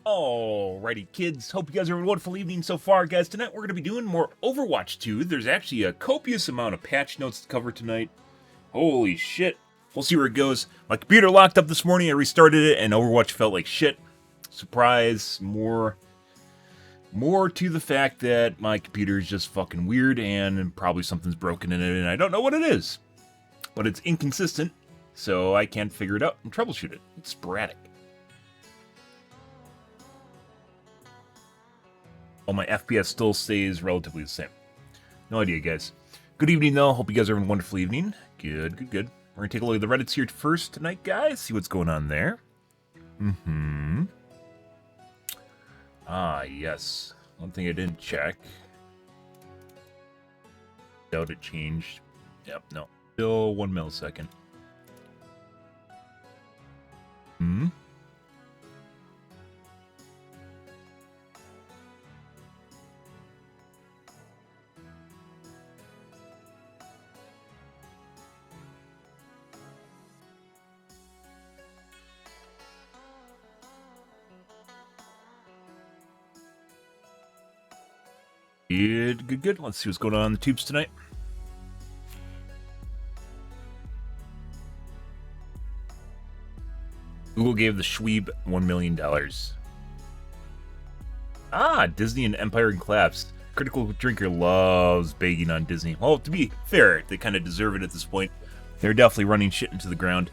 Alrighty, kids. Hope you guys are having a wonderful evening so far, guys. Tonight we're going to be doing more Overwatch 2. There's actually a copious amount of patch notes to cover tonight. Holy shit. We'll see where it goes. My computer locked up this morning. I restarted it, and Overwatch felt like shit. Surprise. More to the fact that my computer is just fucking weird, and probably something's broken in it, and I don't know what it is. But it's inconsistent, so I can't figure it out and troubleshoot it. It's sporadic. While my FPS still stays relatively the same. No idea, guys. Good evening, though. Hope you guys are having a wonderful evening. Good. We're going to take a look at the Reddits here first tonight, guys. See what's going on there. Ah, yes. One thing I didn't check. Doubt it changed. Yep, no. Still 1 millisecond. Good. Let's see what's going on in the tubes tonight. Google gave the Schweeb $1 million. Ah, Disney and Empire and Collapse. Critical Drinker loves begging on Disney. Well, to be fair, they kind of deserve it at this point. They're definitely running shit into the ground,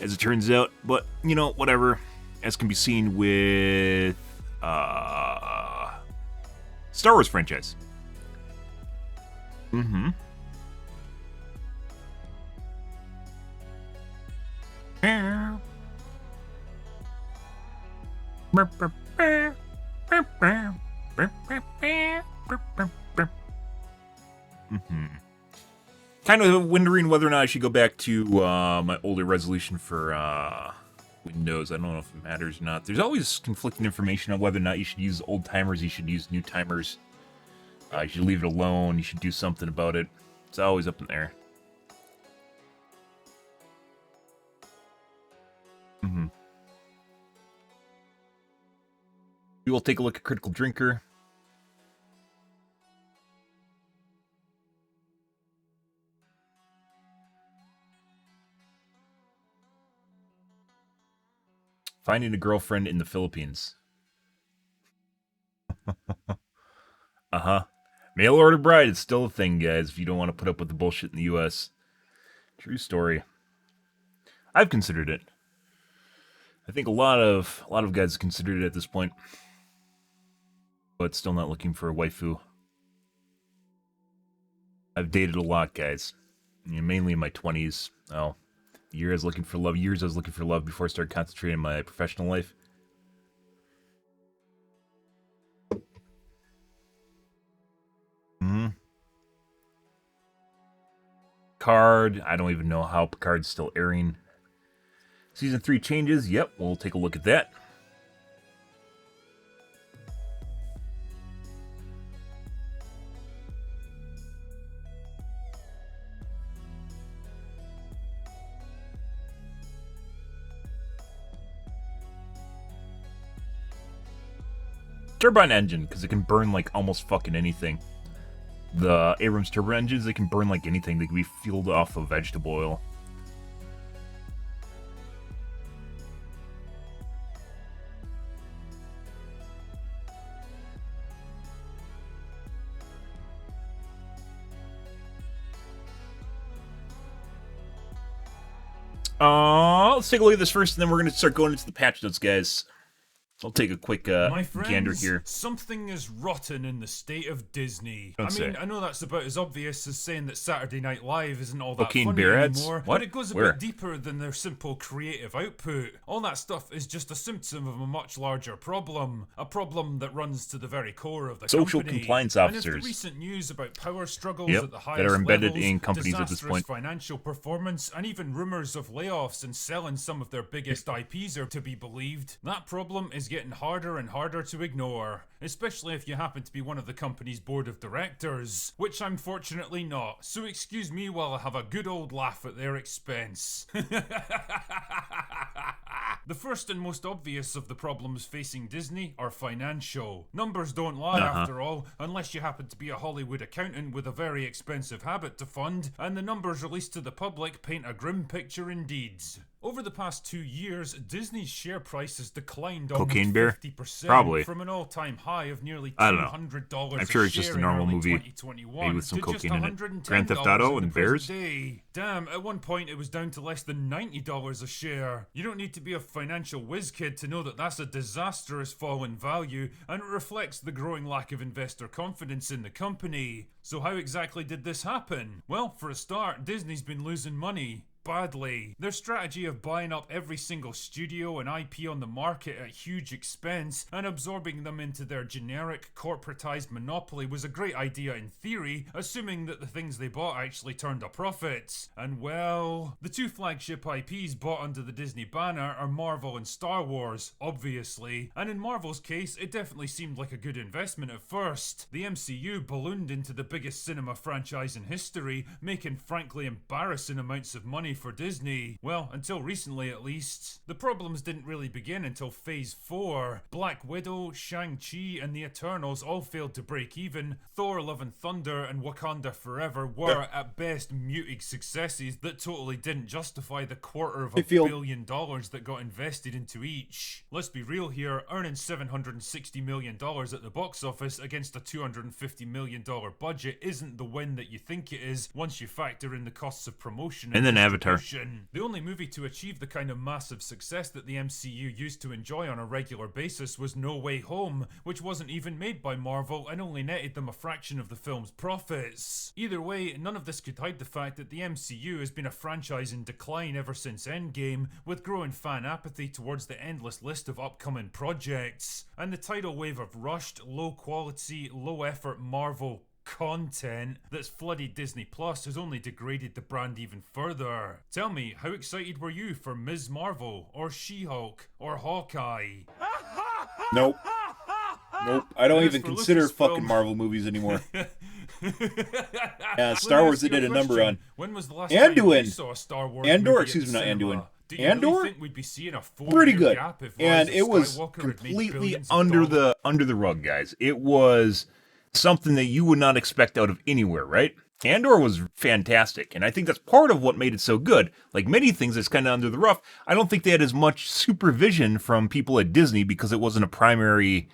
as it turns out. But, you know, whatever. As can be seen with Star Wars franchise. Kind of wondering whether or not I should go back to my older resolution for Windows. I don't know if it matters or not. There's always conflicting information on whether or not you should use old timers, you should use new timers. You should leave it alone, you should do something about it. It's always up in the air. We will take a look at Critical Drinker. Finding a girlfriend in the Philippines. Mail order bride is still a thing, guys, if you don't want to put up with the bullshit in the US. True story. I've considered it. I think a lot of guys have considered it at this point. But still not looking for a waifu. I've dated a lot, guys. Mainly in my 20s. Oh, years I was looking for love before I started concentrating on my professional life. Picard. I don't even know how Picard's still airing. Season 3 changes. Yep, we'll take a look at that. Turbine engine, because it can burn like almost fucking anything. The Abrams turbo engines, they can burn like anything. They can be fueled off of vegetable oil. Let's take a look at this first, and then we're going to start going into the patch notes, guys. I'll take a quick gander here. Something is rotten in the state of Disney. I know that's about as obvious as saying that Saturday Night Live isn't all that Cocaine funny beer ads? anymore, What? but it goes a Where? bit deeper than their simple creative output. All that stuff is just a symptom of a much larger problem, a problem that runs to the very core of the Social company. compliance And if officers. the recent news about power struggles Yep, at the highest that are embedded levels, in companies at this disastrous point. financial performance, and even rumors of layoffs and selling some of their biggest IPs are to be believed, that problem is getting harder and harder to ignore, especially if you happen to be one of the company's board of directors, which I'm fortunately not, so excuse me while I have a good old laugh at their expense. The first and most obvious of the problems facing Disney are financial. Numbers don't lie after all, unless you happen to be a Hollywood accountant with a very expensive habit to fund, and the numbers released to the public paint a grim picture indeed. Over the past 2 years, Disney's share price has declined almost 50%, Probably. from an all-time high of nearly $200 I don't know. I'm sure it's just a normal movie, maybe with some cocaine in it. Grand Theft Auto and Bears? Day. Damn, at one point it was down to less than $90 a share. You don't need to be a financial whiz kid to know that that's a disastrous fall in value, and it reflects the growing lack of investor confidence in the company. So how exactly did this happen? Well, for a start, Disney's been losing money. Badly. Their strategy of buying up every single studio and IP on the market at huge expense and absorbing them into their generic corporatized monopoly was a great idea in theory, assuming that the things they bought actually turned a profit. And well, the two flagship IPs bought under the Disney banner are Marvel and Star Wars, obviously, and in Marvel's case it definitely seemed like a good investment at first. The MCU ballooned into the biggest cinema franchise in history, making frankly embarrassing amounts of money for Disney. Well, until recently at least. The problems didn't really begin until Phase 4. Black Widow, Shang-Chi, and the Eternals all failed to break even. Thor, Love and Thunder, and Wakanda Forever were at best muted successes that totally didn't justify the $250 million that got invested into each. Let's be real here, earning $760 million at the box office against a $250 million budget isn't the win that you think it is once you factor in the costs of promotion and then Avatar. The only movie to achieve the kind of massive success that the MCU used to enjoy on a regular basis was No Way Home, which wasn't even made by Marvel and only netted them a fraction of the film's profits. Either way, none of this could hide the fact that the MCU has been a franchise in decline ever since Endgame, with growing fan apathy towards the endless list of upcoming projects, and the tidal wave of rushed, low-quality, low-effort Marvel content that's flooded Disney Plus has only degraded the brand even further. Tell me, how excited were you for Ms. Marvel, or She-Hulk, or Hawkeye? Nope. I don't even consider fucking Marvel movies anymore. Yeah, Star Wars they did a number on. When was the last time you saw a Star Wars Andor, excuse me, not Anduin. Andor, really think we'd be seeing a pretty good, gap if and Rise it of was Skywalker completely under the rug, guys. It was something that you would not expect out of anywhere, right? Andor was fantastic, and I think that's part of what made it so good. Like many things that's kind of under the rough, I don't think they had as much supervision from people at Disney because it wasn't a primary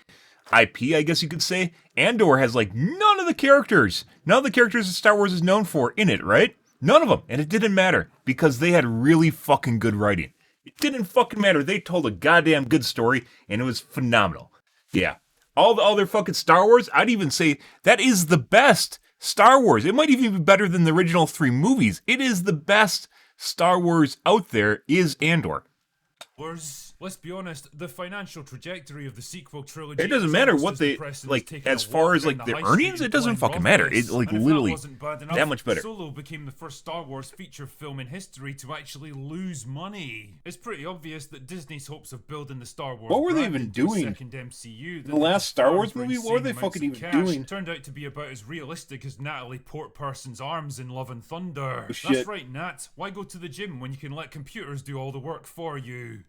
IP, I guess you could say. Andor has like none of the characters that Star Wars is known for in it, right? None of them, and it didn't matter because they had really fucking good writing. It didn't fucking matter. They told a goddamn good story, and it was phenomenal. Yeah. All the other fucking Star Wars, I'd even say that is the best Star Wars. It might even be better than the original 3 movies. It is the best Star Wars out there is Andor. Let's be honest, the financial trajectory of the sequel trilogy. It doesn't matter what they like as far as like the earnings. It doesn't fucking matter. It's like literally that much better. Solo became the first Star Wars feature film in history to actually lose money. It's pretty obvious that Disney's hopes of building the Star Wars. What were they even doing? Second MCU, the last Star Wars movie. What were they fucking even doing? Turned out to be about as realistic as Natalie Portman's arms in Love and Thunder. Oh, shit. That's right, Nat. Why go to the gym when you can let computers do all the work for you?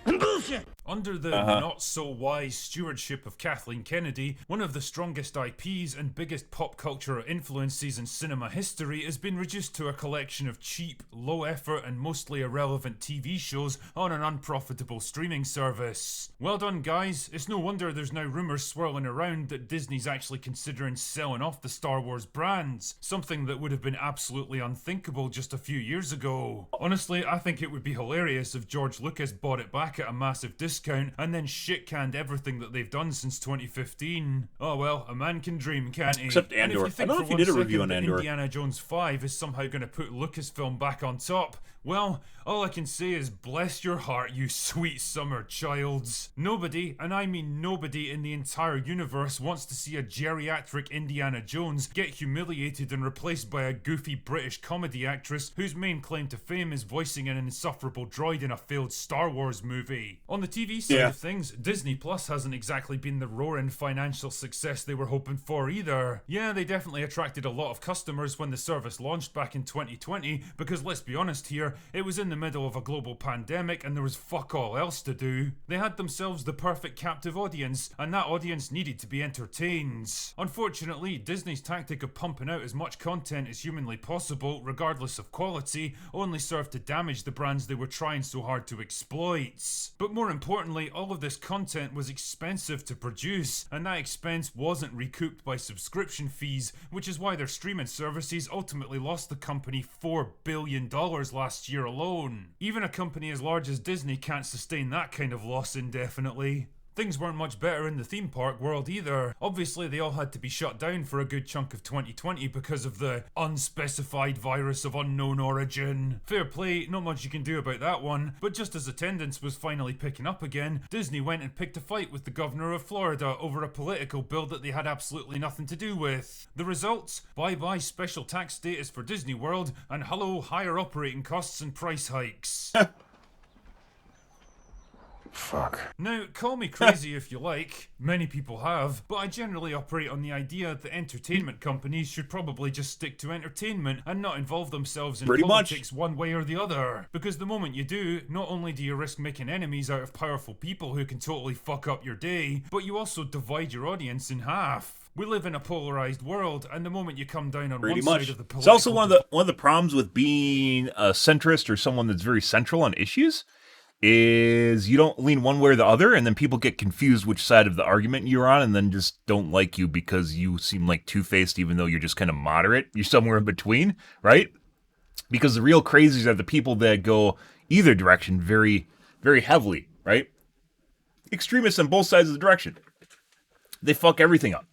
Bullshit. Under the not-so-wise stewardship of Kathleen Kennedy, one of the strongest IPs and biggest pop culture influences in cinema history has been reduced to a collection of cheap, low-effort and mostly irrelevant TV shows on an unprofitable streaming service. Well done, guys. It's no wonder there's now rumours swirling around that Disney's actually considering selling off the Star Wars brands, something that would have been absolutely unthinkable just a few years ago. Honestly, I think it would be hilarious if George Lucas bought it back at a massive discount and then shit-canned everything that they've done since 2015. Oh well, a man can dream, can't he? Except Andor. I don't know if you did a review on Andor. Indiana Jones 5 is somehow going to put Lucasfilm back on top. Well, all I can say is bless your heart, you sweet summer childs. Nobody, and I mean nobody in the entire universe, wants to see a geriatric Indiana Jones get humiliated and replaced by a goofy British comedy actress whose main claim to fame is voicing an insufferable droid in a failed Star Wars movie. On the TV side of things, Disney Plus hasn't exactly been the roaring financial success they were hoping for either. Yeah, they definitely attracted a lot of customers when the service launched back in 2020, because let's be honest here, it was in the middle of a global pandemic and there was fuck all else to do. They had themselves the perfect captive audience, and that audience needed to be entertained. Unfortunately, Disney's tactic of pumping out as much content as humanly possible, regardless of quality, only served to damage the brands they were trying so hard to exploit. But more importantly, all of this content was expensive to produce, and that expense wasn't recouped by subscription fees, which is why their streaming services ultimately lost the company $4 billion last year alone. Even a company as large as Disney can't sustain that kind of loss indefinitely. Things weren't much better in the theme park world either. Obviously, they all had to be shut down for a good chunk of 2020 because of the unspecified virus of unknown origin. Fair play, not much you can do about that one, but just as attendance was finally picking up again, Disney went and picked a fight with the governor of Florida over a political bill that they had absolutely nothing to do with. The results? Bye-bye special tax status for Disney World, and hello higher operating costs and price hikes. Fuck. Now, call me crazy if you like, many people have, but I generally operate on the idea that entertainment companies should probably just stick to entertainment and not involve themselves in politics one way or the other. Because the moment you do, not only do you risk making enemies out of powerful people who can totally fuck up your day, but you also divide your audience in half. We live in a polarized world, and the moment you come down on one side of the political... It's also one of the problems with being a centrist or someone that's very central on issues is you don't lean one way or the other, and then people get confused which side of the argument you're on, and then just don't like you because you seem like two-faced even though you're just kind of moderate. You're somewhere in between, right? Because the real crazies are the people that go either direction very, very heavily, right? Extremists on both sides of the direction. They fuck everything up.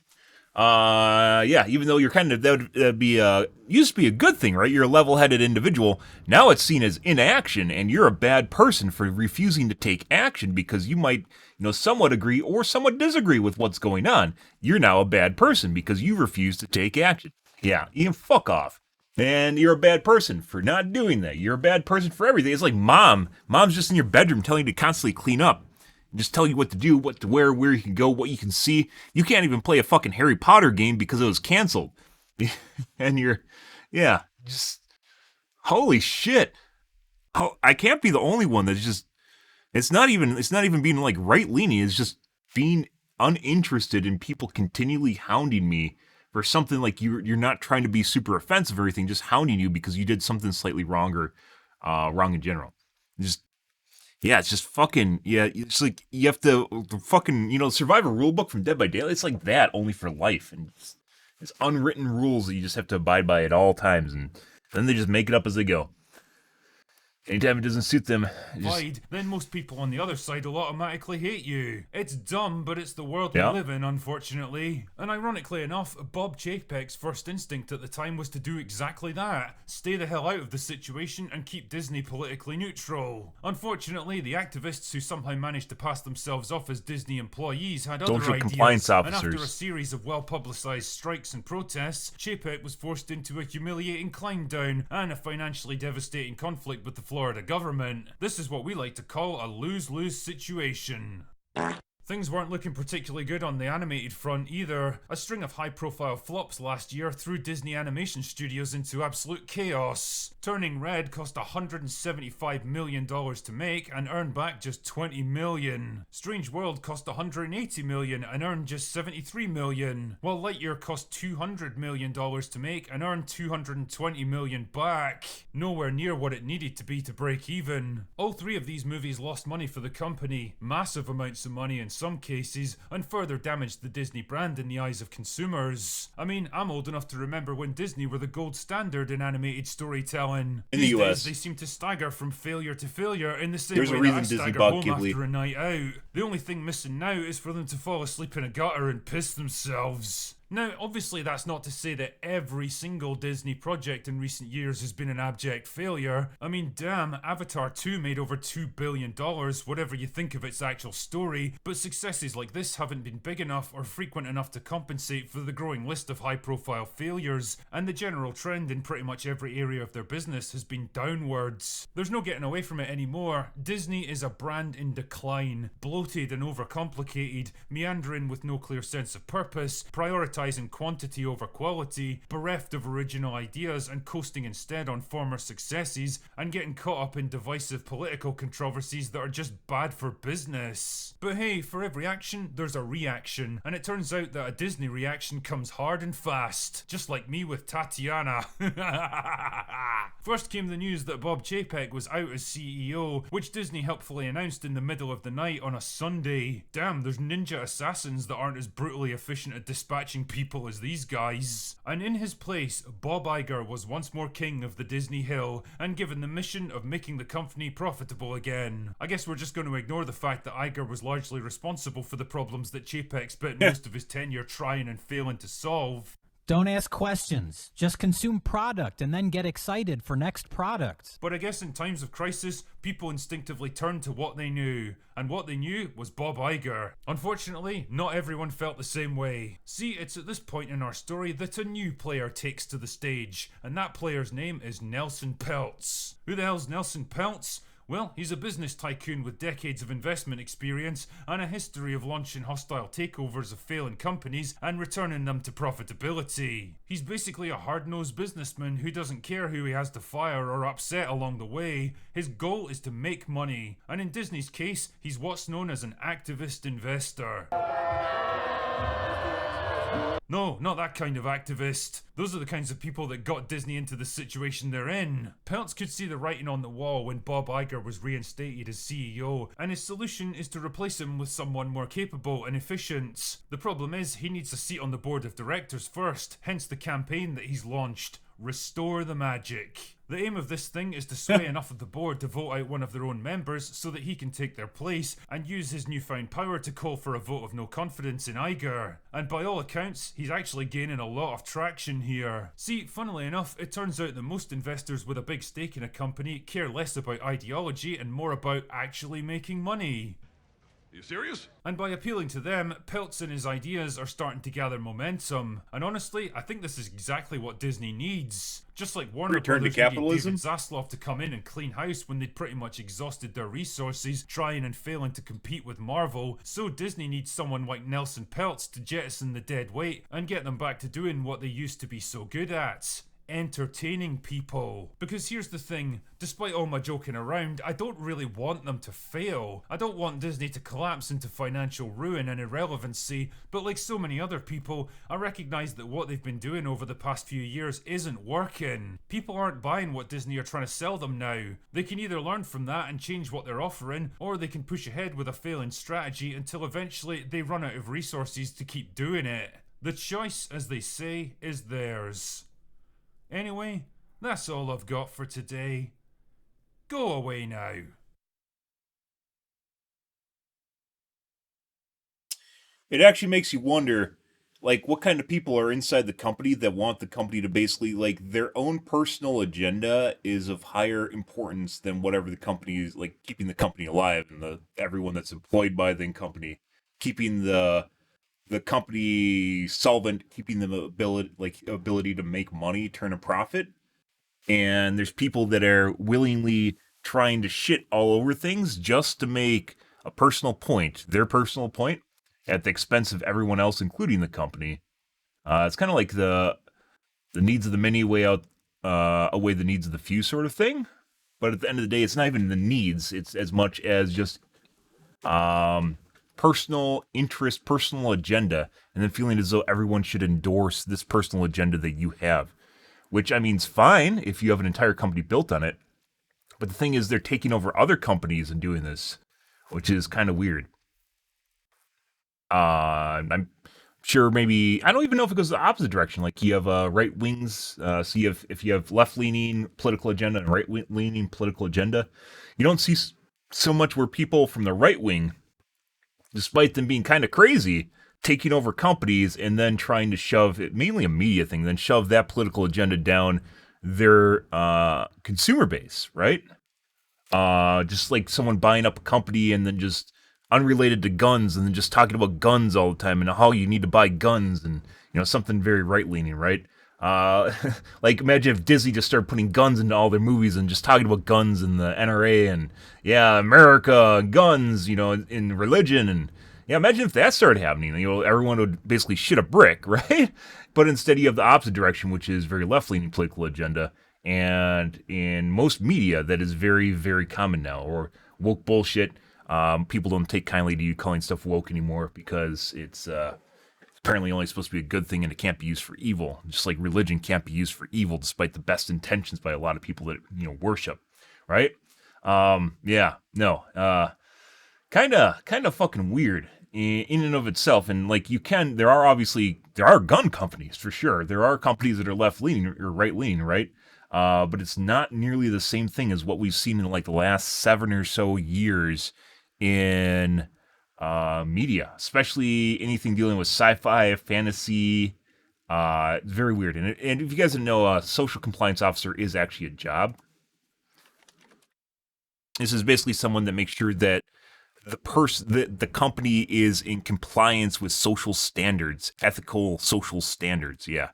Even though you're kind of, that would be used to be a good thing, right? You're a level-headed individual. Now it's seen as inaction, and you're a bad person for refusing to take action because you might, somewhat agree or somewhat disagree with what's going on. You're now a bad person because you refuse to take action. Yeah, you can fuck off. And you're a bad person for not doing that. You're a bad person for everything. It's like mom's just in your bedroom telling you to constantly clean up. Just tell you what to do, what to wear, where you can go, what you can see. You can't even play a fucking Harry Potter game because it was canceled. And just, holy shit. Oh, I can't be the only one that's just, it's not even being like right-leaning, it's just being uninterested in people continually hounding me for something like you're not trying to be super offensive or anything, just hounding you because you did something slightly wrong or wrong in general. It's just fucking, it's like, you have to fucking, Survivor rulebook from Dead by Daylight, it's like that, only for life, and it's unwritten rules that you just have to abide by at all times, and then they just make it up as they go. Anytime it doesn't suit them, then most people on the other side will automatically hate you. It's dumb, but it's the world we live in, unfortunately. And ironically enough, Bob Chapek's first instinct at the time was to do exactly that. Stay the hell out of the situation and keep Disney politically neutral. Unfortunately, the activists who somehow managed to pass themselves off as Disney employees had other ideas. Compliance officers. And after a series of well-publicized strikes and protests, Chapek was forced into a humiliating climb down and a financially devastating conflict with the Florida government. This is what we like to call a lose-lose situation. Things weren't looking particularly good on the animated front either. A string of high-profile flops last year threw Disney Animation Studios into absolute chaos. Turning Red cost $175 million to make and earned back just $20 million. Strange World cost $180 million and earned just $73 million. While Lightyear cost $200 million to make and earned $220 million back. Nowhere near what it needed to be to break even. All three of these movies lost money for the company, massive amounts of money in some cases, and further damaged the Disney brand in the eyes of consumers. I mean, I'm old enough to remember when Disney were the gold standard in animated storytelling. In the US. Days, they seem to stagger from failure to failure in the same way that I stagger home after a night out. The only thing missing now is for them to fall asleep in a gutter and piss themselves. Now, obviously, that's not to say that every single Disney project in recent years has been an abject failure. I mean, damn, Avatar 2 made over $2 billion, whatever you think of its actual story, but successes like this haven't been big enough or frequent enough to compensate for the growing list of high profile failures, and the general trend in pretty much every area of their business has been downwards. There's no getting away from it anymore. Disney is a brand in decline, bloated and overcomplicated, meandering with no clear sense of purpose, prioritizing quantity over quality, bereft of original ideas and coasting instead on former successes, and getting caught up in divisive political controversies that are just bad for business. But hey, for every action, there's a reaction, and it turns out that a Disney reaction comes hard and fast, just like me with Tatiana. First came the news that Bob Chapek was out as CEO, which Disney helpfully announced in the middle of the night on a Sunday. Damn, there's ninja assassins that aren't as brutally efficient at dispatching people as these guys. And in his place, Bob Iger was once more king of the Disney Hill and given the mission of making the company profitable again. I guess we're just going to ignore the fact that Iger was largely responsible for the problems that Chapek spent most of his tenure trying and failing to solve. Don't ask questions. Just consume product and then get excited for next product. But I guess in times of crisis, people instinctively turned to what they knew. And what they knew was Bob Iger. Unfortunately, not everyone felt the same way. See, it's at this point in our story that a new player takes to the stage. And that player's name is Nelson Peltz. Who the hell's Nelson Peltz? Well, he's a business tycoon with decades of investment experience and a history of launching hostile takeovers of failing companies and returning them to profitability. He's basically a hard-nosed businessman who doesn't care who he has to fire or upset along the way. His goal is to make money, and in Disney's case, he's what's known as an activist investor. No, not that kind of activist. Those are the kinds of people that got Disney into the situation they're in. Peltz could see the writing on the wall when Bob Iger was reinstated as CEO, and his solution is to replace him with someone more capable and efficient. The problem is, he needs a seat on the board of directors first, hence the campaign that he's launched. Restore the magic. The aim of this thing is to sway enough of the board to vote out one of their own members so that he can take their place and use his newfound power to call for a vote of no confidence in Iger. And by all accounts, he's actually gaining a lot of traction here. See, funnily enough, it turns out that most investors with a big stake in a company care less about ideology and more about actually making money. Are you serious? And by appealing to them, Peltz and his ideas are starting to gather momentum. And honestly, I think this is exactly what Disney needs. Just like Warner Return to Brothers needed capitalism? David Zaslav to come in and clean house when they'd pretty much exhausted their resources trying and failing to compete with Marvel, so Disney needs someone like Nelson Peltz to jettison the dead weight and get them back to doing what they used to be so good at. Entertaining people. Because here's the thing, despite all my joking around, I don't really want them to fail. I don't want Disney to collapse into financial ruin and irrelevancy, but like so many other people, I recognise that what they've been doing over the past few years isn't working. People aren't buying what Disney are trying to sell them now. They can either learn from that and change what they're offering, or they can push ahead with a failing strategy until eventually they run out of resources to keep doing it. The choice, as they say, is theirs. Anyway, that's all I've got for today. Go away now. It actually makes you wonder, like, what kind of people are inside the company that want the company to basically, like, their own personal agenda is of higher importance than whatever the company is, like, keeping the company alive and everyone that's employed by the company, keeping the company solvent, keeping them ability to make money, turn a profit. And there's people that are willingly trying to shit all over things just to make a personal point, their personal point, at the expense of everyone else, including the company. It's kind of like the needs of the many outweigh the needs of the few sort of thing. But at the end of the day, it's not even the needs. It's as much as just personal interest, personal agenda, and then feeling as though everyone should endorse this personal agenda that you have. Which, I mean, is fine if you have an entire company built on it. But the thing is, they're taking over other companies and doing this, which is kind of weird. I'm sure maybe, I don't even know if it goes the opposite direction. Like, you have right wings, so if you have left-leaning political agenda and right-leaning political agenda, you don't see so much where people from the right wing, despite them being kind of crazy, taking over companies and then trying to shove it, mainly a media thing, then shove that political agenda down their consumer base, right? Just like someone buying up a company and then just unrelated to guns and then just talking about guns all the time and how you need to buy guns and something very right leaning, right? Uh, like imagine if Disney just started putting guns into all their movies and just talking about guns and the NRA and America, guns, in religion and yeah, imagine if that started happening. Everyone would basically shit a brick, right? But instead, you have the opposite direction, which is very left-leaning political agenda. And in most media, that is very, very common now. Or woke bullshit. People don't take kindly to you calling stuff woke anymore because it's apparently only supposed to be a good thing and it can't be used for evil. Just like religion can't be used for evil, despite the best intentions by a lot of people that worship, right? Yeah, no, kind of fucking weird in and of itself. And like there are gun companies for sure. There are companies that are left leaning or right leaning, right? But it's not nearly the same thing as what we've seen in like the last 7 or so years in media, especially anything dealing with sci-fi, fantasy. It's very weird. And if you guys didn't know, a social compliance officer is actually a job. This is basically someone that makes sure that the company is in compliance with social standards, ethical social standards. Yeah.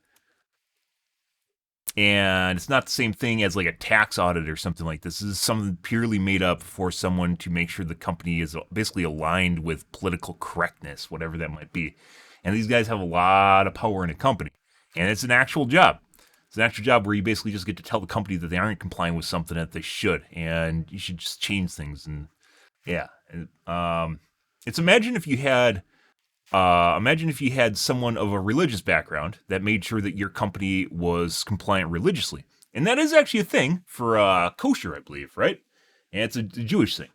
And it's not the same thing as like a tax audit or something like this. This is something purely made up for someone to make sure the company is basically aligned with political correctness, whatever that might be. And these guys have a lot of power in a company. And it's an actual job. It's an actual job where you basically just get to tell the company that they aren't complying with something that they should. And you should just change things. And yeah. It's imagine if you had someone of a religious background that made sure that your company was compliant religiously. And that is actually a thing for kosher, I believe, right? And it's a Jewish thing.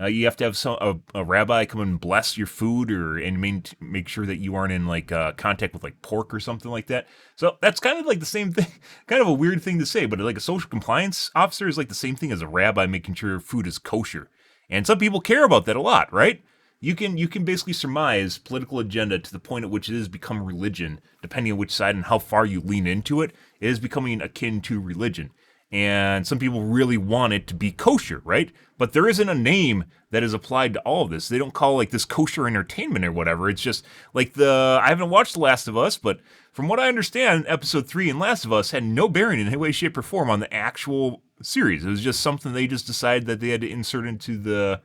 You have to have a rabbi come and bless your food and make sure that you aren't in like contact with like pork or something like that. So that's kind of like the same thing, kind of a weird thing to say, but like a social compliance officer is like the same thing as a rabbi making sure food is kosher. And some people care about that a lot, right? You can basically surmise political agenda to the point at which it has become religion, depending on which side and how far you lean into it. It is becoming akin to religion. And some people really want it to be kosher, right? But there isn't a name that is applied to all of this. They don't call like this kosher entertainment or whatever. It's just like I haven't watched The Last of Us, but from what I understand, episode 3 in Last of Us had no bearing in any way, shape, or form on the actual series. It was just something they just decided that they had to insert into the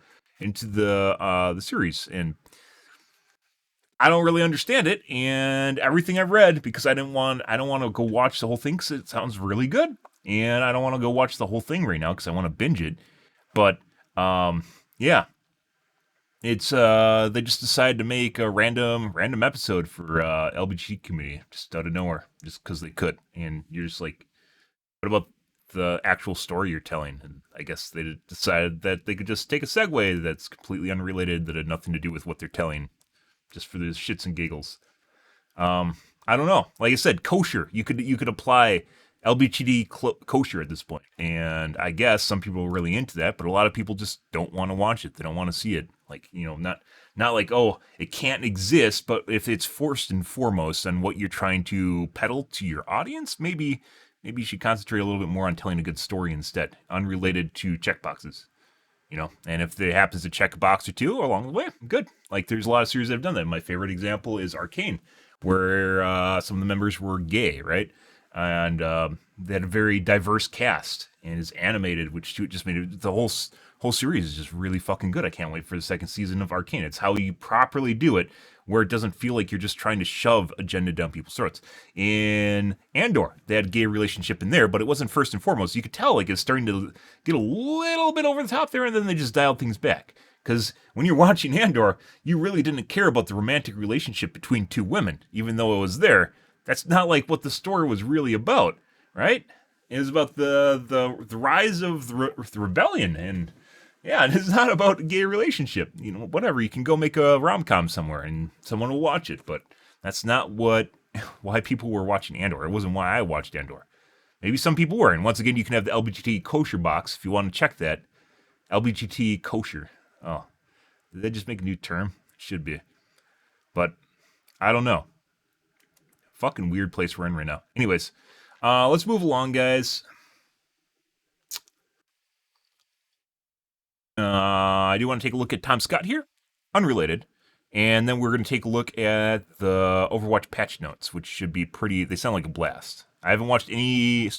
series, and I don't really understand it. And everything I've read, because I don't want to go watch the whole thing because it sounds really good, and I don't want to go watch the whole thing right now because I want to binge it. But yeah, it's they just decided to make a random episode for LBG community just out of nowhere, just because they could, and you're just like, what about the actual story you're telling? And I guess they decided that they could just take a segue that's completely unrelated, that had nothing to do with what they're telling, just for the shits and giggles. I don't know. Like I said, kosher. You could apply LBGD kosher at this point, and I guess some people are really into that, but a lot of people just don't want to watch it. They don't want to see it. Like not like, oh, it can't exist, but if it's first and foremost on what you're trying to peddle to your audience, maybe you should concentrate a little bit more on telling a good story instead, unrelated to checkboxes. And if it happens to check a box or two along the way, good. Like, there's a lot of series that have done that. My favorite example is Arcane, where some of the members were gay, right? And they had a very diverse cast, and is animated, which just made it, the whole series is just really fucking good. I can't wait for the second season of Arcane. It's how you properly do it, where it doesn't feel like you're just trying to shove agenda down people's throats. In Andor, they had a gay relationship in there, but it wasn't first and foremost. You could tell like it's starting to get a little bit over the top there, and then they just dialed things back. Because when you're watching Andor, you really didn't care about the romantic relationship between two women, even though it was there. That's not like what the story was really about, right? It was about the rise of the rebellion, and yeah, it's not about a gay relationship. Whatever. You can go make a rom-com somewhere and someone will watch it, but that's not why people were watching Andor. It wasn't why I watched Andor. Maybe some people were, and once again, you can have the LGBT kosher box if you want to check that. LGBT kosher. Oh, did they just make a new term? Should be. But I don't know. Fucking weird place we're in right now. Anyways, let's move along, guys. I do want to take a look at Tom Scott here, unrelated, and then we're going to take a look at the Overwatch patch notes, which should be pretty. They sound like a blast. I haven't watched any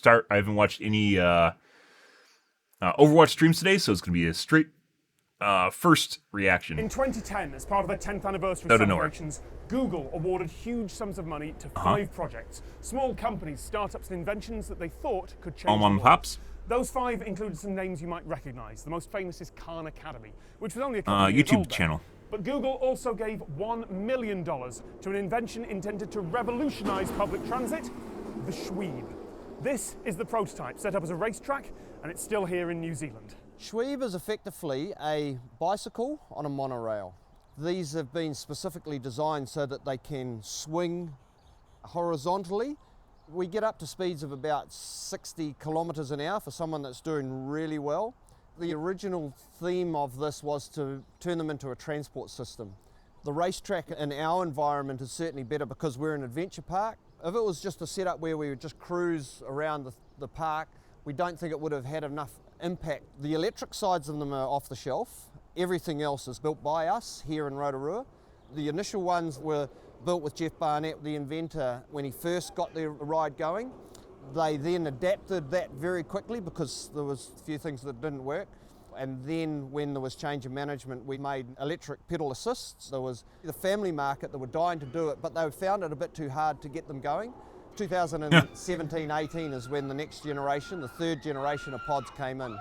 Overwatch streams today, so it's going to be a straight first reaction. In 2010, as part of their 10th anniversary Out of nowhere. celebrations, Google awarded huge sums of money to 5 projects. Small companies, startups, and inventions that they thought could change All the mom and world. pops. Those 5 included some names you might recognize. The most famous is Khan Academy, which was only a couple of years YouTube old then. channel. But Google also gave $1 million to an invention intended to revolutionize public transit, the Schweeb. This is the prototype, set up as a racetrack, and it's still here in New Zealand. Schweeb is effectively a bicycle on a monorail. These have been specifically designed so that they can swing horizontally. We get up to speeds of about 60 kilometres an hour for someone that's doing really well. The original theme of this was to turn them into a transport system. The racetrack in our environment is certainly better because we're an adventure park. If it was just a setup where we would just cruise around the park, we don't think it would have had enough impact. The electric sides of them are off the shelf. Everything else is built by us here in Rotorua. The initial ones were built with Jeff Barnett, the inventor, when he first got the ride going. They then adapted that very quickly because there was a few things that didn't work. And then when there was change of management, we made electric pedal assists. There was the family market that were dying to do it, but they found it a bit too hard to get them going. 2017-18 is when the next generation, the third generation of pods came in.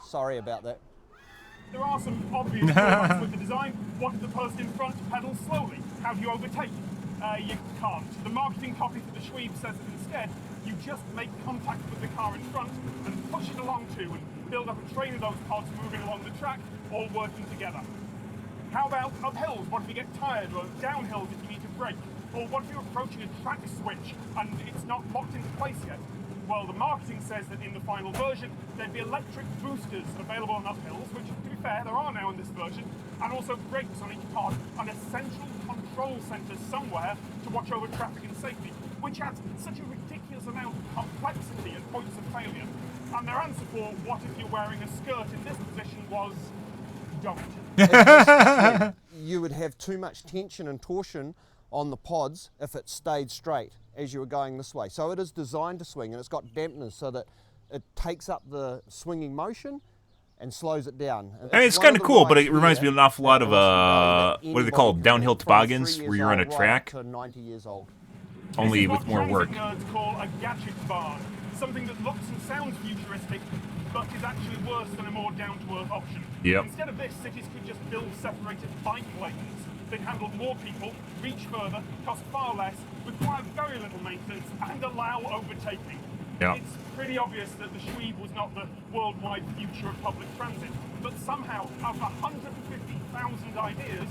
Sorry about that. There are some obvious drawbacks with the design. What if the person in front pedals slowly? How do you overtake? You can't. The marketing copy for the Schweeb says that instead, you just make contact with the car in front and push it along too, and build up a train of those pods moving along the track, all working together. How about up hills? What if you get tired? Or down hills if you need to brake? Or what if you're approaching a track switch and it's not locked into place yet? Well, the marketing says that in the final version, there'd be electric boosters available on up hills, which, to be fair, there are now in this version, and also brakes on each pod, and a central control centre somewhere to watch over traffic and safety, which adds such a ridiculous amount of complexity and points of failure. And their answer for what if you're wearing a skirt in this position was, don't. You would have too much tension and torsion on the pods if it stayed straight as you were going this way. So it is designed to swing, and it's got dampeners so that it takes up the swinging motion and slows it down. I mean, it's kind of cool, but it reminds me an awful lot of what do they call downhill toboggans, where you're on a track, to 90 years old. only with more work. This is what transit nerds call a gadget barn, something that looks and sounds futuristic, but is actually worse than a more down-to-earth option. Yep. Instead of this, cities could just build separated bike lanes. They'd handle more people, reach further, cost far less, require very little maintenance, and allow overtaking. Yeah. It's pretty obvious that the Schweeb was not the worldwide future of public transit, but somehow, out of 150,000 ideas,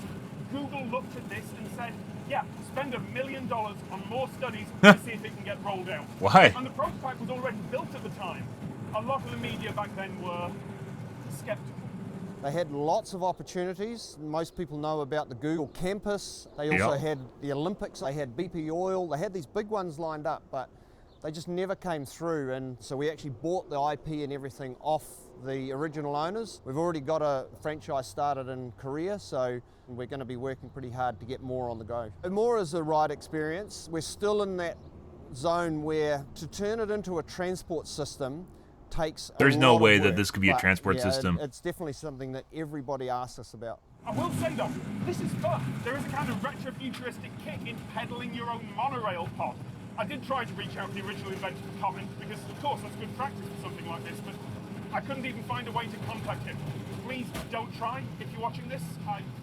Google looked at this and said, yeah, spend $1 million on more studies to see if it can get rolled out. Why? And the prototype was already built at the time. A lot of the media back then were skeptical. They had lots of opportunities. Most people know about the Google campus. They also had the Olympics. They had BP Oil. They had these big ones lined up, but they just never came through. And so we actually bought the IP and everything off the original owners. We've already got a franchise started in Korea, so we're going to be working pretty hard to get more on the go. More as a ride experience. We're still in that zone where to turn it into a transport system takes There's a no lot of way that work, this could be a but, transport yeah, system. It's definitely something that everybody asks us about. I will say though, this is fun. There is a kind of retro-futuristic kick in peddling your own monorail pod. I did try to reach out to the original inventor for comment, because of course that's good practice for something like this, but I couldn't even find a way to contact him. Please don't try if you're watching this.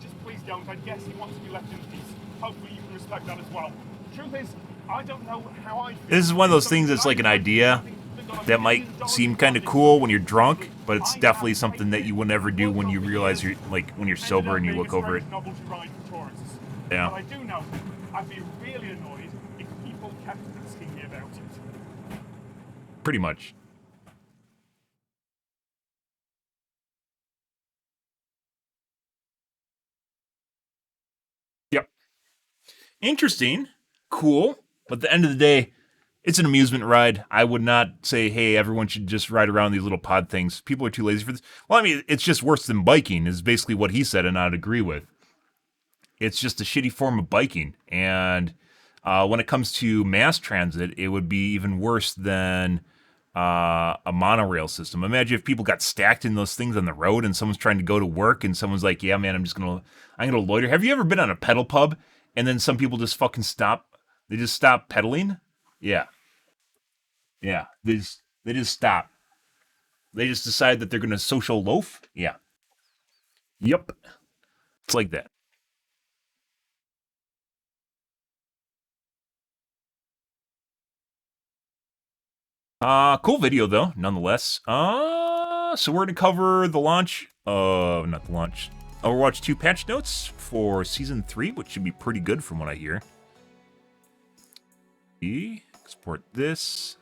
Just please don't. I guess he wants to be left in peace. Hopefully you can respect that as well. The truth is, I don't know how I feel. This is one of those things that's like an idea that might seem kind of cool when you're drunk, but it's definitely something that you would never do when you realize you're when you're sober and you look over it. Yeah. But I do know I'd be really annoyed if people kept asking me about it. Pretty much. interesting, cool, but at the end of the day, it's an amusement ride. I would not say, hey, everyone should just ride around these little pod things. People are too lazy for this. Well, I mean, it's just worse than biking, is basically what he said, and I'd agree with. It's just a shitty form of biking. And when it comes to mass transit, it would be even worse than a monorail system. Imagine if people got stacked in those things on the road and someone's trying to go to work and someone's like, yeah, man, I'm gonna loiter. Have you ever been on a pedal pub and then some people just fucking stop? They just stop pedaling? Yeah. Yeah. They just stop. They just decide that they're gonna social loaf? Yeah. Yep. It's like that. Cool video though, nonetheless. So we're gonna cover the launch, not the launch, Overwatch 2 patch notes for Season 3, which should be pretty good from what I hear. Export this.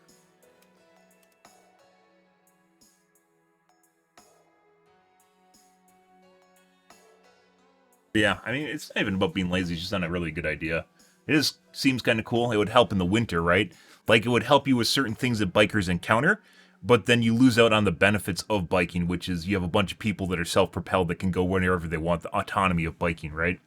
Yeah, I mean, it's not even about being lazy, it's just not a really good idea. It just seems kind of cool. It would help in the winter, right? Like, it would help you with certain things that bikers encounter, but then you lose out on the benefits of biking, which is you have a bunch of people that are self-propelled that can go wherever they want, the autonomy of biking, right?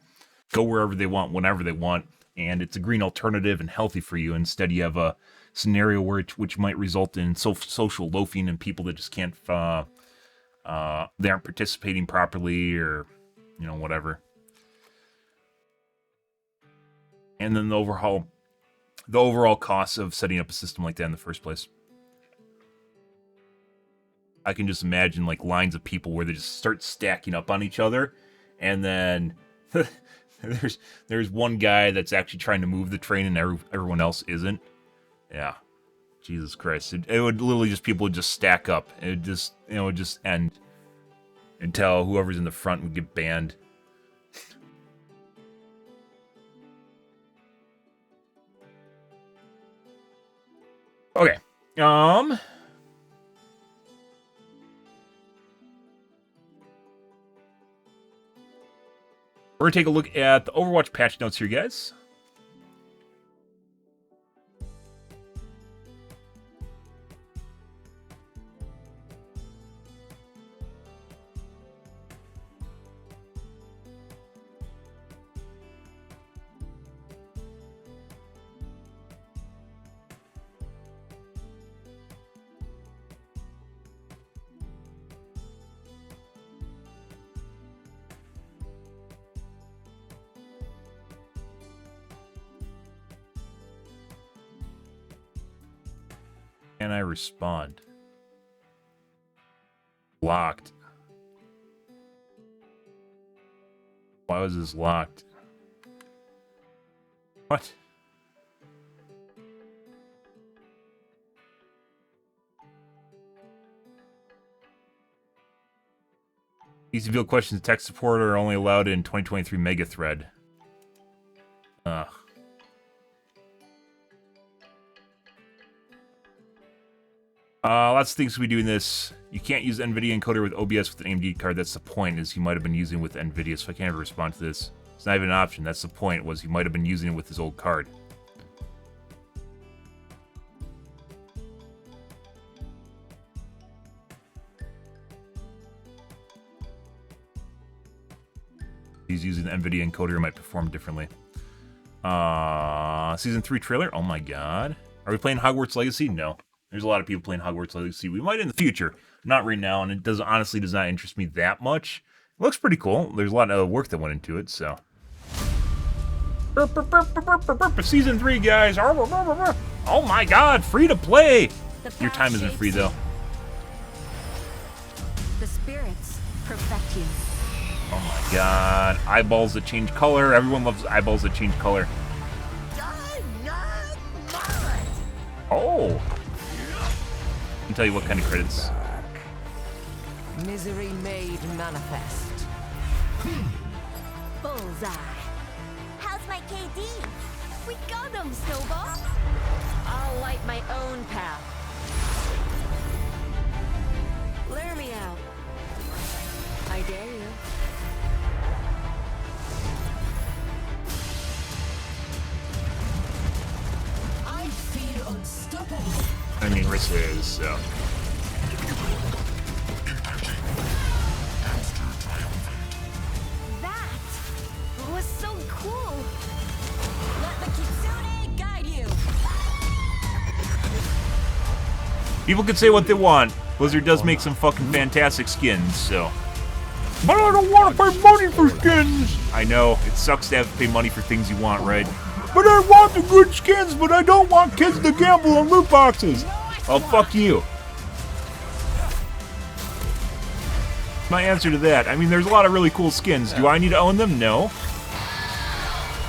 Go wherever they want, whenever they want, and it's a green alternative and healthy for you. Instead, you have a scenario which might result in social loafing and people that just can't, they aren't participating properly or, you know, whatever. And then the overall cost of setting up a system like that in the first place. I can just imagine like lines of people where they just start stacking up on each other, and then there's one guy that's actually trying to move the train and everyone else isn't. Yeah, Jesus Christ! It would literally just people would just stack up. It would just just end until whoever's in the front would get banned. Okay. We're gonna take a look at the Overwatch patch notes here, guys. Can I respond? Locked. Why was this locked? What? Easy field questions tech support are only allowed in 2023 mega thread. Ugh. Lots of things we do in this. You can't use NVIDIA encoder with OBS with an AMD card. That's the point, is he might have been using it with NVIDIA, so I can't ever respond to this. It's not even an option. That's the point, was he might have been using it with his old card. He's using the NVIDIA encoder, it might perform differently. Season 3 trailer? Oh my god. Are we playing Hogwarts Legacy? No. There's a lot of people playing Hogwarts Legacy. We might in the future. Not right now, and it honestly does not interest me that much. It looks pretty cool. There's a lot of work that went into it, so. Season 3, guys. Oh my god, free to play. Your time isn't free, though. The spirits perfect you. Oh my god. Eyeballs that change color. Everyone loves eyeballs that change color. Oh. I can tell you what kind of credits. Misery made manifest. Bullseye. How's my KD? We got him, Snowball. I'll light my own path. Lure me out. I dare you. services, so. That was so cool. Let the kitsune guide you. People can say what they want. Blizzard does make some fucking fantastic skins, so. But I don't want to pay money for skins! I know, it sucks to have to pay money for things you want, right? But I want the good skins, but I don't want kids to gamble on loot boxes! Well, fuck you. My answer to that. I mean, there's a lot of really cool skins. Do I need to own them? No.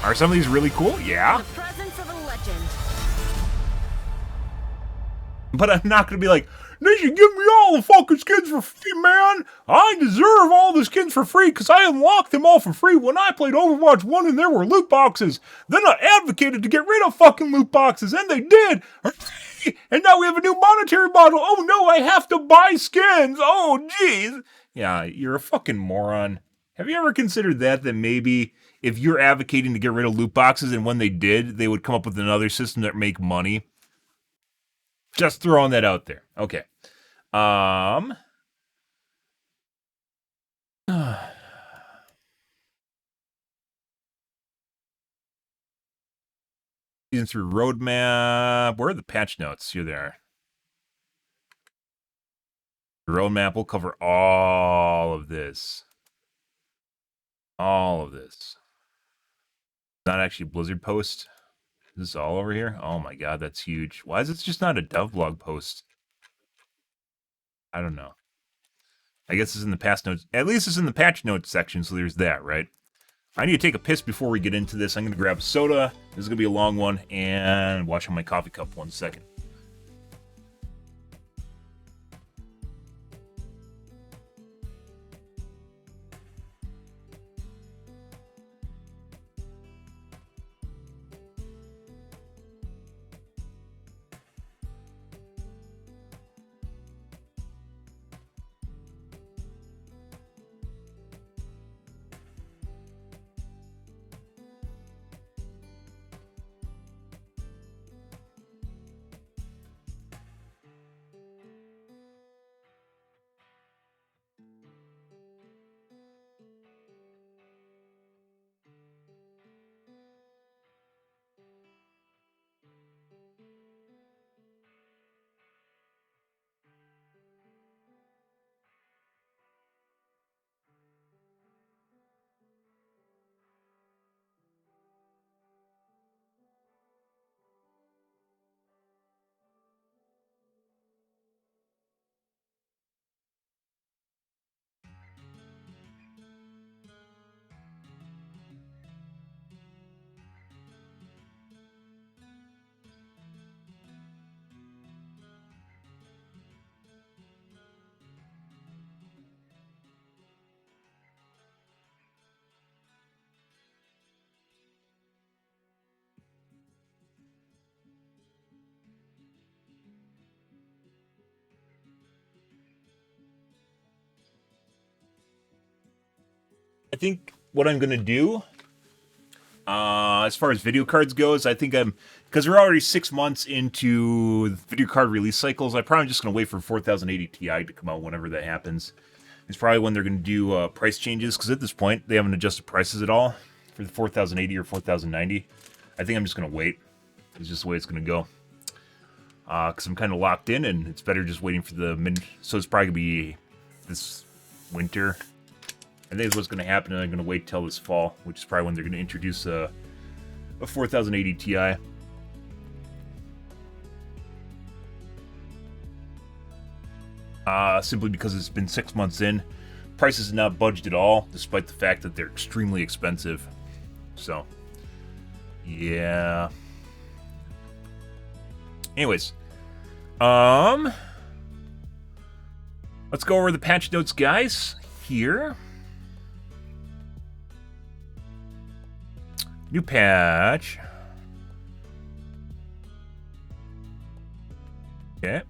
Are some of these really cool? Yeah. The presence of a legend. But I'm not going to be like, they should give me all the fucking skins for free, man. I deserve all the skins for free because I unlocked them all for free when I played Overwatch 1 and there were loot boxes. Then I advocated to get rid of fucking loot boxes, and they did. And now we have a new monetary model. Oh no, I have to buy skins. Oh, jeez. Yeah, you're a fucking moron. Have you ever considered that maybe if you're advocating to get rid of loot boxes and when they did, they would come up with another system that make money? Just throwing that out there. Okay. Season 3 roadmap. Where are the patch notes? Here they are. The roadmap will cover all of this. All of this. Not actually a Blizzard post. Is this all over here? Oh my god, that's huge. Why is this just not a dev blog post? I don't know. I guess it's in the patch notes. At least it's in the patch notes section, so there's that, right? I need to take a piss before we get into this. I'm going to grab a soda. This is going to be a long one, and wash on my coffee cup 1 second. I think what I'm going to do, as far as video cards goes, I think because we're already 6 months into the video card release cycles, I'm probably just going to wait for 4080 Ti to come out whenever that happens. It's probably when they're going to do price changes, because at this point, they haven't adjusted prices at all for the 4080 or 4090. I think I'm just going to wait. It's just the way it's going to go. Because I'm kind of locked in, and it's better just waiting for the mid. So it's probably going to be this winter. I think that's what's going to happen, and I'm going to wait till this fall, which is probably when they're going to introduce a 4080 Ti. Simply because it's been 6 months in. Prices have not budged at all, despite the fact that they're extremely expensive. So, yeah. Anyways, let's go over the patch notes, guys. Here. New patch. Okay.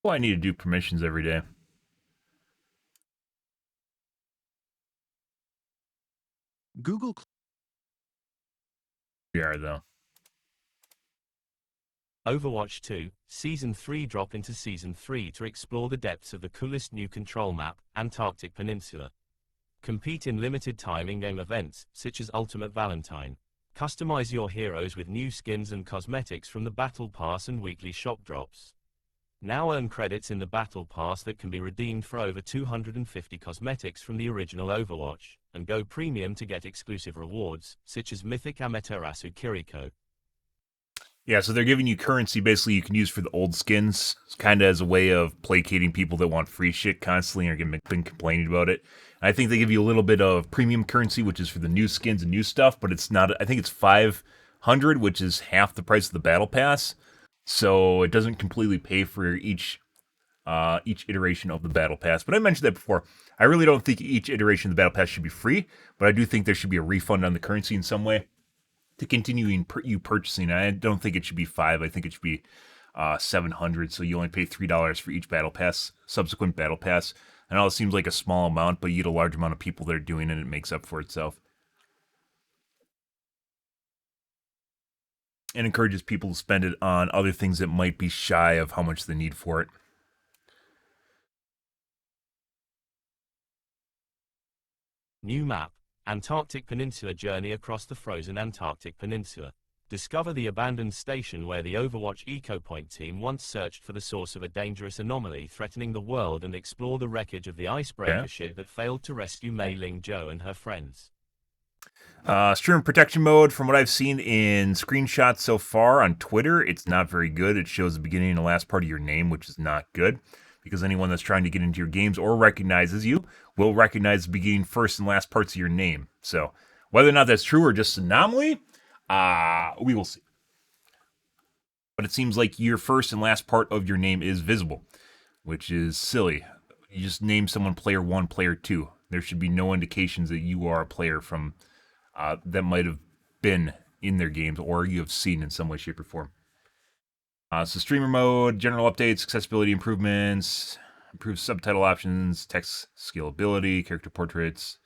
Well, I need to do permissions every day. Google. We are, though. Overwatch 2, Season 3 drop into Season 3 to explore the depths of the coolest new control map, Antarctic Peninsula. Compete in limited-time in-game events, such as Ultimate Valentine. Customize your heroes with new skins and cosmetics from the Battle Pass and weekly shop drops. Now earn credits in the Battle Pass that can be redeemed for over 250 cosmetics from the original Overwatch, and go premium to get exclusive rewards, such as Mythic Amaterasu Kiriko. Yeah, so they're giving you currency basically you can use for the old skins, kind of as a way of placating people that want free shit constantly or been complaining about it. I think they give you a little bit of premium currency, which is for the new skins and new stuff, but it's not. I think it's 500, which is half the price of the battle pass. So it doesn't completely pay for each iteration of the battle pass. But I mentioned that before. I really don't think each iteration of the battle pass should be free, but I do think there should be a refund on the currency in some way to continue you purchasing. I don't think it should be 5. I think it should be 700. So you only pay $3 for each battle pass, subsequent battle pass. I know it seems like a small amount, but you get a large amount of people that are doing it, and it makes up for itself. And encourages people to spend it on other things that might be shy of how much they need for it. New map, Antarctic Peninsula journey across the frozen Antarctic Peninsula. Discover the abandoned station where the Overwatch EcoPoint team once searched for the source of a dangerous anomaly threatening the world and explore the wreckage of the icebreaker ship that failed to rescue Mei Ling Zhou and her friends. Stream protection mode, from what I've seen in screenshots so far on Twitter, it's not very good. It shows the beginning and the last part of your name, which is not good, because anyone that's trying to get into your games or recognizes you will recognize the beginning, first, and last parts of your name. So whether or not that's true or just an anomaly, we will see. But it seems like your first and last part of your name is visible, which is silly. You just name someone player 1, player 2. There should be no indications that you are a player from that might have been in their games or you have seen in some way, shape, or form. So streamer mode, general updates, accessibility improvements, improved subtitle options, text scalability, character portraits,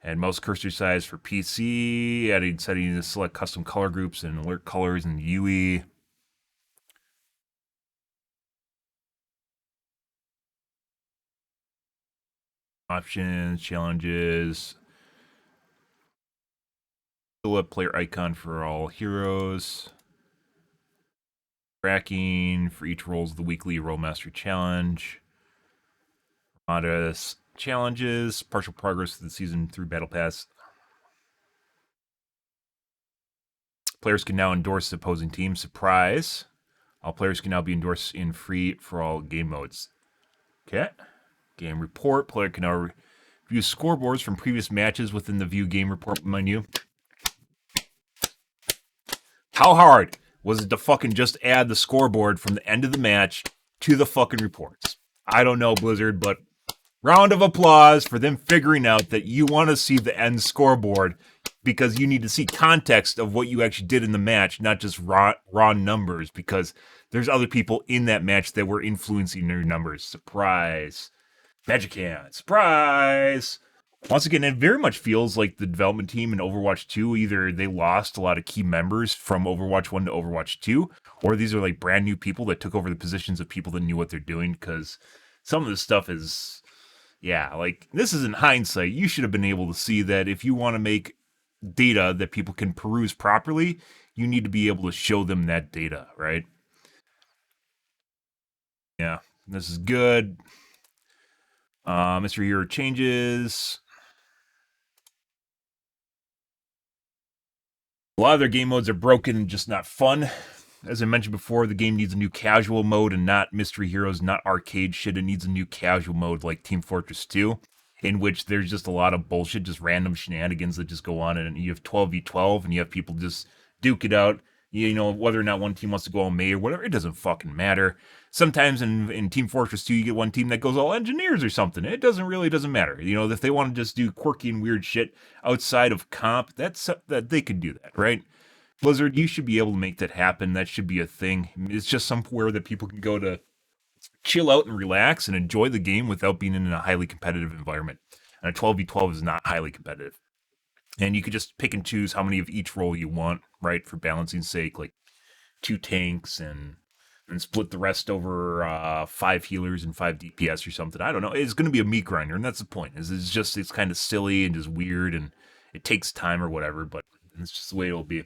and mouse cursor size for PC, adding setting to select custom color groups and alert colors in UE. Options, challenges, silhouette player icon for all heroes. Tracking for each roles of the weekly Role Master Challenge. Modest challenges, partial progress of the season through Battle Pass. Players can now endorse the opposing team. Surprise. All players can now be endorsed in free for all game modes. Okay. Game report. Player can now view scoreboards from previous matches within the view game report menu. How hard was it to fucking just add the scoreboard from the end of the match to the fucking reports? I don't know, Blizzard, but round of applause for them figuring out that you want to see the end scoreboard because you need to see context of what you actually did in the match, not just raw numbers, because there's other people in that match that were influencing your numbers. Surprise. Magic Hand. Surprise. Once again, it very much feels like the development team in Overwatch 2, either they lost a lot of key members from Overwatch 1 to Overwatch 2, or these are like brand new people that took over the positions of people that knew what they're doing, because some of this stuff is, yeah, like, this is in hindsight. You should have been able to see that if you want to make data that people can peruse properly, you need to be able to show them that data, right? Yeah, this is good. Mystery Hero changes. A lot of their game modes are broken and just not fun. As I mentioned before, the game needs a new casual mode and not Mystery Heroes, not arcade shit. It needs a new casual mode like Team Fortress 2, in which there's just a lot of bullshit, just random shenanigans that just go on. And you have 12v12 and you have people just duke it out. You know, whether or not one team wants to go all May or whatever, it doesn't fucking matter. Sometimes in Team Fortress 2, you get one team that goes all engineers or something. It doesn't matter. You know, if they want to just do quirky and weird shit outside of comp, that they could do that, right? Blizzard, you should be able to make that happen. That should be a thing. It's just somewhere that people can go to chill out and relax and enjoy the game without being in a highly competitive environment. And a 12v12 is not highly competitive. And you could just pick and choose how many of each role you want, right? For balancing's sake, like 2 tanks and split the rest over 5 healers and 5 DPS or something. I don't know. It's going to be a meat grinder, and that's the point. It's kind of silly and just weird, and it takes time or whatever, but it's just the way it'll be.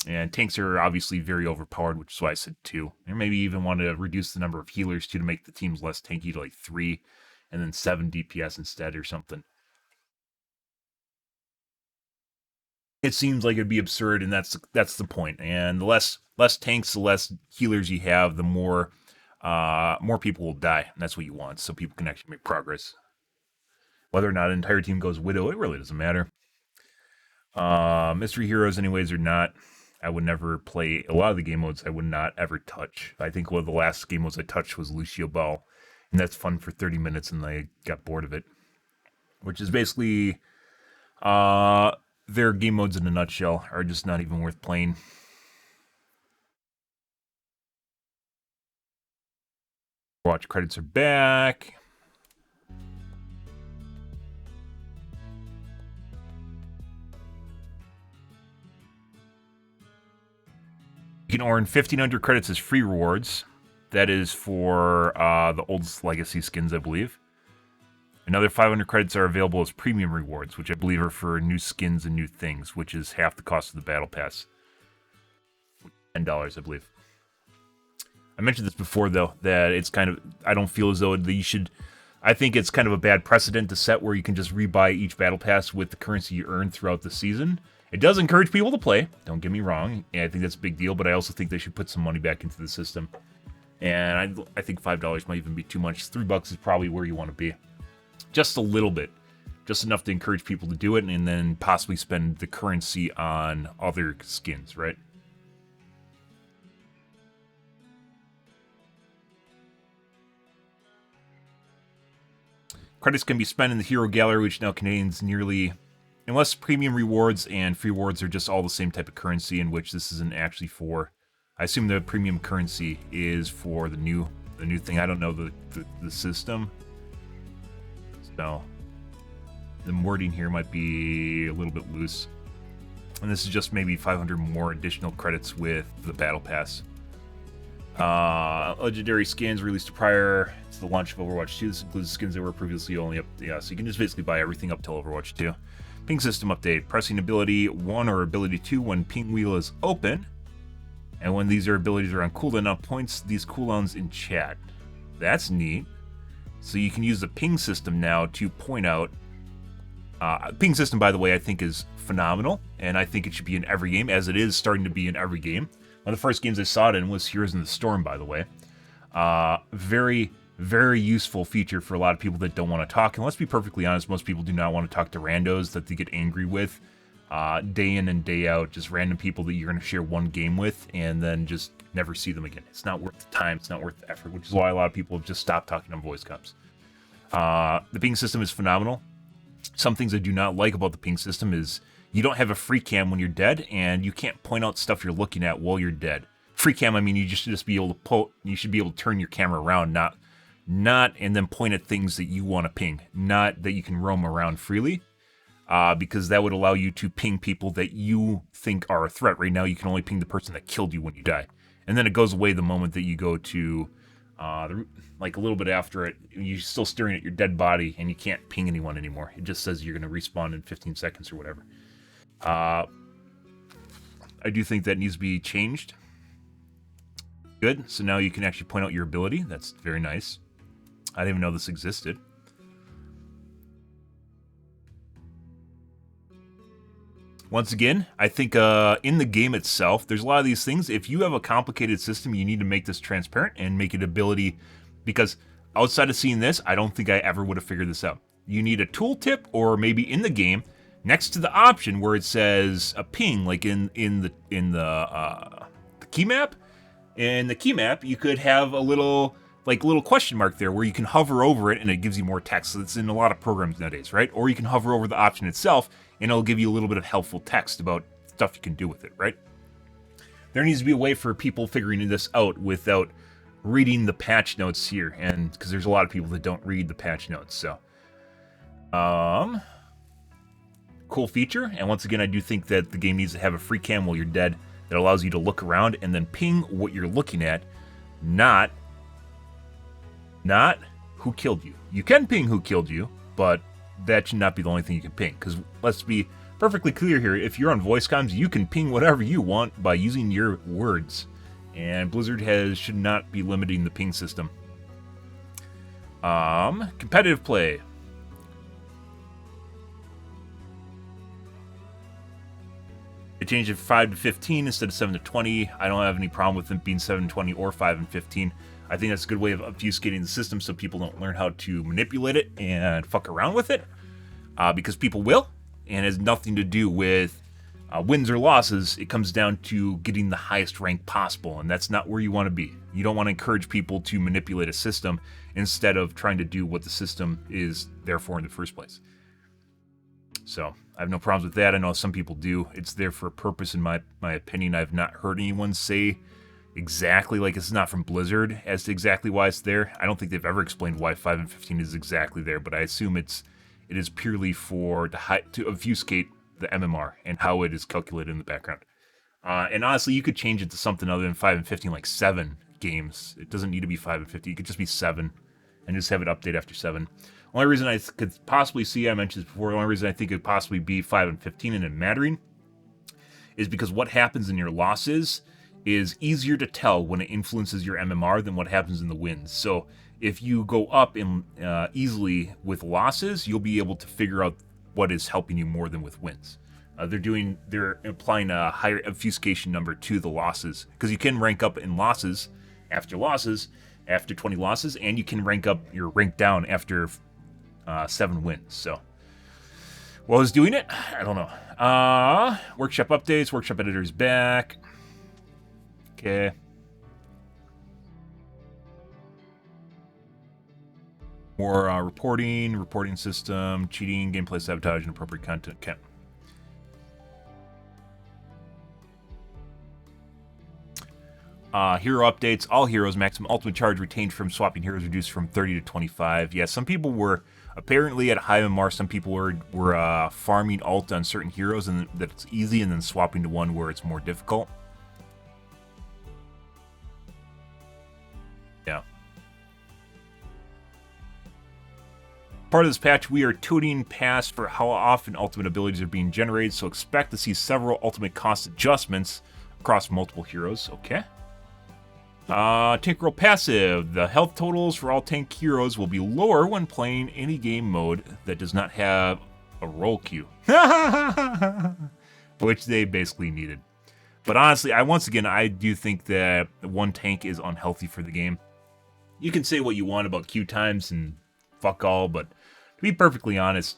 And tanks are obviously very overpowered, which is why I said 2. Or maybe even want to reduce the number of healers to make the teams less tanky to like 3, and then 7 DPS instead or something. It seems like it'd be absurd, and that's the point. And the less tanks, the less healers you have, the more people will die. And that's what you want, so people can actually make progress. Whether or not an entire team goes Widow, it really doesn't matter. Mystery heroes, anyways, or not. I would never play a lot of the game modes. I would not ever touch. I think one of the last game modes I touched was Lucio Ball, and that's fun for 30 minutes, and I got bored of it. Which is basically, their game modes in a nutshell are just not even worth playing. Overwatch credits are back. You can earn 1,500 credits as free rewards. That is for the old Legacy skins, I believe. Another 500 credits are available as premium rewards, which I believe are for new skins and new things, which is half the cost of the Battle Pass. $10, I believe. I mentioned this before, though, that it's kind of... I don't feel as though you should... I think it's kind of a bad precedent to set where you can just rebuy each Battle Pass with the currency you earn throughout the season. It does encourage people to play, don't get me wrong, and I think that's a big deal, but I also think they should put some money back into the system. And I think $5 might even be too much. $3 is probably where you want to be. Just a little bit. Just enough to encourage people to do it, and then possibly spend the currency on other skins, right? Credits can be spent in the Hero Gallery, which now contains nearly... Unless premium rewards and free rewards are just all the same type of currency, in which this isn't actually for... I assume the premium currency is for the new thing. I don't know the system. So, the wording here might be a little bit loose. And this is just maybe 500 more additional credits with the Battle Pass. Legendary skins released prior to the launch of Overwatch 2. This includes skins that were previously only up... Yeah, so you can just basically buy everything up till Overwatch 2. Ping system update. Pressing ability 1 or ability 2 when ping wheel is open. And when these abilities are on cooldown, now points these cooldowns in chat. That's neat. So you can use the ping system now to point out... ping system, by the way, I think is phenomenal. And I think it should be in every game, as it is starting to be in every game. One of the first games I saw it in was Heroes in the Storm, by the way. Very, very useful feature for a lot of people that don't want to talk. And let's be perfectly honest, most people do not want to talk to randos that they get angry with. Day in and day out, just random people that you're going to share one game with and then just never see them again. It's not worth the time, it's not worth the effort, which is why a lot of people have just stopped talking on voice comms. The ping system is phenomenal. Some things I do not like about the ping system is you don't have a free cam when you're dead, and you can't point out stuff you're looking at while you're dead. Free cam, I mean, you just be able to you should be able to turn your camera around, not and then point at things that you want to ping, not that you can roam around freely. Because that would allow you to ping people that you think are a threat. Right now, you can only ping the person that killed you when you die. And then it goes away the moment that you go to, like a little bit after it, you're still staring at your dead body and you can't ping anyone anymore. It just says you're going to respawn in 15 seconds or whatever. I do think that needs to be changed. Good. So now you can actually point out your ability. That's very nice. I didn't even know this existed. Once again, I think in the game itself, there's a lot of these things. If you have a complicated system, you need to make this transparent and make it ability, because outside of seeing this, I don't think I ever would have figured this out. You need a tooltip, or maybe in the game, next to the option where it says a ping, like in the key map. In the key map, you could have a little question mark there where you can hover over it and it gives you more text. So it's in a lot of programs nowadays, right? Or you can hover over the option itself and it'll give you a little bit of helpful text about stuff you can do with it, right? There needs to be a way for people figuring this out without reading the patch notes here, and because there's a lot of people that don't read the patch notes, so. cool feature. And once again, I do think that the game needs to have a free cam while you're dead that allows you to look around and then ping what you're looking at, not who killed you. You can ping who killed you, but that should not be the only thing you can ping. Because let's be perfectly clear here, if you're on voice comms, you can ping whatever you want by using your words. And Blizzard should not be limiting the ping system. Competitive play. They changed it from 5 to 15 instead of 7 to 20. I don't have any problem with them being 7 to 20 or 5 and 15. I think that's a good way of obfuscating the system so people don't learn how to manipulate it and fuck around with it. Because people will, and it has nothing to do with wins or losses. It comes down to getting the highest rank possible, and that's not where you want to be. You don't want to encourage people to manipulate a system instead of trying to do what the system is there for in the first place. So I have no problems with that. I know some people do. It's there for a purpose, in my opinion. I've not heard anyone say exactly, like, it's not from Blizzard as to exactly why it's there. I don't think they've ever explained why 5 and 15 is exactly there, but I assume it is purely for to obfuscate the MMR and how it is calculated in the background. And honestly, you could change it to something other than 5 and 15, like 7 games. It doesn't need to be 5 and 15. It could just be 7 and just have it update after 7. Only reason I could possibly see, I mentioned this before, the only reason I think it could possibly be 5 and 15 and it mattering is because what happens in your losses is easier to tell when it influences your MMR than what happens in the wins. So if you go up in, easily with losses, you'll be able to figure out what is helping you more than with wins. They're applying a higher obfuscation number to the losses, because you can rank up in losses after 20 losses, and you can rank down after 7 wins. So while I was doing it, I don't know. Workshop updates, workshop editors back. Okay. More reporting system, cheating, gameplay sabotage, and appropriate content. Okay. Hero updates. All heroes, maximum ultimate charge retained from swapping heroes reduced from 30 to 25. Yeah, some people were apparently at high MMR. Some people were farming ult on certain heroes and that it's easy, and then swapping to one where it's more difficult. Yeah. Part of this patch, we are tooting past for how often ultimate abilities are being generated, so expect to see several ultimate cost adjustments across multiple heroes. Okay. Tank Roll passive. The health totals for all tank heroes will be lower when playing any game mode that does not have a roll queue. Which they basically needed. But honestly, I do think that one tank is unhealthy for the game. You can say what you want about queue times and fuck all, but to be perfectly honest,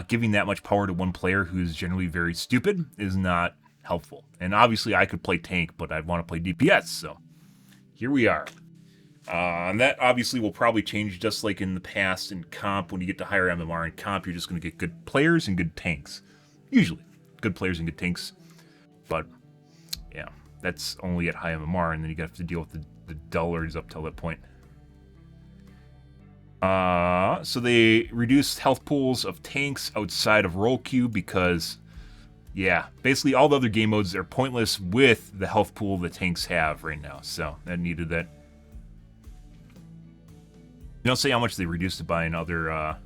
giving that much power to one player who's generally very stupid is not helpful. And obviously I could play tank, but I'd want to play DPS, so here we are. And that obviously will probably change, just like in the past in comp. When you get to higher MMR in comp, you're just going to get good players and good tanks. Usually, good players and good tanks. But, yeah, that's only at high MMR, and then you have to deal with the dullers up till that point. So they reduced health pools of tanks outside of roll queue because, yeah, basically all the other game modes are pointless with the health pool the tanks have right now. So that needed that. They don't say how much they reduced it by in other.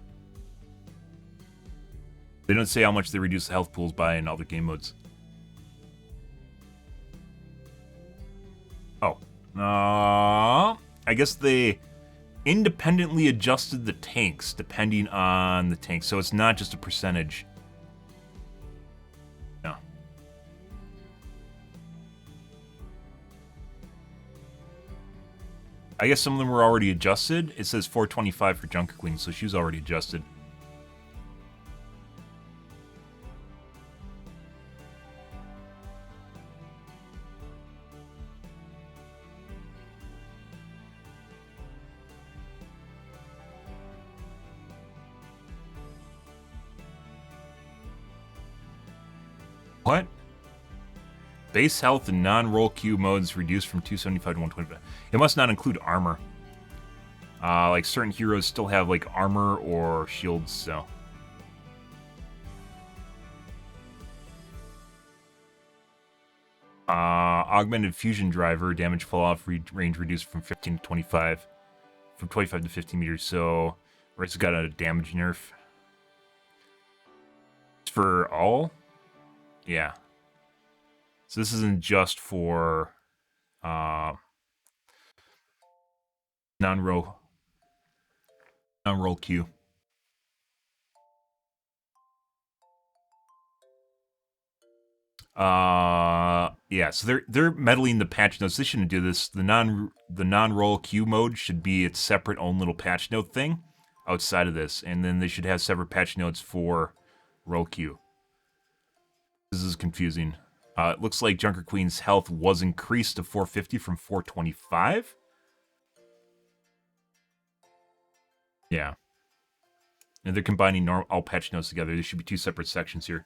They don't say how much they reduced the health pools by in other game modes. Oh, I guess they independently adjusted the tanks depending on the tank, so it's not just a percentage. No. I guess some of them were already adjusted. It says 425 for Junker Queen, so she was already adjusted. What? Base health and non-roll queue modes reduced from 275 to 125. It must not include armor. Like certain heroes still have like armor or shields, so. Augmented fusion driver, damage fall off range reduced from 15 to 25. From 25 to 15 meters, so Rice got a damage nerf. It's for all? Yeah. So this isn't just for non-roll Q. Yeah, so they're meddling the patch notes. They shouldn't do this. The non-roll Q mode should be its separate own little patch note thing outside of this, and then they should have separate patch notes for roll Q. This is confusing. It looks like Junker Queen's health was increased to 450 from 425. Yeah. And they're combining all patch notes together. There should be two separate sections here.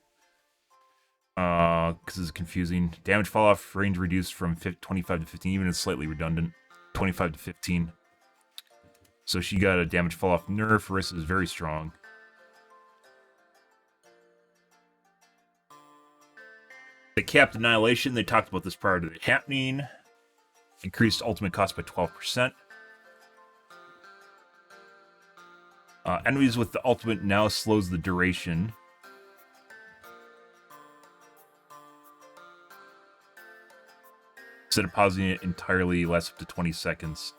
Because this is confusing. Damage fall off range reduced from 25 to 15, even it's slightly redundant. 25 to 15. So she got a damage fall off nerf. Marissa is very strong. The capped annihilation, they talked about this prior to it happening. Increased ultimate cost by 12%. Enemies with the ultimate now slows the duration. Instead of pausing it entirely, lasts up to 20 seconds.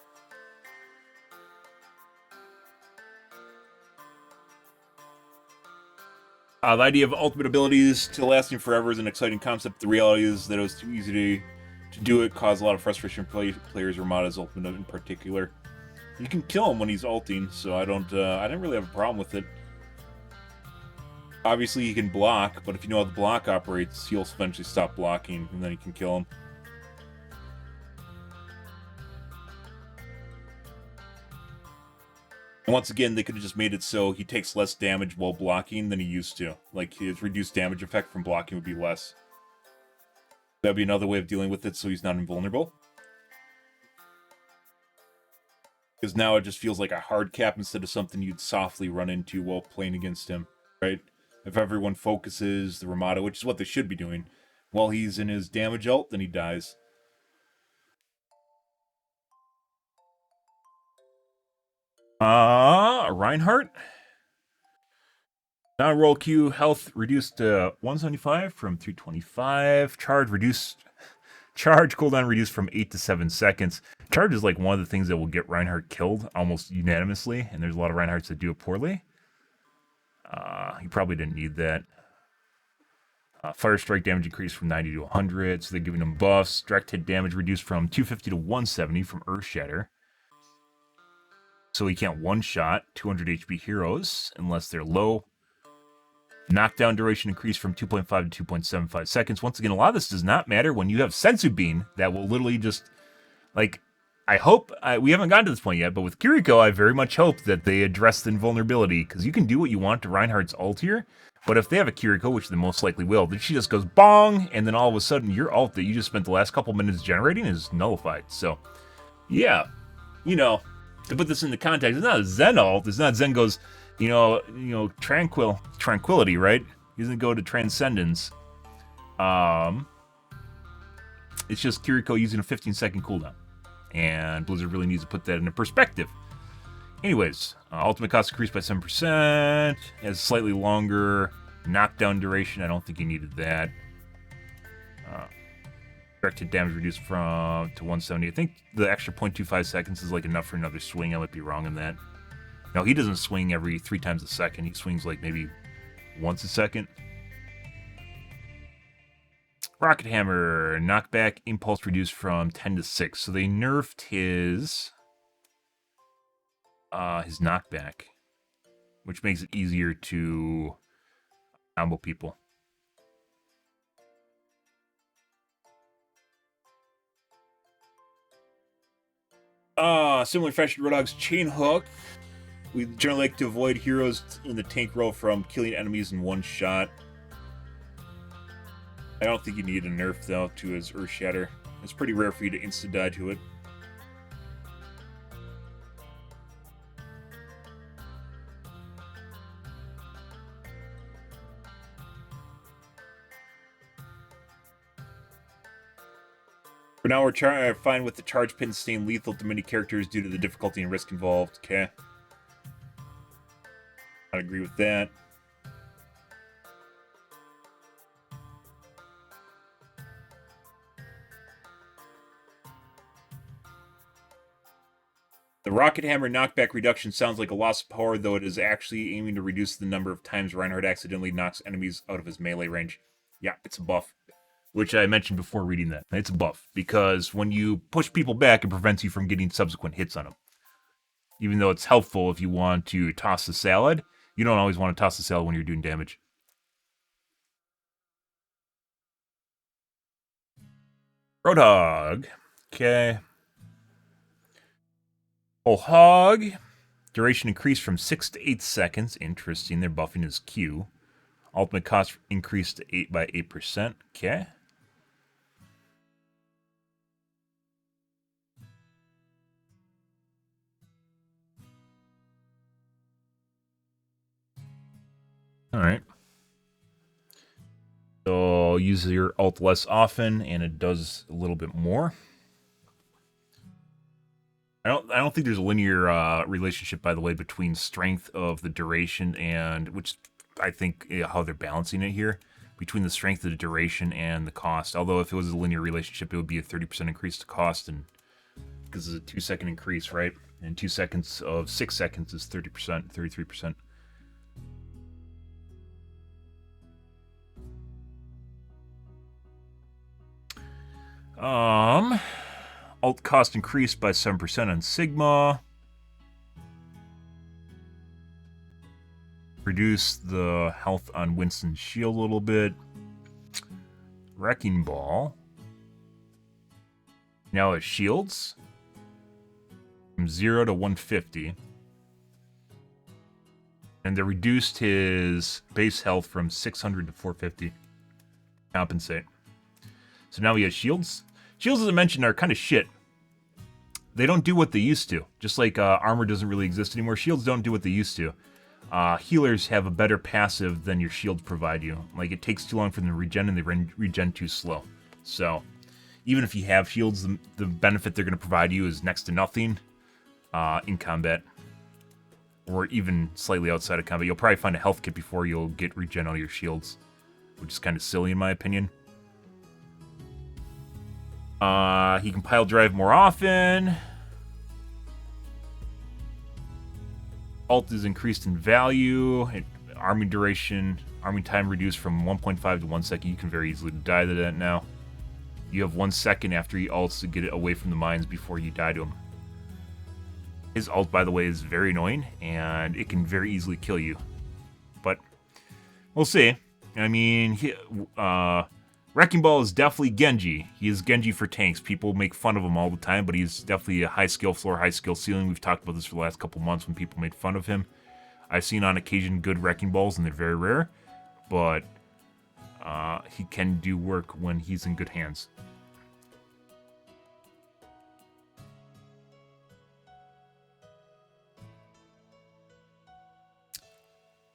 The idea of ultimate abilities still lasting forever is an exciting concept. The reality is that it was too easy to do it, caused a lot of frustration for players, Ramada's ultimate in particular. You can kill him when he's ulting, so I didn't really have a problem with it. Obviously, he can block, but if you know how the block operates, he'll eventually stop blocking, and then you can kill him. And once again, they could have just made it so he takes less damage while blocking than he used to. Like, his reduced damage effect from blocking would be less. That'd be another way of dealing with it so he's not invulnerable. Because now it just feels like a hard cap instead of something you'd softly run into while playing against him, right? If everyone focuses the Ramada, which is what they should be doing, while he's in his damage ult, then he dies. Reinhardt? Now roll Q health reduced to 175 from 325. Charge cooldown reduced from 8 to 7 seconds. Charge is like one of the things that will get Reinhardt killed almost unanimously, and there's a lot of Reinhardts that do it poorly. He probably didn't need that. Fire strike damage increased from 90 to 100, so they're giving him buffs. Direct hit damage reduced from 250 to 170 from Earth Shatter. So he can't one-shot 200 HP heroes unless they're low. Knockdown duration increased from 2.5 to 2.75 seconds. Once again, a lot of this does not matter when you have Sensu Bean that will literally just, like, I hope, we haven't gotten to this point yet, but with Kiriko, I very much hope that they address the invulnerability, because you can do what you want to Reinhardt's ult here, but if they have a Kiriko, which they most likely will, then she just goes bong, and then all of a sudden your ult that you just spent the last couple minutes generating is nullified. So, yeah, you know, to put this into context, it's not a Zen ult. It's not Zen goes, tranquility, right? He doesn't go to transcendence. It's just Kiriko using a 15-second cooldown, and Blizzard really needs to put that into perspective. Anyways, ultimate cost increased by 7%. Has slightly longer knockdown duration. I don't think he needed that. Direct hit damage reduced to 170. I think the extra 0.25 seconds is like enough for another swing. I might be wrong on that. No, he doesn't swing every 3 times a second. He swings like maybe once a second. Rocket Hammer, knockback impulse reduced from 10 to 6. So they nerfed his knockback, which makes it easier to combo people. Similar fashion to Roadhog's Chain Hook. We generally like to avoid heroes in the tank row from killing enemies in one shot. I don't think you need a nerf, though, to his Earth Shatter. It's pretty rare for you to insta-die to it. For now, we're trying to find with the charge pins staying lethal to many characters due to the difficulty and risk involved. Okay. I agree with that. The rocket hammer knockback reduction sounds like a loss of power, though it is actually aiming to reduce the number of times Reinhardt accidentally knocks enemies out of his melee range. Yeah, it's a buff, which I mentioned before reading that. It's a buff, because when you push people back, it prevents you from getting subsequent hits on them. Even though it's helpful if you want to toss the salad, you don't always want to toss the salad when you're doing damage. Roadhog. Okay. Oh, hog. Duration increased from 6 to 8 seconds. Interesting. They're buffing his Q. Ultimate cost increased to 8 by 8%. Okay. Alright. So use your ult less often, and it does a little bit more. I don't think there's a linear relationship, by the way, between strength of the duration and, which I think how they're balancing it here, between the strength of the duration and the cost. Although if it was a linear relationship, it would be a 30% increase to cost, and because it's a 2-second increase, right? And 2 seconds of 6 seconds is 30%, 33%. Alt cost increased by 7% on Sigma. Reduce the health on Winston's shield a little bit. Wrecking Ball. Now it shields from 0 to 150. And they reduced his base health from 600 to 450. Compensate. So now he has shields. Shields, as I mentioned, are kind of shit. They don't do what they used to. Just like armor doesn't really exist anymore, shields don't do what they used to. Healers have a better passive than your shields provide you. Like, it takes too long for them to regen, and they regen too slow. So, even if you have shields, the benefit they're going to provide you is next to nothing in combat. Or even slightly outside of combat. You'll probably find a health kit before you'll get regen out of your shields. Which is kind of silly in my opinion. He can pile drive more often. Ult is increased in value. Arming duration, arming time reduced from 1.5 to 1 second. You can very easily die to that now. You have 1 second after he ults to get it away from the mines before you die to him. His ult, by the way, is very annoying, and it can very easily kill you. But we'll see. I mean, Wrecking Ball is definitely Genji. He is Genji for tanks. People make fun of him all the time, but he's definitely a high skill floor, high skill ceiling. We've talked about this for the last couple months when people made fun of him. I've seen on occasion good Wrecking Balls, and they're very rare, but he can do work when he's in good hands.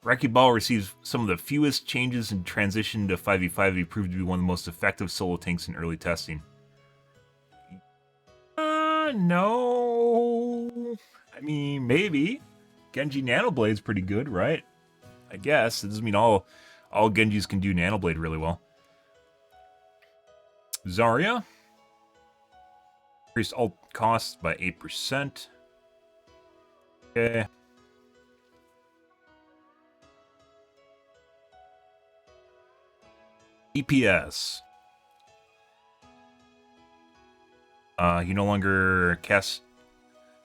Wrecking Ball receives some of the fewest changes in transition to 5v5. He proved to be one of the most effective solo tanks in early testing. No. I mean, maybe. Genji Nanoblade's pretty good, right? I guess. It doesn't mean all Genjis can do Nanoblade really well. Zarya. Increased ult cost by 8%. Okay. DPS. He no longer casts.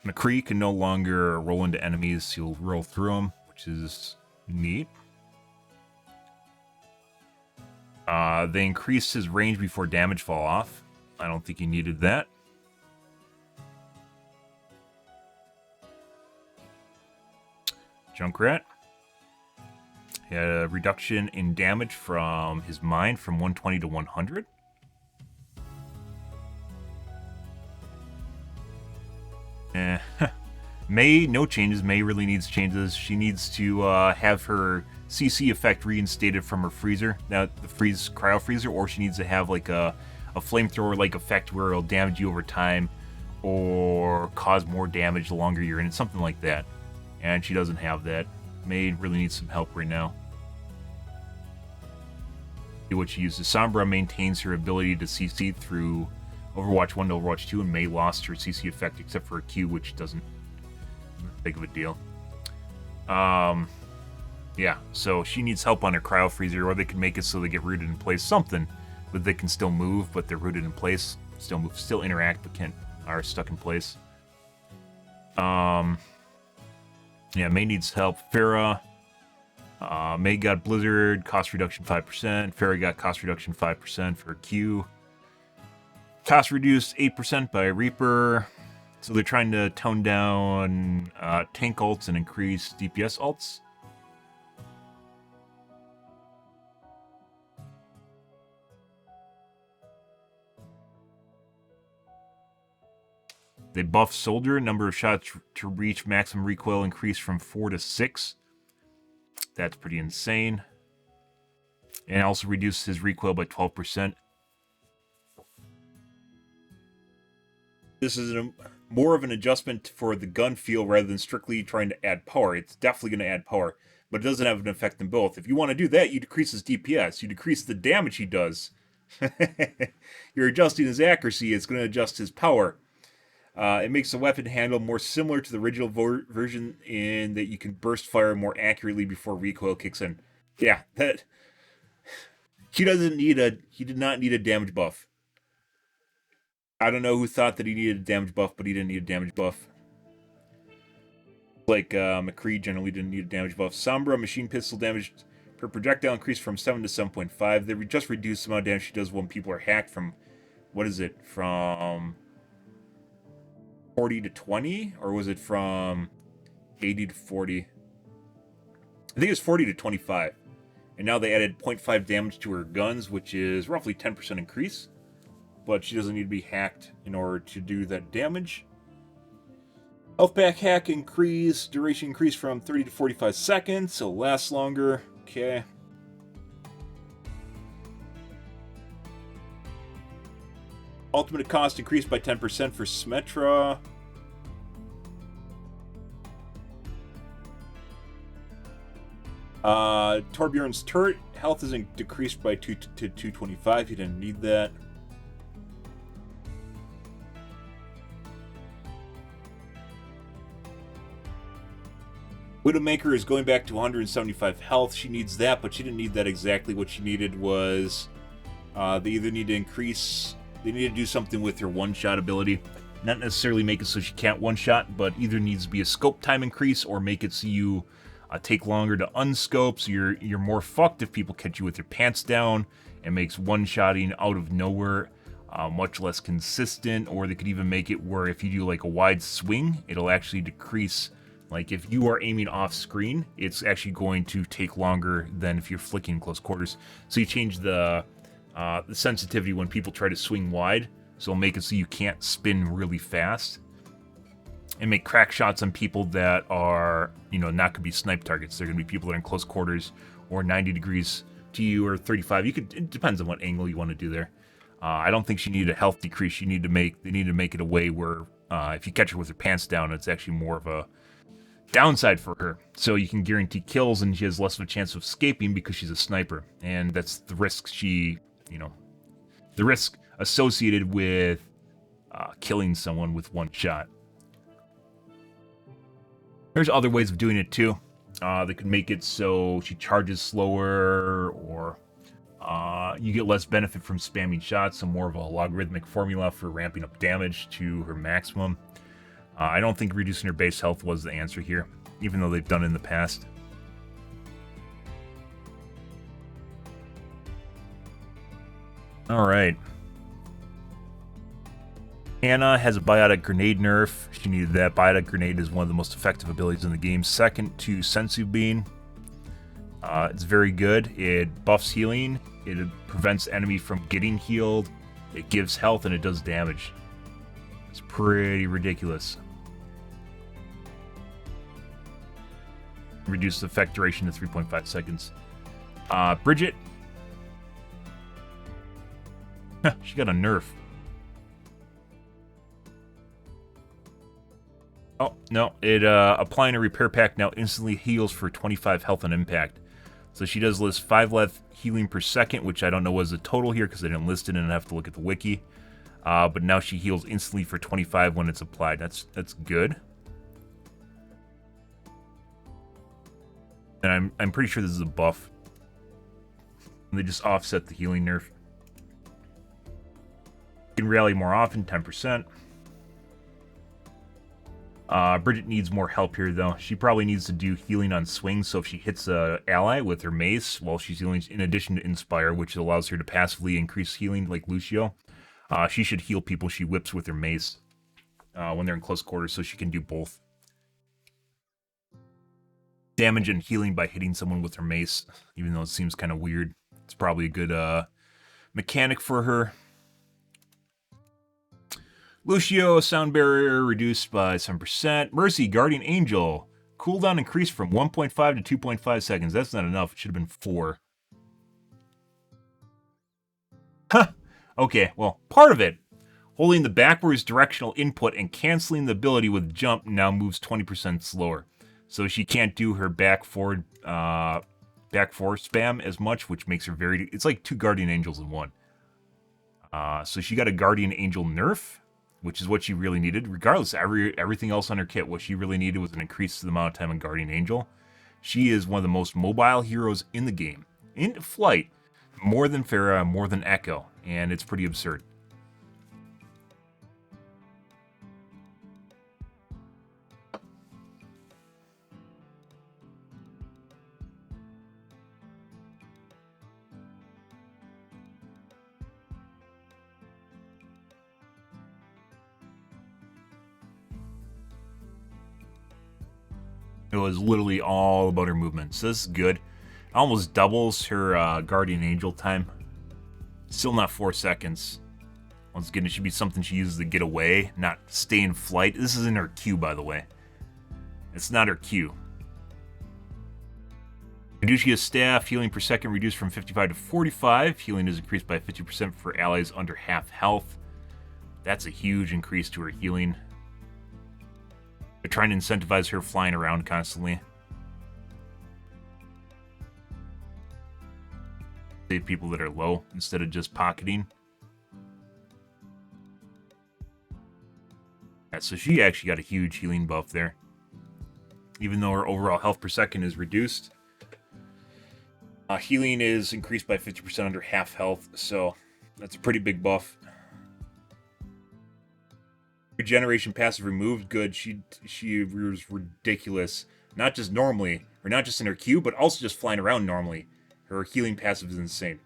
McCree can no longer roll into enemies. He'll roll through them, which is neat. They increased his range before damage fall off. I don't think he needed that. Junkrat. He had a reduction in damage from his mine from 120 to 100. Mei, no changes. Mei really needs changes. She needs to have her CC effect reinstated from her freezer. Now, the cryo freezer, or she needs to have like a a flamethrower-like effect where it'll damage you over time or cause more damage the longer you're in it, something like that. And she doesn't have that. Maid really needs some help right now. See what she uses. Sombra maintains her ability to CC through Overwatch 1 to Overwatch 2, and May lost her CC effect except for a Q, which doesn't big of a deal. Yeah, so she needs help on her cryo freezer, or they can make it so they get rooted in place. Something, but they can still move, but they're rooted in place. Still move, still interact, but are stuck in place. Yeah, May needs help. Farah. May got Blizzard, cost reduction 5%. Farah got cost reduction 5% for Q. Cost reduced 8% by Reaper. So they're trying to tone down tank ults and increase DPS ults. They buff Soldier, number of shots to reach maximum recoil increase from 4 to 6. That's pretty insane. And also reduces his recoil by 12%. This is more of an adjustment for the gun feel rather than strictly trying to add power. It's definitely going to add power, but it doesn't have an effect in both. If you want to do that, you decrease his DPS. You decrease the damage he does. You're adjusting his accuracy. It's going to adjust his power. It makes the weapon handle more similar to the original version in that you can burst fire more accurately before recoil kicks in. Yeah, that he did not need a damage buff. I don't know who thought that he needed a damage buff, but he didn't need a damage buff. Like McCree generally didn't need a damage buff. Sombra machine pistol damage per projectile increased from 7 to 7.5. They just reduced the amount of damage she does when people are hacked from, what is it, from 40 to 20, or was it from 80 to 40? I think it's 40 to 25. And now they added 0.5 damage to her guns, which is roughly 10% increase. But she doesn't need to be hacked in order to do that damage. Health pack hack increase, duration increase from 30 to 45 seconds, so lasts longer. Okay. Ultimate cost increased by 10% for Symmetra. Torbjorn's turret health is decreased by 2 to 225. He didn't need that. Widowmaker is going back to 175 health. She needs that, but she didn't need that exactly. What she needed was they either need to increase... They need to do something with her one-shot ability. Not necessarily make it so she can't one-shot, but either needs to be a scope time increase or make it so you take longer to unscope, so you're more fucked if people catch you with your pants down, and makes one-shotting out of nowhere much less consistent. Or they could even make it where if you do like a wide swing, it'll actually decrease. Like if you are aiming off screen, it's actually going to take longer than if you're flicking close quarters. So you change the sensitivity when people try to swing wide, so it'll make it so you can't spin really fast, and make crack shots on people that are, not going to be snipe targets. They're going to be people that are in close quarters or 90 degrees to you or 35. It depends on what angle you want to do there. I don't think she needed a health decrease. They need to make it a way where if you catch her with her pants down, it's actually more of a downside for her. So you can guarantee kills, and she has less of a chance of escaping because she's a sniper. And that's the risk the risk associated with killing someone with one shot. There's other ways of doing it too. They could make it so she charges slower, or you get less benefit from spamming shots, so more of a logarithmic formula for ramping up damage to her maximum. I don't think reducing her base health was the answer here, even though they've done it in the past. Alright. Anna has a biotic grenade nerf. She needed that. Biotic grenade is one of the most effective abilities in the game, second to Sensu Bean. It's very good. It buffs healing. It prevents enemy from getting healed. It gives health, and it does damage. It's pretty ridiculous. Reduce the effect duration to 3.5 seconds. Bridget. She got a nerf. Oh, no. It applying a repair pack now instantly heals for 25 health on impact. So she does list 5 less healing per second, which I don't know was the total here because I didn't list it and I have to look at the wiki. But now she heals instantly for 25 when it's applied. That's good. And I'm pretty sure this is a buff. They just offset the healing nerf. You can rally more often, 10%. Bridget needs more help here, though. She probably needs to do healing on swings, so if she hits an ally with her mace while she's healing, in addition to Inspire, which allows her to passively increase healing like Lucio, she should heal people she whips with her mace when they're in close quarters, so she can do both. Damage and healing by hitting someone with her mace, even though it seems kind of weird. It's probably a good mechanic for her. Lucio, sound barrier reduced by 7%. Mercy, Guardian Angel. Cooldown increased from 1.5 to 2.5 seconds. That's not enough. It should have been 4. Huh. Okay, well, part of it. Holding the backwards directional input and canceling the ability with jump now moves 20% slower. So she can't do her back forward spam as much, which makes her very... It's like 2 Guardian Angels in one. So she got a Guardian Angel nerf, which is what she really needed. Regardless, everything else on her kit, what she really needed was an increase to the amount of time on Guardian Angel. She is one of the most mobile heroes in the game. In flight, more than Pharah, more than Echo, and it's pretty absurd. It was literally all about her movement. So this is good. Almost doubles her Guardian Angel time. Still not 4 seconds. Once again, it should be something she uses to get away, not stay in flight. This isn't her Q, by the way. It's not her Q. Caduceus Staff, healing per second reduced from 55 to 45. Healing is increased by 50% for allies under half health. That's a huge increase to her healing. They're trying to incentivize her flying around constantly. Save people that are low instead of just pocketing. Yeah, so she actually got a huge healing buff there. Even though her overall health per second is reduced. Healing is increased by 50% under half health, so that's a pretty big buff. Regeneration passive removed, good. She was ridiculous. Not just normally, or not just in her Q, but also just flying around normally. Her healing passive is insane.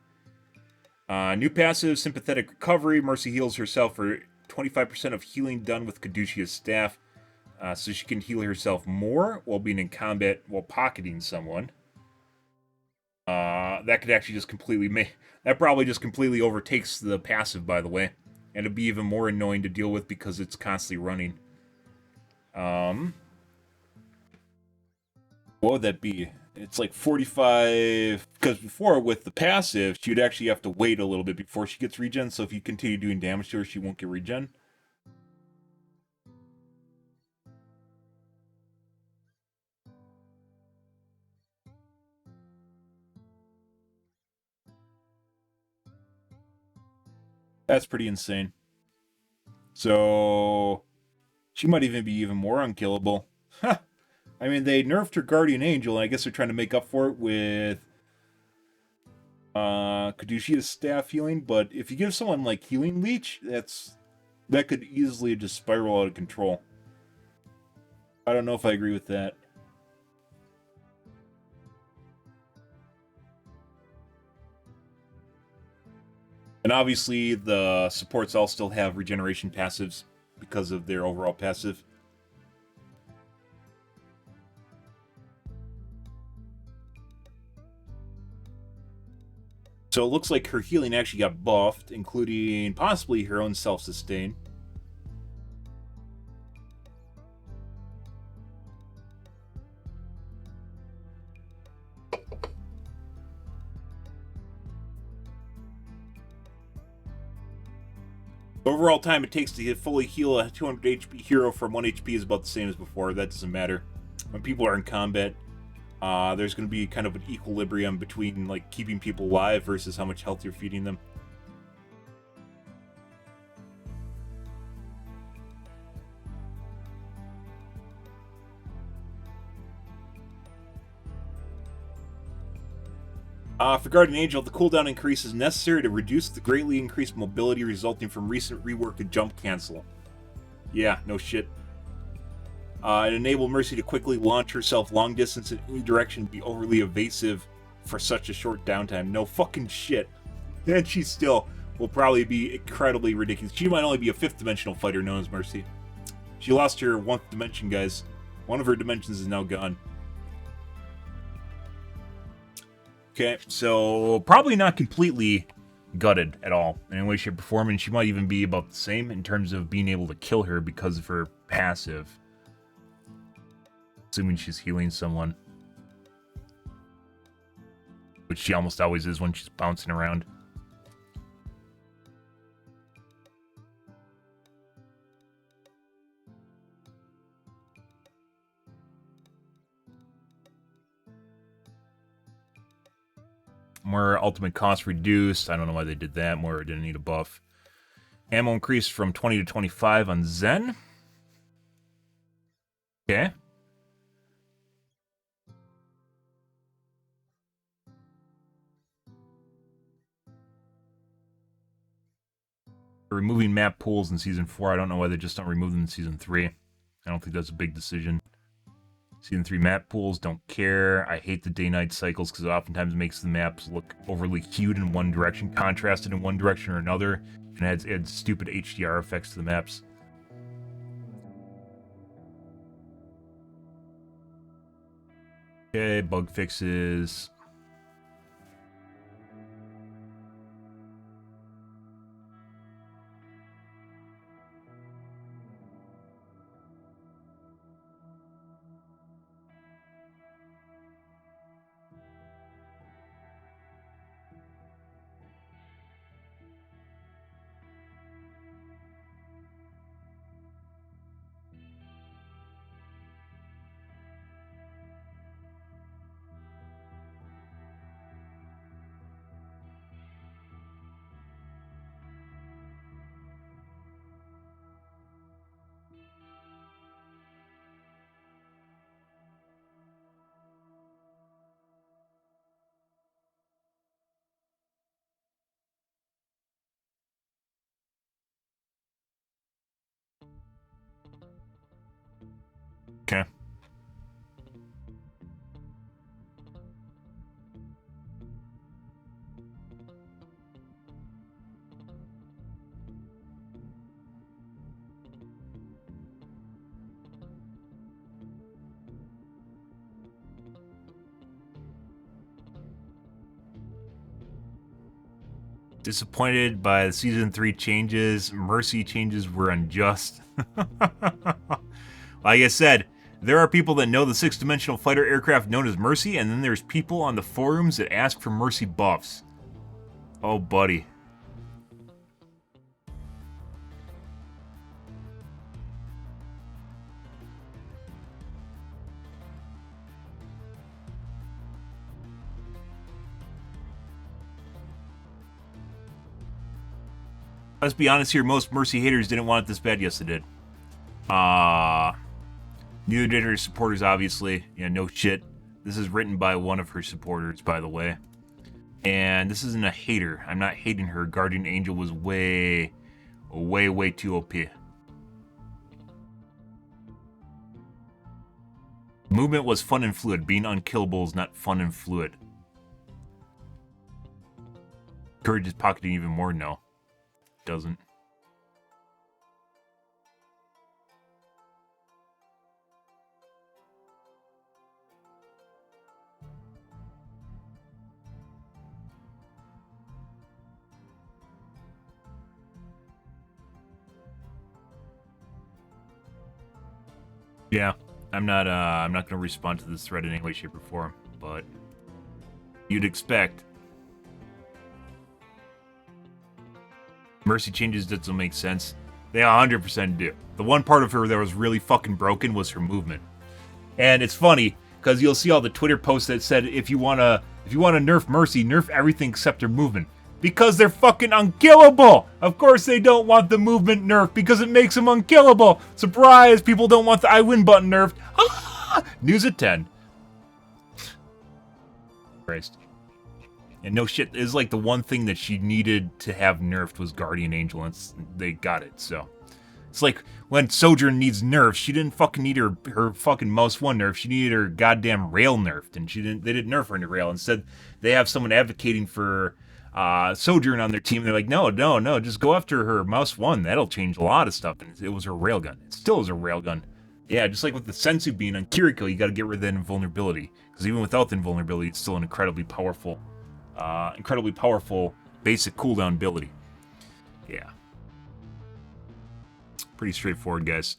New passive, Sympathetic Recovery. Mercy heals herself for 25% of healing done with Caduceus Staff. So she can heal herself more while being in combat while pocketing someone. That could actually just completely that probably just completely overtakes the passive, by the way. And it'd be even more annoying to deal with because it's constantly running. What would that be? It's like 45... Because before, with the passive, she'd actually have to wait a little bit before she gets regen. So if you continue doing damage to her, she won't get regen. That's pretty insane. So she might even be even more unkillable. I mean, they nerfed her Guardian Angel, and I guess they're trying to make up for it with Caduceus Staff healing, but if you give someone like Healing Leech, that could easily just spiral out of control. I don't know if I agree with that. And obviously, the supports all still have regeneration passives because of their overall passive. So it looks like her healing actually got buffed, including possibly her own self-sustain. overall time it takes to fully heal a 200 HP hero from 1 HP is about the same as before. That doesn't matter. When people are in combat, there's going to be kind of an equilibrium between like keeping people alive versus how much health you're feeding them. For Guardian Angel, the cooldown increase is necessary to reduce the greatly increased mobility resulting from recent rework of jump cancel. Yeah, no shit. It enabled Mercy to quickly launch herself long distance in any direction and be overly evasive for such a short downtime. No fucking shit. And she still will probably be incredibly ridiculous. She might only be a 5th dimensional fighter known as Mercy. She lost her 1st dimension, guys. One of her dimensions is now gone. Okay, so probably not completely gutted at all in any way, shape, or form, and she might even be about the same in terms of being able to kill her because of her passive. Assuming she's healing someone. Which she almost always is when she's bouncing around. More ultimate cost reduced. I don't know why they did that. More didn't need a buff. Ammo increased from 20 to 25 on Zen. Okay. Removing map pools in Season 4. I don't know why they just don't remove them in Season 3. I don't think that's a big decision. Season 3 map pools, don't care. I hate the day-night cycles because it oftentimes makes the maps look overly hued in one direction, contrasted in one direction or another, and adds stupid HDR effects to the maps. Okay, bug fixes. Okay. Disappointed by the Season 3 changes. Mercy changes were unjust. Like I said, there are people that know the 6th-dimensional fighter aircraft known as Mercy, and then there's people on the forums that ask for Mercy buffs. Oh, buddy. Let's be honest here, most Mercy haters didn't want it this bad. Yes, they did. Neither did her supporters, obviously. Yeah, no shit. This is written by one of her supporters, by the way. And this isn't a hater. I'm not hating her. Guardian Angel was way too OP. Movement was fun and fluid. Being unkillable is not fun and fluid. Courage is pocketing even more? No. Doesn't. Yeah, I'm not going to respond to this thread in any way, shape, or form, but you'd expect. Mercy changes doesn't make sense. They 100% do. The one part of her that was really fucking broken was her movement. And it's funny, because you'll see all the Twitter posts that said if you wanna nerf Mercy, nerf everything except her movement. Because they're fucking unkillable! Of course they don't want the movement nerfed, because it makes them unkillable! Surprise! People don't want the I win button nerfed! Ah! News at 10. Christ. And no shit, is like the one thing that she needed to have nerfed was Guardian Angel, and they got it, so. It's like when Sojourn needs nerfs, she didn't fucking need her fucking mouse 1 nerf, she needed her goddamn rail nerfed, and they didn't nerf her into rail. Instead, they have someone advocating for Sojourn on their team. They're like, no, just go after her mouse 1, that'll change a lot of stuff, and it was her railgun. It still is a railgun. Yeah, just like with the Sensu being on Kiriko, you gotta get rid of that invulnerability, because even without the invulnerability, it's still an incredibly powerful basic cooldown ability. Yeah. Pretty straightforward, guys.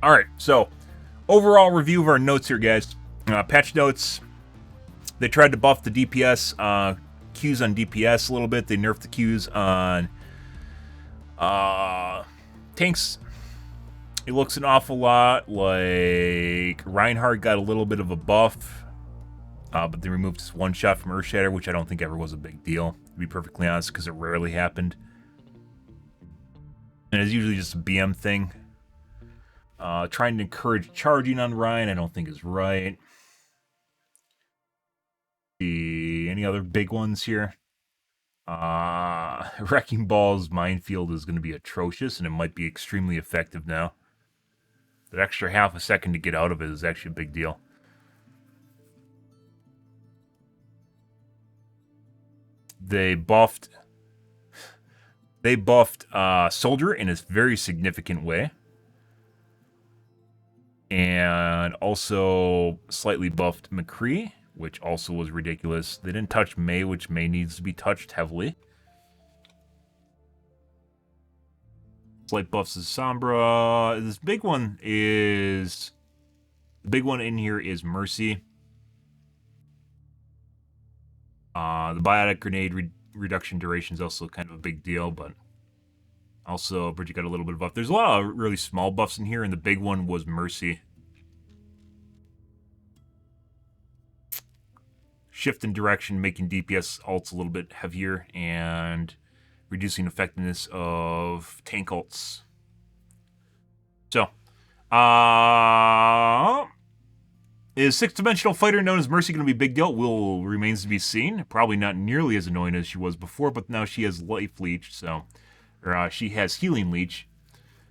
Alright, so overall review of our notes here, guys. Patch notes. They tried to buff the DPS, Qs on DPS a little bit. They nerfed the Qs on tanks. It looks an awful lot like Reinhardt got a little bit of a buff, but they removed his one shot from Earthshatter, which I don't think ever was a big deal, to be perfectly honest, because it rarely happened. And it's usually just a BM thing. Trying to encourage charging on Ryan, I don't think is right. Any other big ones here? Wrecking Ball's minefield is going to be atrocious, and it might be extremely effective now. That extra half a second to get out of it is actually a big deal. They buffed Soldier in a very significant way. And also slightly buffed McCree, which also was ridiculous. They didn't touch Mei, which Mei needs to be touched heavily. Slight buffs to Sombra. The big one in here is Mercy. The biotic grenade reduction duration is also kind of a big deal, but also Bridget got a little bit of buff. There's a lot of really small buffs in here, and the big one was Mercy. Shift in direction, making DPS ults a little bit heavier, and reducing effectiveness of tank ults. So, is six-dimensional fighter known as Mercy going to be a big deal? Remains to be seen. Probably not nearly as annoying as she was before, but now she has life leech, or she has healing leech.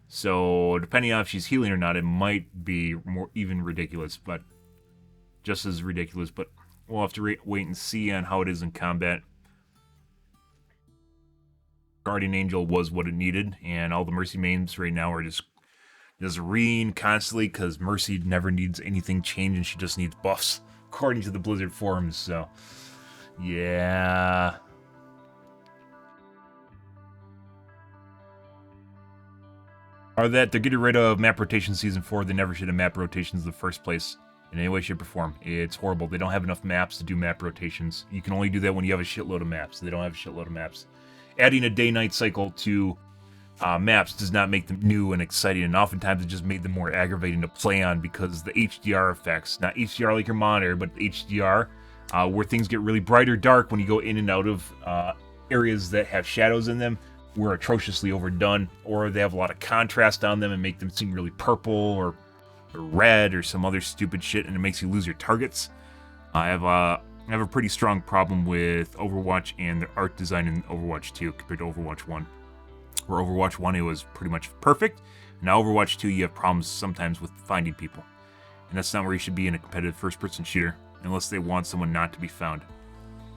So, depending on if she's healing or not, it might be even ridiculous, but just as ridiculous. But we'll have to wait and see on how it is in combat. Guardian Angel was what it needed, and all the Mercy mains right now are just reeing constantly because Mercy never needs anything changed and she just needs buffs, according to the Blizzard forums, so yeah. They're getting rid of map rotation season 4. They never should have map rotations in the first place in any way, shape, or form. It's horrible. They don't have enough maps to do map rotations. You can only do that when you have a shitload of maps. They don't have a shitload of maps. Adding a day-night cycle to maps does not make them new and exciting, and oftentimes it just made them more aggravating to play on because the HDR effects, not HDR like your monitor, but HDR, where things get really bright or dark when you go in and out of areas that have shadows in them, were atrociously overdone, or they have a lot of contrast on them and make them seem really purple or red or some other stupid shit, and it makes you lose your targets. I have a pretty strong problem with Overwatch and the art design in Overwatch 2 compared to Overwatch 1. Where Overwatch 1, it was pretty much perfect. Now Overwatch 2, you have problems sometimes with finding people. And that's not where you should be in a competitive first-person shooter, unless they want someone not to be found.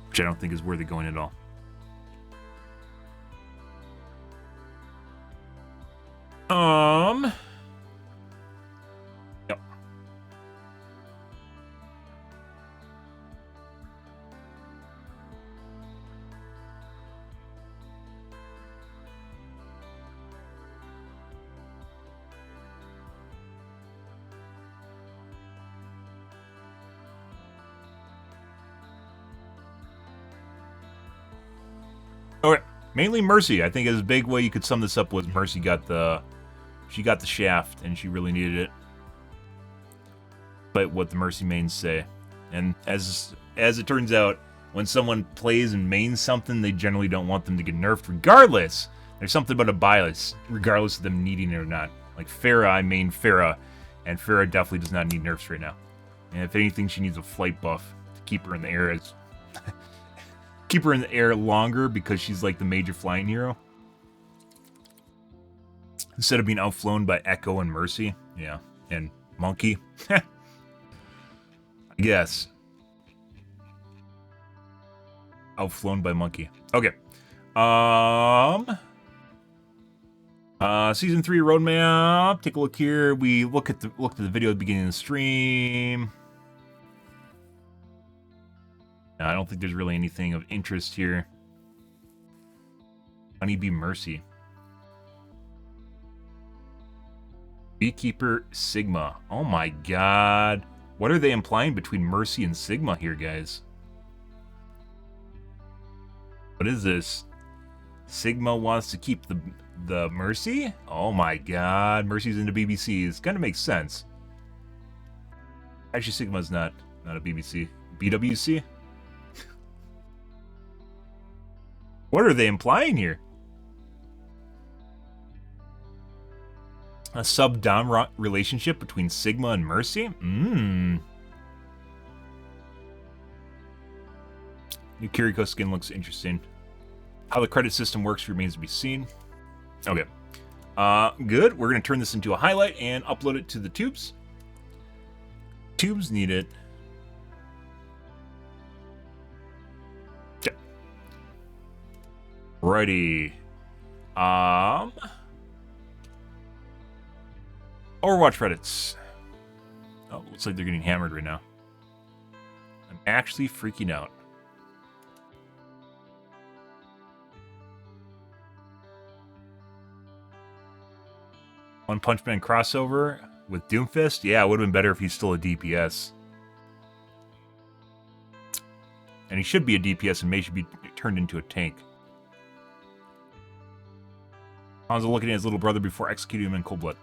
Which I don't think is where they're going at all. Yep. Mainly Mercy. I think as a big way you could sum this up was Mercy got the shaft and she really needed it. But what the Mercy mains say. And as it turns out, when someone plays and mains something, they generally don't want them to get nerfed regardless. There's something about a bias, regardless of them needing it or not. Like Pharah, I main Pharah, and Pharah definitely does not need nerfs right now. And if anything, she needs a flight buff to keep her in the air keep her in the air longer because she's like the major flying hero. Instead of being outflown by Echo and Mercy. Yeah. And Monkey. I guess. Outflown by Monkey. Okay. Season 3 roadmap. Take a look here. We looked at the video at the beginning of the stream. I don't think there's really anything of interest here. Honeybee Mercy. Beekeeper Sigma. Oh my god. What are they implying between Mercy and Sigma here, guys? What is this? Sigma wants to keep the Mercy? Oh my god. Mercy's into BBCs. Kind of makes sense. Actually, Sigma's not a BBC. BWC? What are they implying here? A sub-dom relationship between Sigma and Mercy? New Kiriko skin looks interesting. How the credit system works remains to be seen. Okay. Good. We're going to turn this into a highlight and upload it to the tubes. Tubes need it. Okay. Righty. Overwatch credits. Oh, looks like they're getting hammered right now. I'm actually freaking out. One Punch Man crossover with Doomfist? Yeah, it would have been better if he's still a DPS. And he should be a DPS and Mei should be turned into a tank. Hanzo looking at his little brother before executing him in cold blood.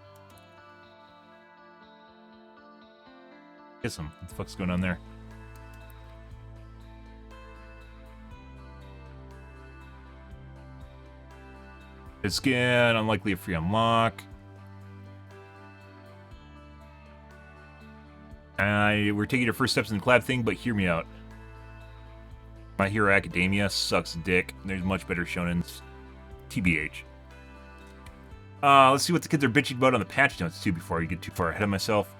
Kiss him. What the fuck's going on there? His skin, unlikely a free unlock. We're taking our first steps in the collab thing, but hear me out. My Hero Academia sucks dick. There's much better shonens. TBH. Let's see what the kids are bitching about on the patch notes, too, before I get too far ahead of myself.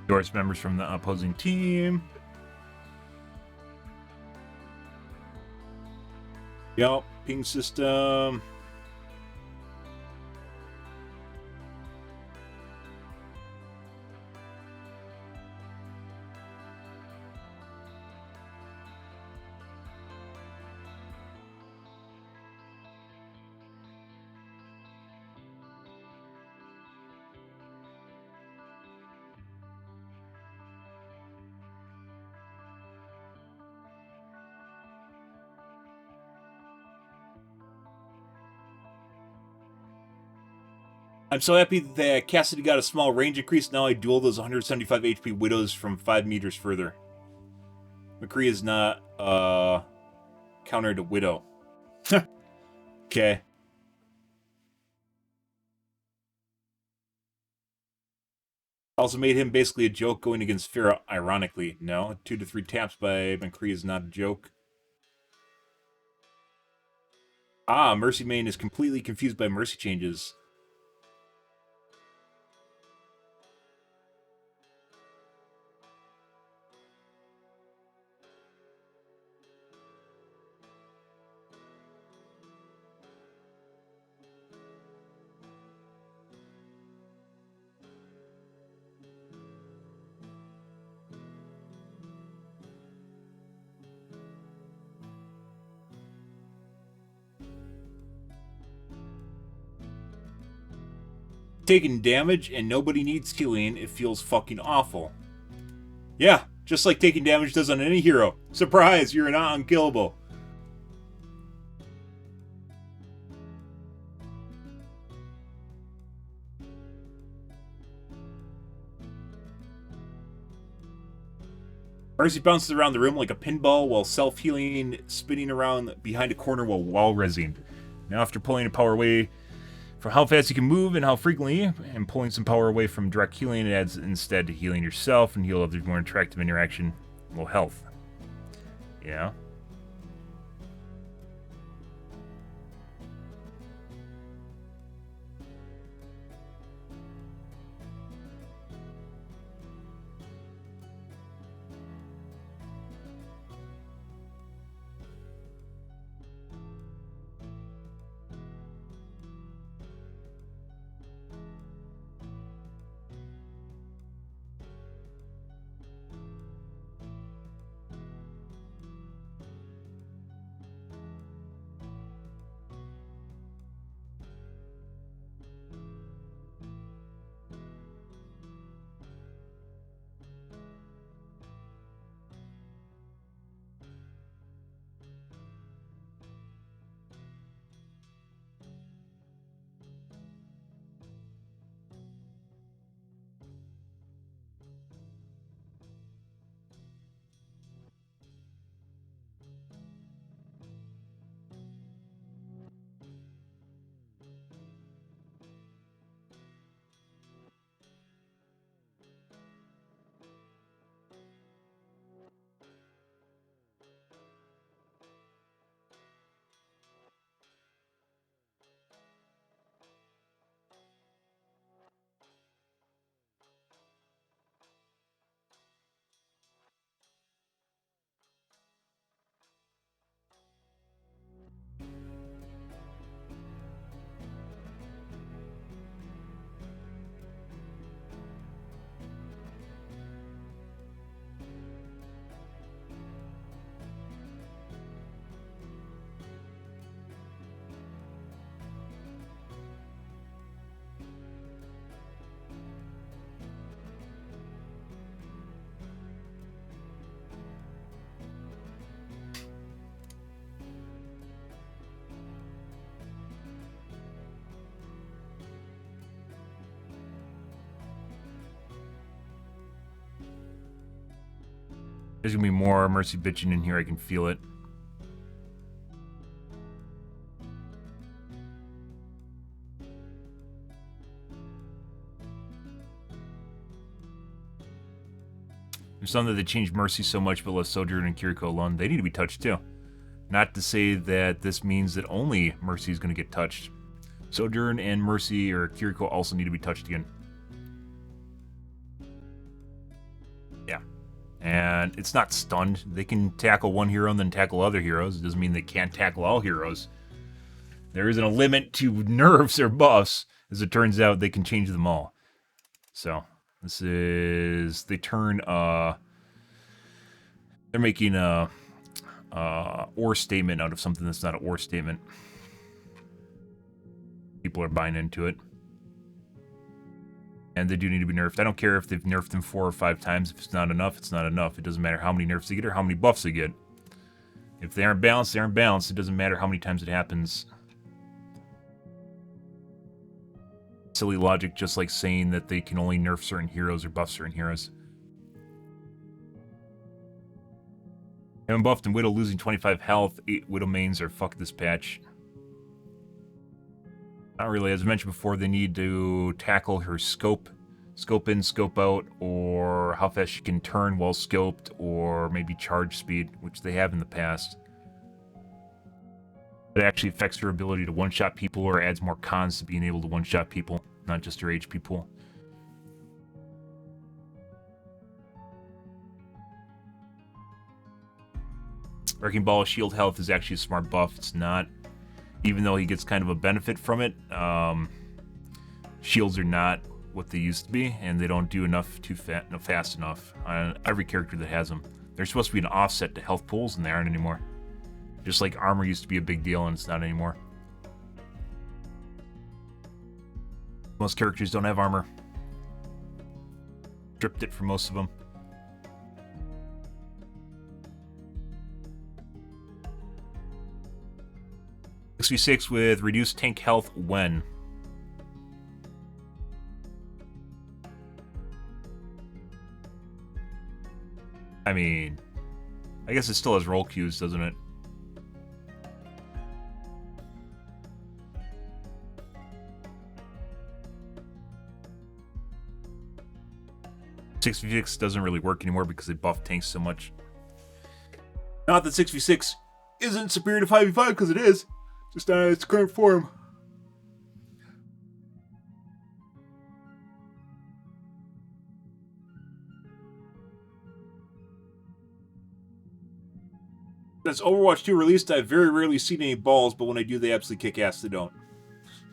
Endorse members from the opposing team. Yup, ping system. I'm so happy that Cassidy got a small range increase. Now I duel those 175 HP Widows from 5 meters further. McCree is not counter to Widow. Okay. Also made him basically a joke going against Pharah, ironically. No, 2 to 3 taps by McCree is not a joke. Mercy Main is completely confused by Mercy changes. taking damage and nobody needs healing, it feels fucking awful. Yeah, just like taking damage does on any hero. Surprise, you're not unkillable. Mercy bounces around the room like a pinball while self-healing, spinning around behind a corner while wall-rezzing. Now after pulling a power away from how fast you can move and how frequently, and pulling some power away from direct healing, it adds instead to healing yourself and heal others. More interactive interaction, low health. Yeah. There's gonna be more Mercy bitching in here, I can feel it. There's something that they changed Mercy so much but left Sojourn and Kiriko alone. They need to be touched too. Not to say that this means that only Mercy is gonna get touched. Sojourn and Mercy or Kiriko also need to be touched again. Yeah. And it's not stunned. They can tackle one hero and then tackle other heroes. It doesn't mean they can't tackle all heroes. There isn't a limit to nerfs or buffs. As it turns out, they can change them all. So, this is... They turn, they're making a or statement out of something that's not an or statement. People are buying into it. And they do need to be nerfed. I don't care if they've nerfed them 4 or 5 times. If it's not enough, it's not enough. It doesn't matter how many nerfs they get or how many buffs they get. If they aren't balanced, they aren't balanced. It doesn't matter how many times it happens. Silly logic, just like saying that they can only nerf certain heroes or buff certain heroes. Having buffed and Widow losing 25 health, 8 Widow mains are fuck this patch. Not really. As I mentioned before, they need to tackle her scope in, scope out, or how fast she can turn while scoped, or maybe charge speed, which they have in the past. It actually affects her ability to one-shot people or adds more cons to being able to one-shot people, not just her HP pool. Wrecking Ball shield health is actually a smart buff. It's not. Even though he gets kind of a benefit from it, shields are not what they used to be, and they don't do enough fast enough on every character that has them. They're supposed to be an offset to health pools, and they aren't anymore. Just like armor used to be a big deal, and it's not anymore. Most characters don't have armor. Stripped it for most of them. XV6 with reduced tank health when? I mean, I guess it still has roll queues, doesn't it? $6v6 doesn't really work anymore because they buff tanks so much. Not that 6v6 isn't superior to 5v5, because it is. Just not in its current form. Since Overwatch 2 released, I've very rarely seen any balls, but when I do, they absolutely kick ass. They don't.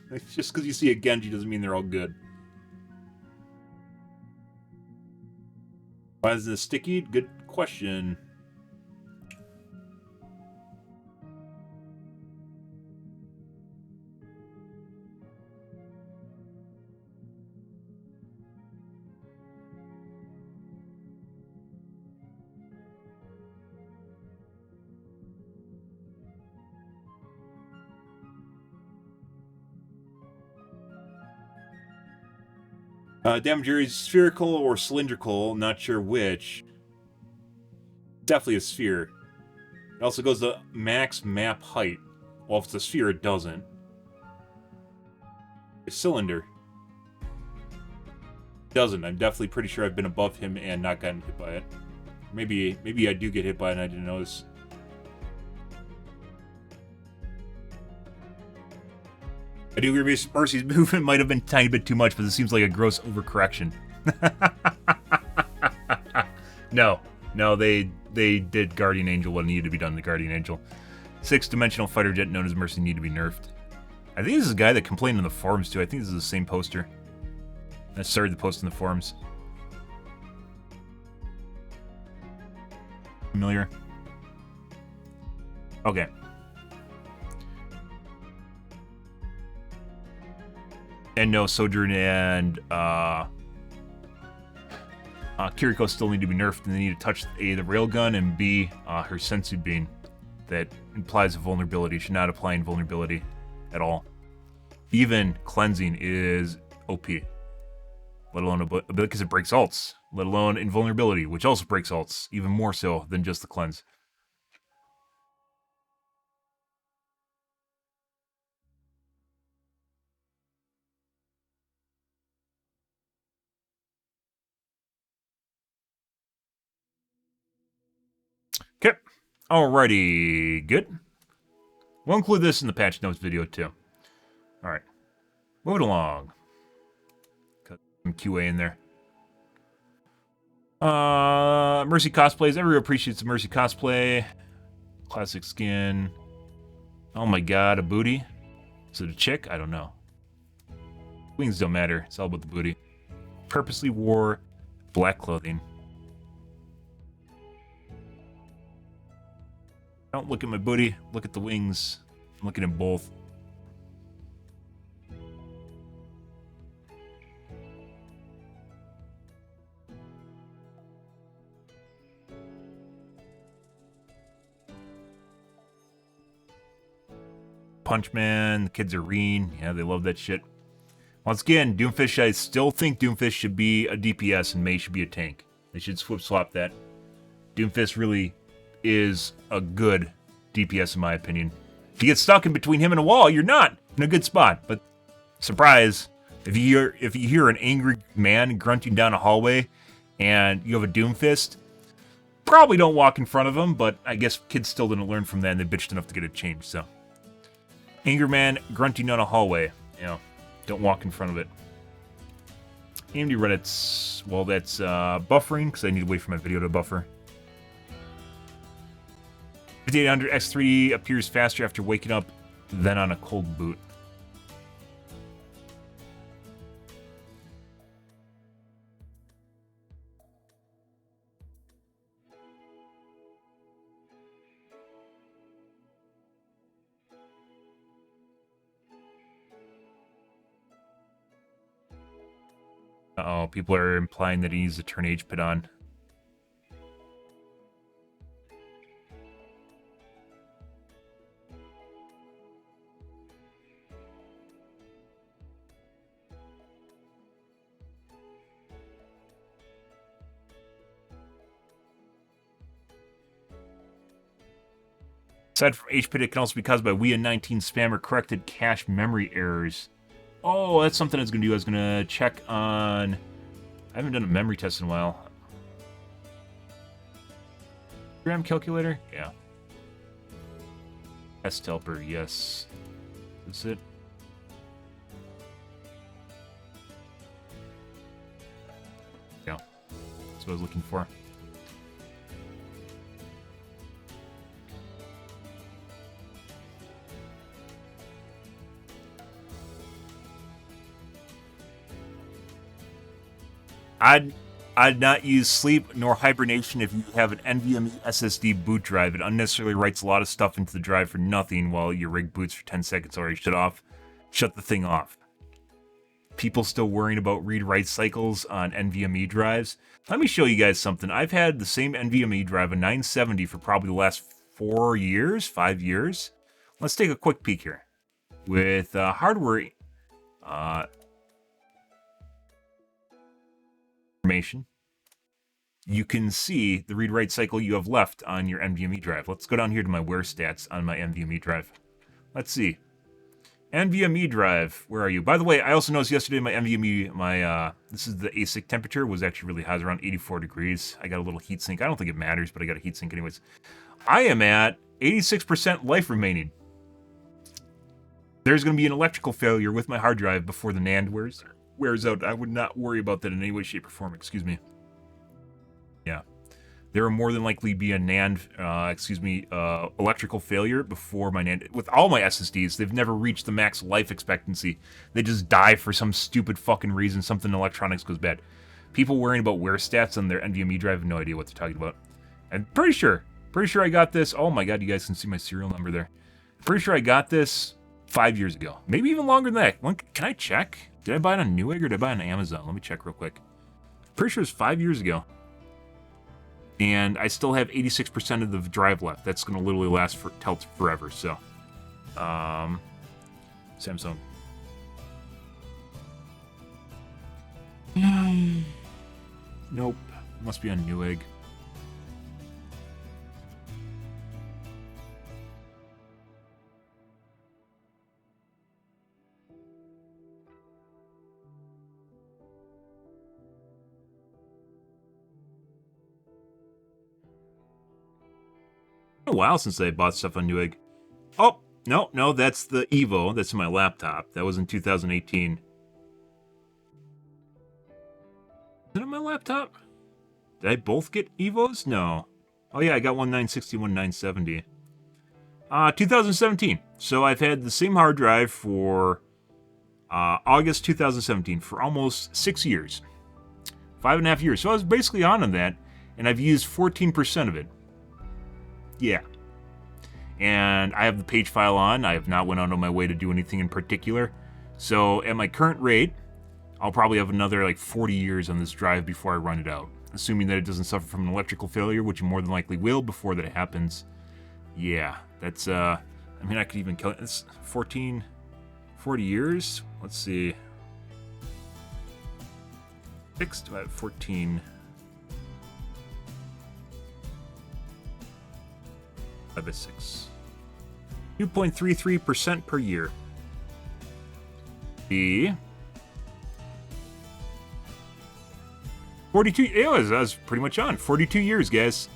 It's just because you see a Genji doesn't mean they're all good. Why is this sticky? Good question. Damage area is spherical or cylindrical, not sure which. Definitely a sphere. It also goes to max map height. Well, if it's a sphere, it doesn't. A cylinder. Doesn't. I'm definitely pretty sure I've been above him and not gotten hit by it. Maybe I do get hit by it and I didn't notice. I do agree with Mercy's movement might have been a tiny bit too much, but it seems like a gross overcorrection. No, they did Guardian Angel what needed to be done to Guardian Angel. 6-dimensional fighter jet known as Mercy need to be nerfed. I think this is a guy that complained in the forums too. I think this is the same poster. I started the post in the forums. Familiar? Okay. And no, Sojourn and Kiriko still need to be nerfed, and they need to touch A, the railgun, and B, her sensu bean. That implies a vulnerability. Should not apply invulnerability at all. Even cleansing is OP. Let alone because it breaks ults. Let alone invulnerability, which also breaks ults, even more so than just the cleanse. Okay. Alrighty. Good. We'll include this in the patch notes video too. Alright. Moving along. Cut some QA in there. Mercy cosplays. Everyone appreciates the Mercy cosplay. Classic skin. Oh my god, a booty? Is it a chick? I don't know. Wings don't matter. It's all about the booty. Purposely wore black clothing. Don't look at my booty. Look at the wings. I'm looking at both. Punchman, the kids are reen. Yeah, they love that shit. Once again, Doomfist, I still think Doomfist should be a DPS and Mei should be a tank. They should swap that. Doomfist really is a good DPS in my opinion. If you get stuck in between him and a wall, you're not in a good spot. But surprise, if you hear an angry man grunting down a hallway and you have a Doomfist, probably don't walk in front of him, but I guess kids still didn't learn from that and they bitched enough to get it changed, so. Angry man grunting down a hallway, you know, don't walk in front of it. AMD Reddit's, well, that's buffering, because I need to wait for my video to buffer. 5800 X3 appears faster after waking up than on a cold boot. Uh-oh, people are implying that he needs to turn HPIT on. Aside from HPIT, it can also be caused by WIA19 spam or corrected cache memory errors. Oh, that's something I was going to do. I was going to check on... I haven't done a memory test in a while. Gram calculator? Yeah. Test helper, yes. Is this it? Yeah. That's what I was looking for. I'd not use sleep nor hibernation if you have an NVMe SSD boot drive. It unnecessarily writes a lot of stuff into the drive for nothing while your rig boots for 10 seconds already shut the thing off. People still worrying about read-write cycles on NVMe drives. Let me show you guys something. I've had the same NVMe drive, a 970, for probably the last 5 years. Let's take a quick peek here. With hardware information, you can see the read-write cycle you have left on your NVMe drive. Let's go down here to my wear stats on my NVMe drive. Let's see. NVMe drive, where are you? By the way, I also noticed yesterday my NVMe, this is the ASIC temperature, was actually really high, it was around 84 degrees. I got a little heatsink. I don't think it matters, but I got a heatsink anyways. I am at 86% life remaining. There's going to be an electrical failure with my hard drive before the NAND wears out. I would not worry about that in any way, shape, or form. Excuse me. Yeah. There will more than likely be a NAND, electrical failure before my NAND. With all my SSDs, they've never reached the max life expectancy. They just die for some stupid fucking reason. Something in electronics goes bad. People worrying about wear stats on their NVMe drive have no idea what they're talking about. I'm pretty sure I got this. Oh my god, you guys can see my serial number there. Pretty sure I got this 5 years ago. Maybe even longer than that. Can I check? Did I buy it on Newegg or did I buy it on Amazon? Let me check real quick. Pretty sure it's 5 years ago. And I still have 86% of the drive left. That's going to literally last till forever. So, Samsung. Nope. Must be on Newegg. A while since I bought stuff on Newegg. Oh, no, that's the Evo. That's in my laptop. That was in 2018. Is it on my laptop? Did I both get Evos? No. Oh yeah, I got one 960, one 970. 2017. So I've had the same hard drive for August 2017 for almost 6 years. 5.5 years. So I was basically on that, and I've used 14% of it. Yeah. And I have the page file on. I have not went out on my way to do anything in particular. So at my current rate, I'll probably have another like 40 years on this drive before I run it out. Assuming that it doesn't suffer from an electrical failure, which it more than likely will before that happens. Yeah, that's, I mean, I could even kill it. It's 40 years? Let's see. 6 divided by 14... 6. 2.33% per year. The 42. It was pretty much on 42 years, guys.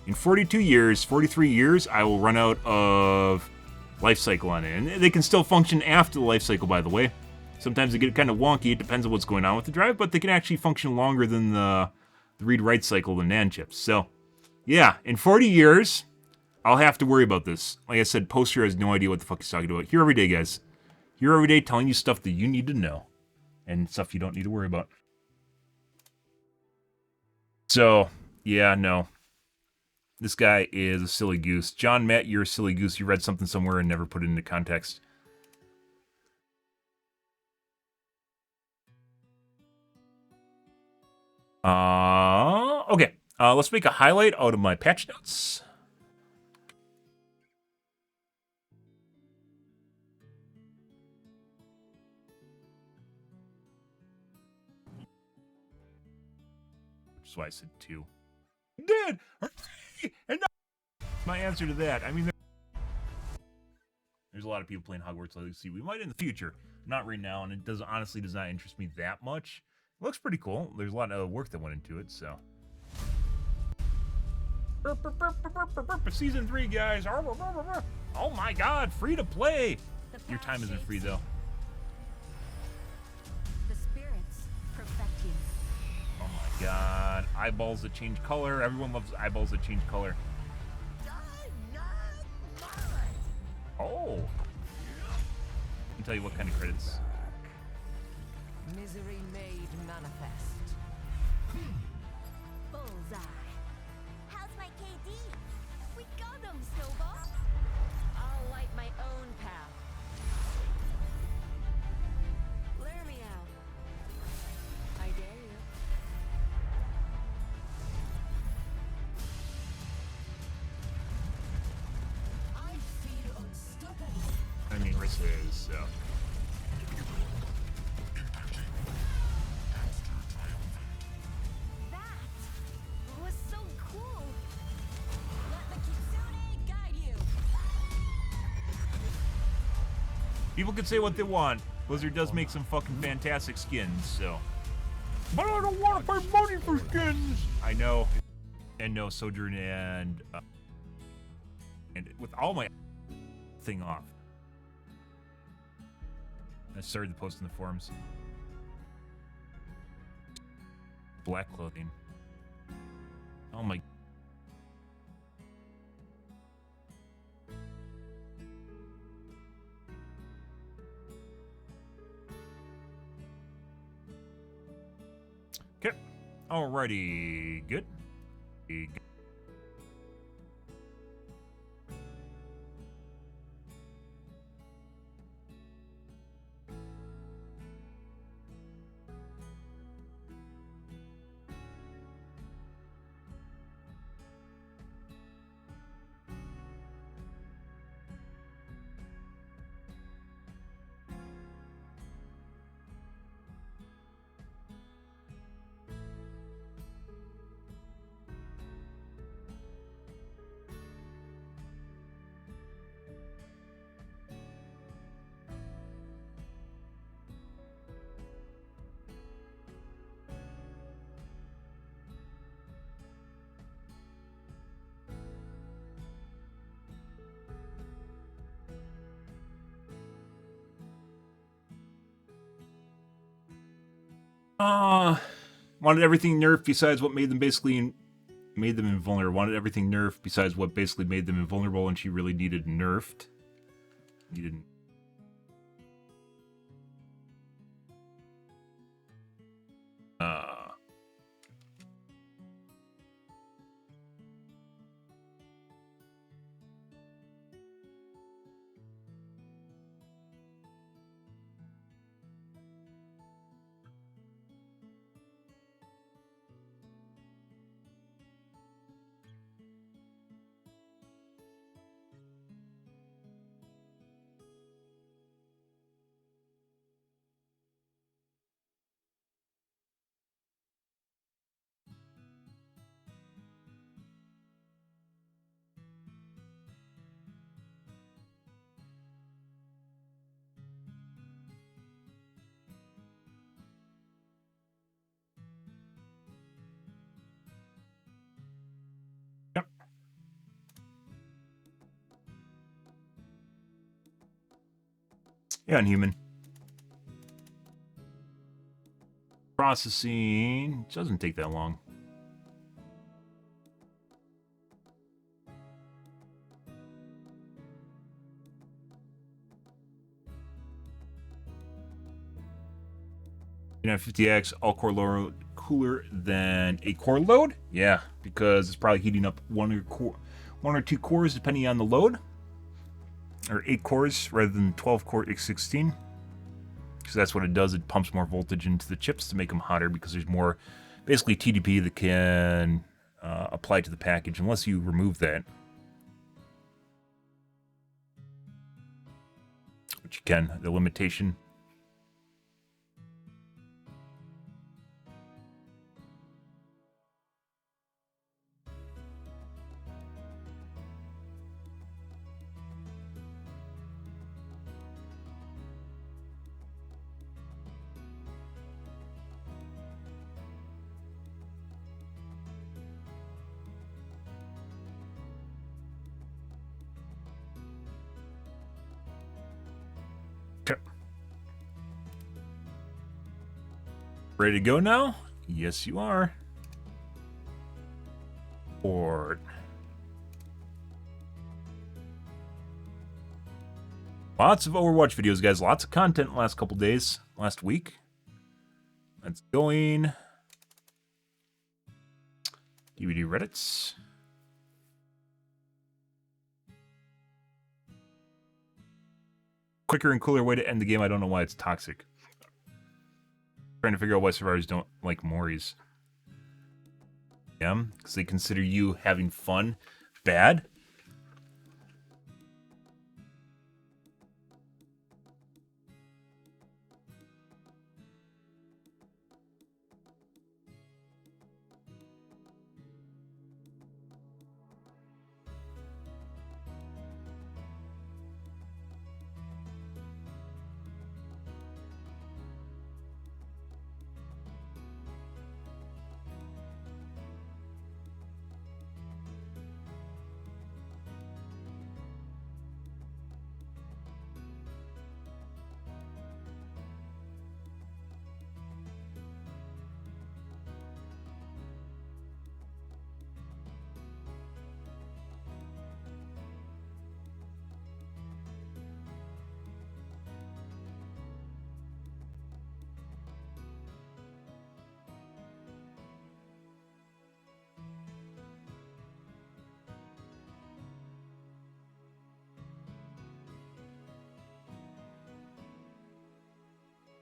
In 42 years, 43 years, I will run out of life cycle on it, and they can still function after the life cycle. By the way, sometimes they get kind of wonky. It depends on what's going on with the drive, but they can actually function longer than the read-write cycle of the NAND chips. So, yeah, in 40 years. I'll have to worry about this. Like I said, Poster has no idea what the fuck he's talking about. Here every day, guys. Here every day telling you stuff that you need to know. And stuff you don't need to worry about. So, yeah, no. This guy is a silly goose. John, Matt, you're a silly goose. You read something somewhere and never put it into context. Okay. Let's make a highlight out of my patch notes. That's why I said 2. Dad! And my answer to that. I mean, there's a lot of people playing Hogwarts Legacy. We might in the future. Not right now, and it honestly does not interest me that much. It looks pretty cool. There's a lot of work that went into it, so. Season 3, guys. Oh my god, free to play. Your time isn't free, though. The spirits perfect you. Oh my god. Eyeballs that change color. Everyone loves eyeballs that change color. Oh. I can tell you what kind of credits. Misery made manifest. Bullseye. How's my KD? We got him, Snowball. I'll light my own path. Lure me out. I dare you. I feel unstoppable. I mean, risk is, so. That was so cool. Let the Kitsune guide you. People can say what they want. Blizzard does make some fucking fantastic skins, so. But I don't want to pay money for skins! I know. And no, Sojourn and with all my thing off. I started to post in the forums. Black clothing. Oh my. Okay. Alrighty. Good. Wanted everything nerfed besides what made them invulnerable. Wanted everything nerfed besides what basically made them invulnerable, and she really needed nerfed. Needed. Yep. Yeah, Inhuman. Processing doesn't take that long. You know, 50x all core load cooler than a core load. Yeah, because it's probably heating up one or two cores depending on the load, or 8 cores rather than 12 core x16. So that's what it does. It pumps more voltage into the chips to make them hotter because there's more basically TDP that can apply to the package unless you remove that. Which you can, the limitation. Okay. Ready to go now? Yes, you are. Board. Lots of Overwatch videos, guys. Lots of content last couple days, last week. That's going. DVD Reddits. Quicker and cooler way to end the game. I don't know why it's toxic. Trying to figure out why survivors don't like Moris. Yeah, because they consider you having fun bad.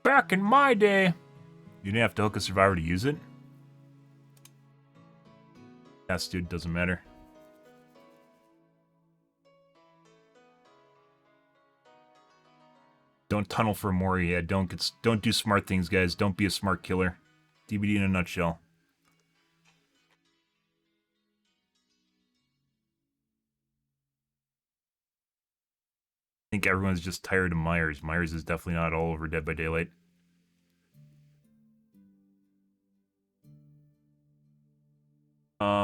Back in my day, you didn't have to hook a survivor to use it. Yes, dude, doesn't matter. Don't tunnel for Mori. Yeah, don't do smart things, guys. Don't be a smart killer. DBD in a nutshell. I think everyone's just tired of Myers. Myers is definitely not all over Dead by Daylight.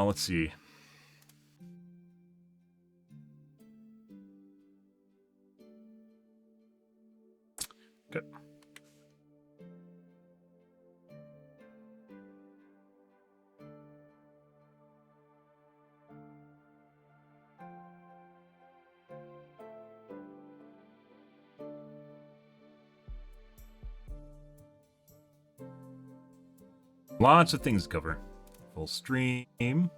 Let's see. Okay. Lots of things to cover. Full stream.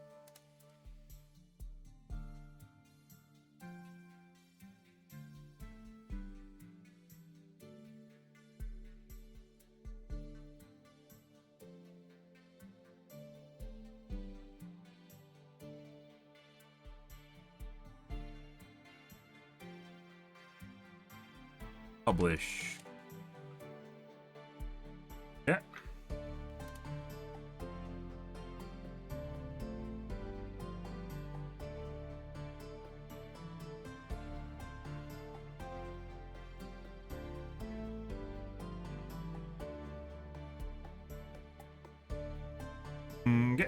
Publish. Yeah. Okay.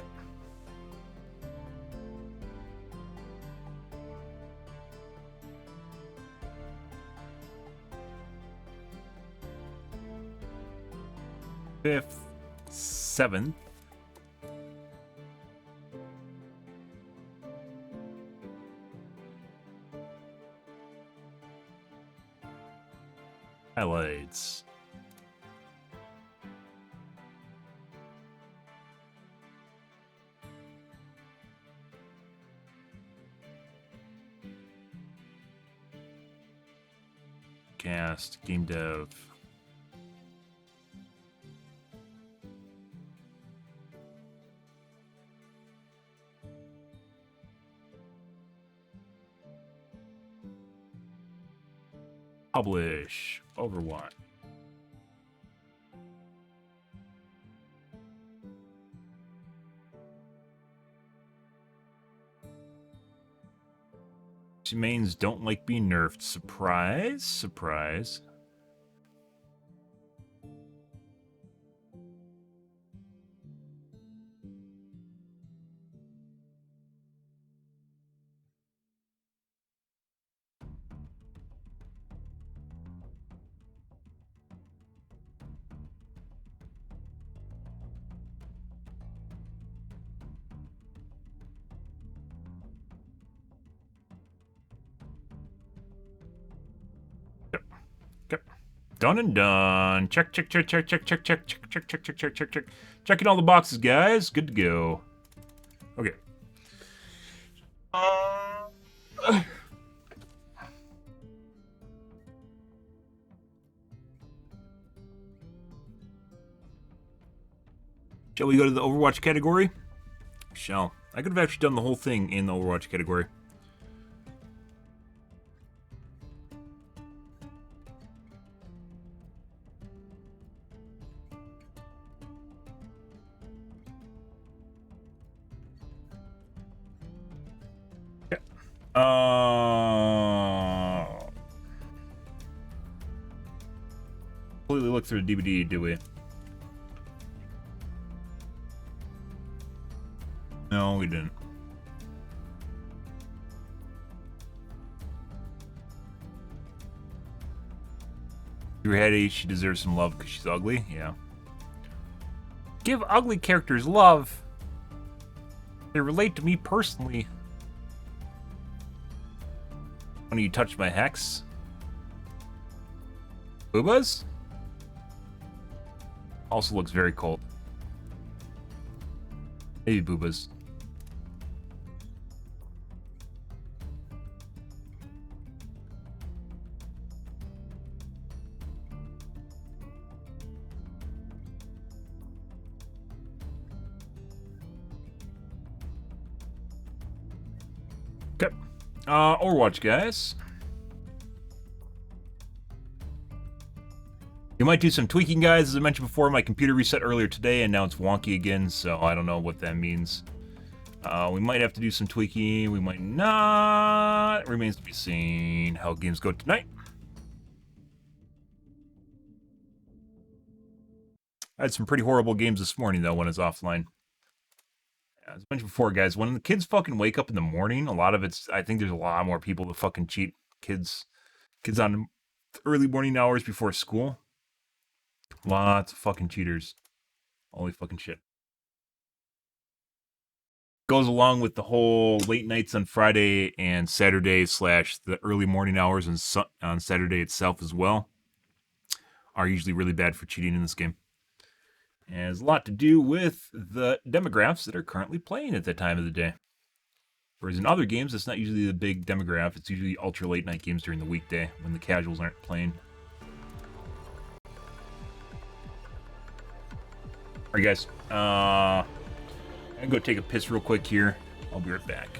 Fifth, 7th. Highlights. Cast, game dev. Publish. Overwatch. Mains don't like being nerfed. Surprise. Surprise. Okay. Done and done. Check. Checking all the boxes, guys. Good to go. Okay. Shall we go to the Overwatch category? Shall. I could have actually done the whole thing in the Overwatch category. Okay. Completely look through the DVD, do we? No, we didn't. You're Hetty, she deserves some love because she's ugly? Yeah. Give ugly characters love. They relate to me personally. When you touch my hex? Boobas? Also looks very cold. Maybe Boobas. Okay. Overwatch, guys. You might do some tweaking, guys. As I mentioned before, my computer reset earlier today, and now it's wonky again, so I don't know what that means. We might have to do some tweaking. We might not. It remains to be seen how games go tonight. I had some pretty horrible games this morning, though, when it's offline. As I mentioned before, guys, when the kids fucking wake up in the morning, a lot of it's, I think there's a lot more people that fucking cheat. Kids on early morning hours before school. Lots of fucking cheaters. Holy fucking shit. Goes along with the whole late nights on Friday and Saturday / the early morning hours on Saturday itself as well. Are usually really bad for cheating in this game. And it has a lot to do with the demographics that are currently playing at that time of the day. Whereas in other games, it's not usually the big demographic. It's usually ultra late night games during the weekday when the casuals aren't playing. Alright, guys. I'm going to go take a piss real quick here. I'll be right back.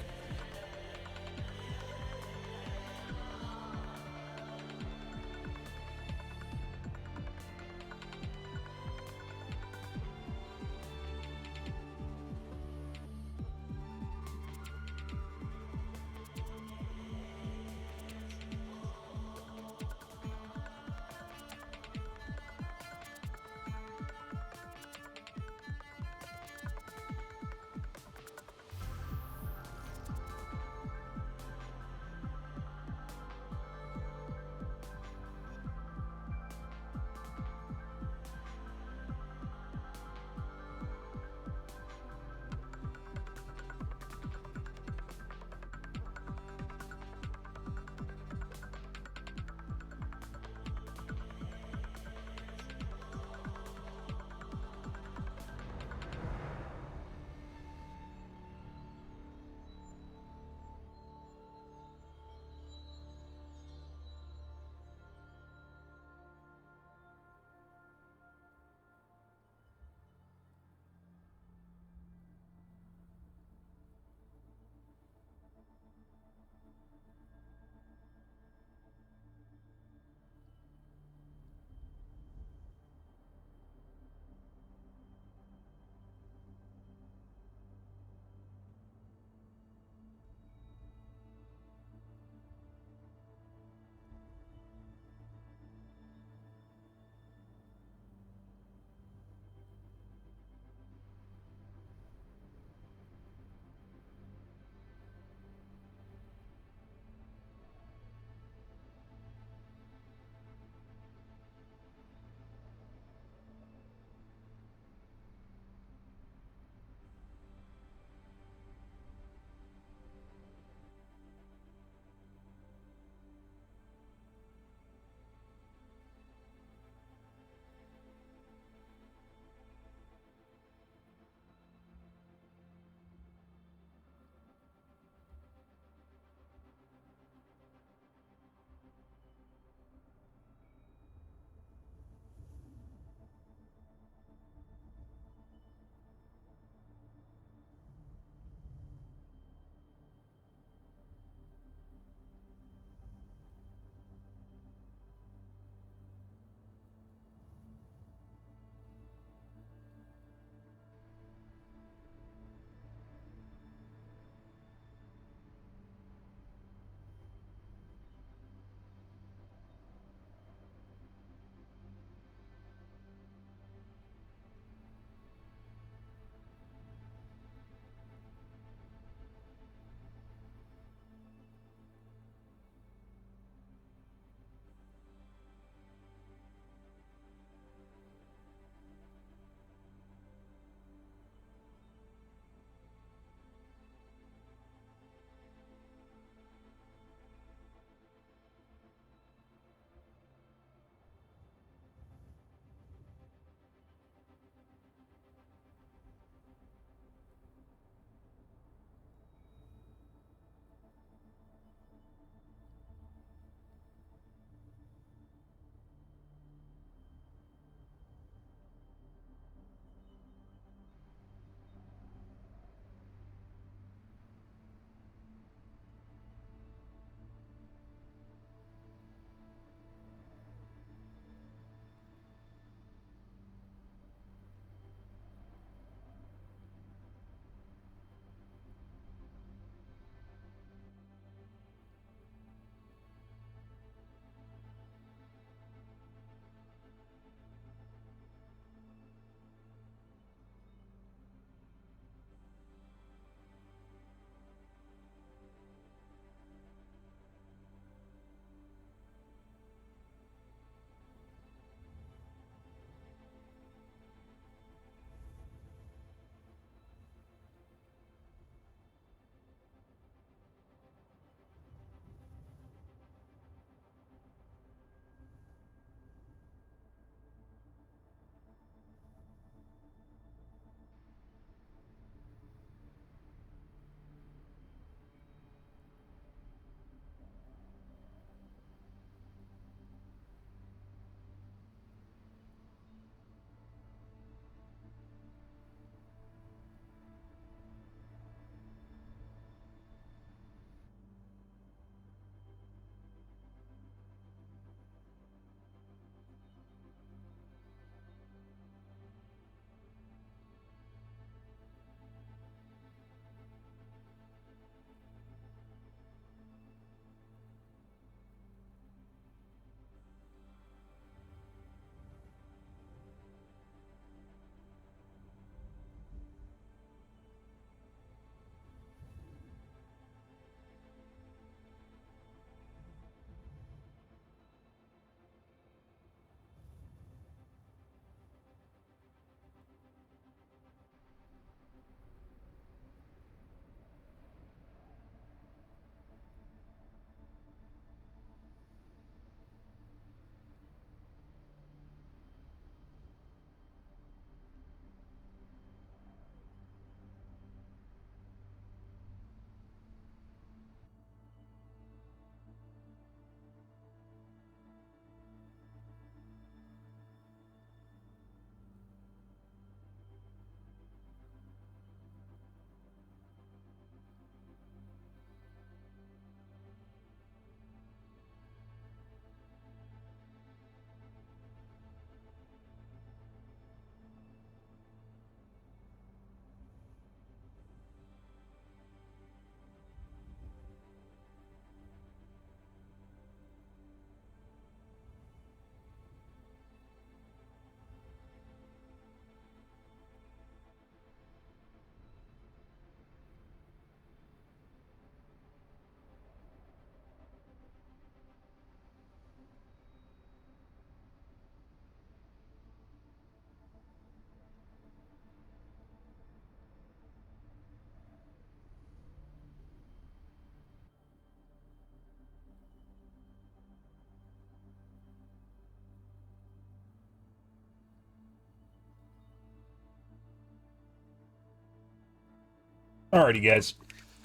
Alrighty, guys.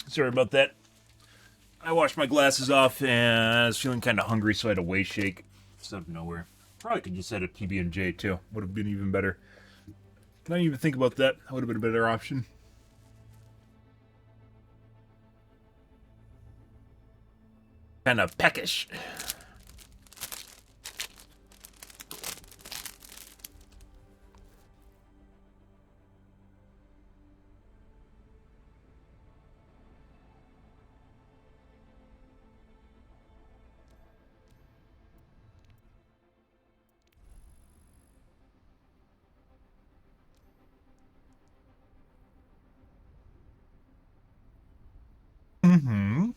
Sorry about that. I washed my glasses off and I was feeling kind of hungry, so I had a whey shake. It's out of nowhere. Probably could just had a PB&J too. Would have been even better. Didn't even think about that. That would have been a better option. Kind of peckish. Mm-hmm.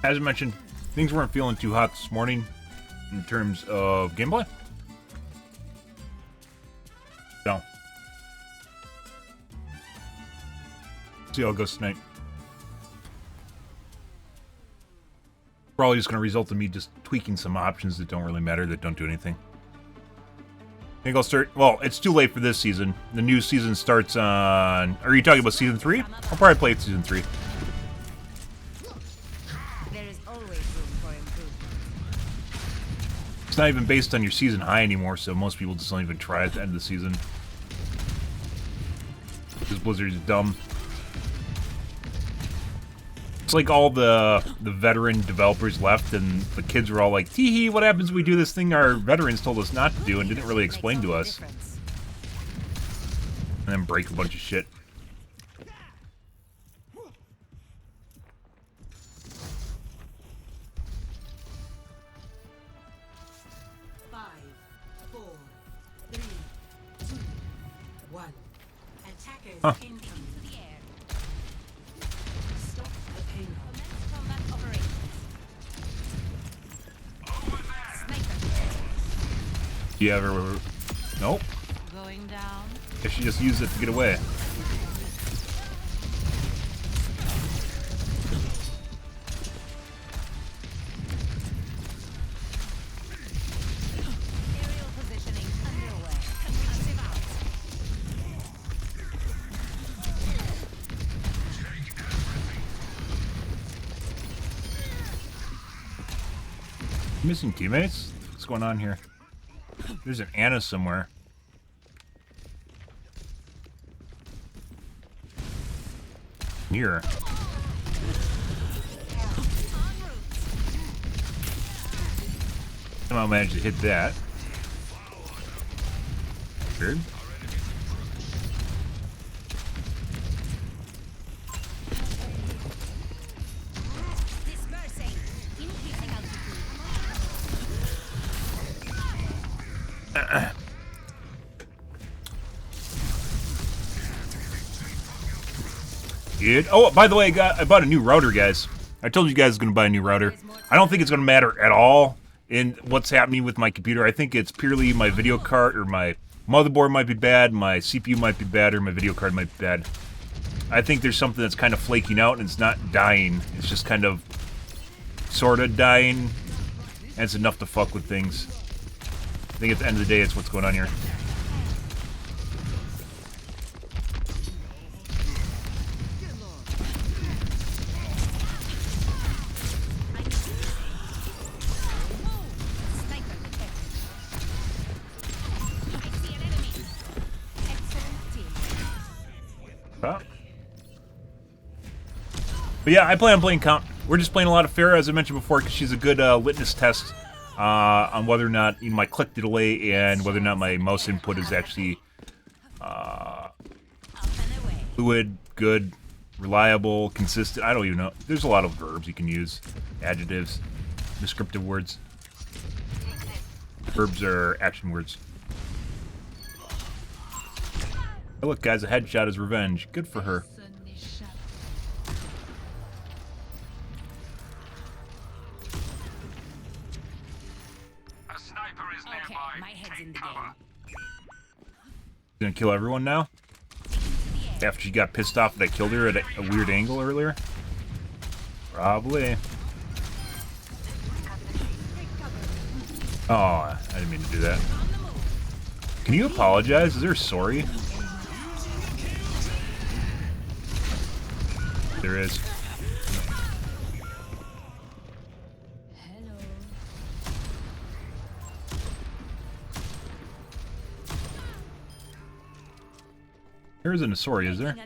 As I mentioned, things weren't feeling too hot this morning in terms of gameplay. So, see how it goes tonight. Probably just going to result in me just tweaking some options that don't really matter, that don't do anything. I think I'll start... Well, it's too late for this season. The new season starts on... Are you talking about Season 3? I'll probably play Season 3. There is always room for improvement. It's not even based on your season high anymore, so most people just don't even try at the end of the season. Because Blizzard's dumb. It's like all the veteran developers left, and the kids were all like, tee-hee, what happens if we do this thing our veterans told us not to do and didn't really explain to us? And then break a bunch of shit. Huh. You ever... Nope. Going down. Guess she just used it to get away. Aerial positioning underway. Concussive out. Missing teammates? What's going on here? There's an Anna somewhere. Here. Somehow managed to hit that. Weird. Dispersing. Increasing altitude. Dude. Oh, by the way, I bought a new router, guys. I told you guys I was going to buy a new router. I don't think it's going to matter at all in what's happening with my computer. I think it's purely my video card, or my motherboard might be bad, my CPU might be bad, or my video card might be bad. I think there's something that's kind of flaking out, and it's not dying. It's just kind of sort of dying, and it's enough to fuck with things. I think at the end of the day, it's what's going on here. Sniper detected. I see an enemy. Excellent team. Huh? But yeah, I plan on playing Count. We're just playing a lot of Farah, as I mentioned before, because she's a good litmus test on whether or not my click delay and whether or not my mouse input is actually fluid, good, reliable, consistent. I don't even know. There's a lot of verbs you can use. Adjectives, descriptive words. Verbs are action words. Oh, look, guys, a headshot is revenge. Good for her. A sniper is Okay, my head's in the game. Gonna kill everyone now? After she got pissed off that I killed her at a weird angle earlier? Probably. Oh, I didn't mean to do that. Can you apologize? Is there sorry? There is. There isn't a sorry, is there?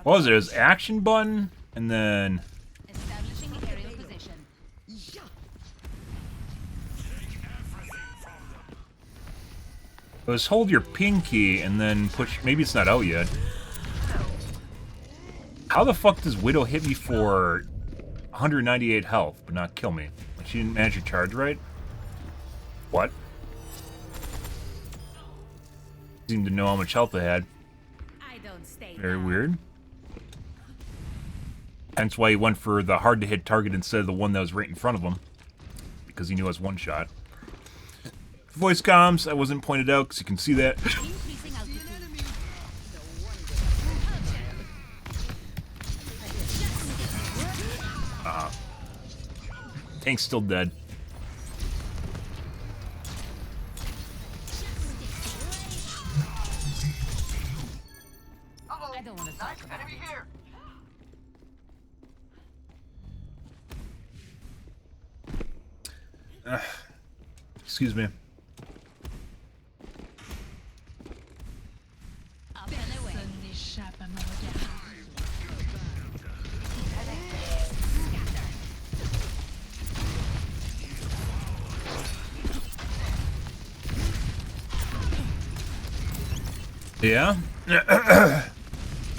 What was it? It was action button, and then... Establishing aerial position. It was hold your pinky, and then push... Maybe it's not out yet. How the fuck does Widow hit me for 198 health, but not kill me? Like, she didn't manage to charge right? What? Seemed to know how much health I had. Very weird. Hence why he went for the hard-to-hit target instead of the one that was right in front of him. Because he knew it was one shot. Voice comms, I wasn't pointed out because you can see that. Tank's still dead. I don't want to talk about it. Excuse me. Up and away. Yeah?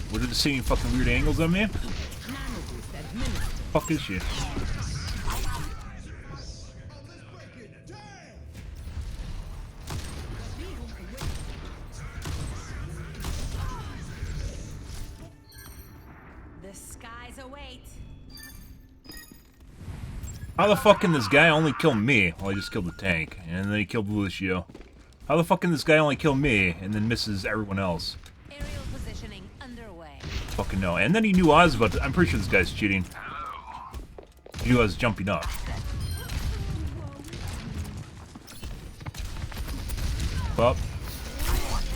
What are the same fucking weird angles on me? Fuck is she? The skies await. How the fuck can this guy only kill me? Well, I just killed the tank, and then he killed Lucio. How the fuck can this guy only kill me, and then misses everyone else? Aerial positioning underway. Fucking no. And then he knew I was about to... I'm pretty sure this guy's cheating. He knew I was jumping up. Well,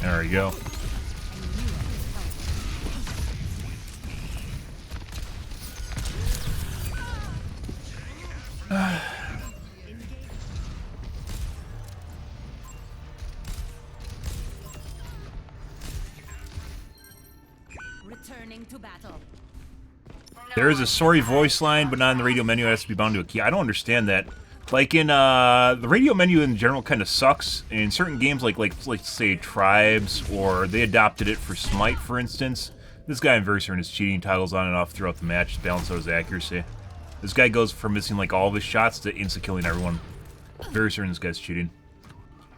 there we go. Returning to battle. There is a sorry voice line, but not in the radio menu. It has to be bound to a key. I don't understand that. Like in the radio menu in general kind of sucks. In certain games, like say Tribes, or they adopted it for Smite, for instance. This guy in very certain is cheating toggles on and off throughout the match to balance out his accuracy. This guy goes from missing like all of his shots to insta-killing everyone. Very certain this guy's cheating.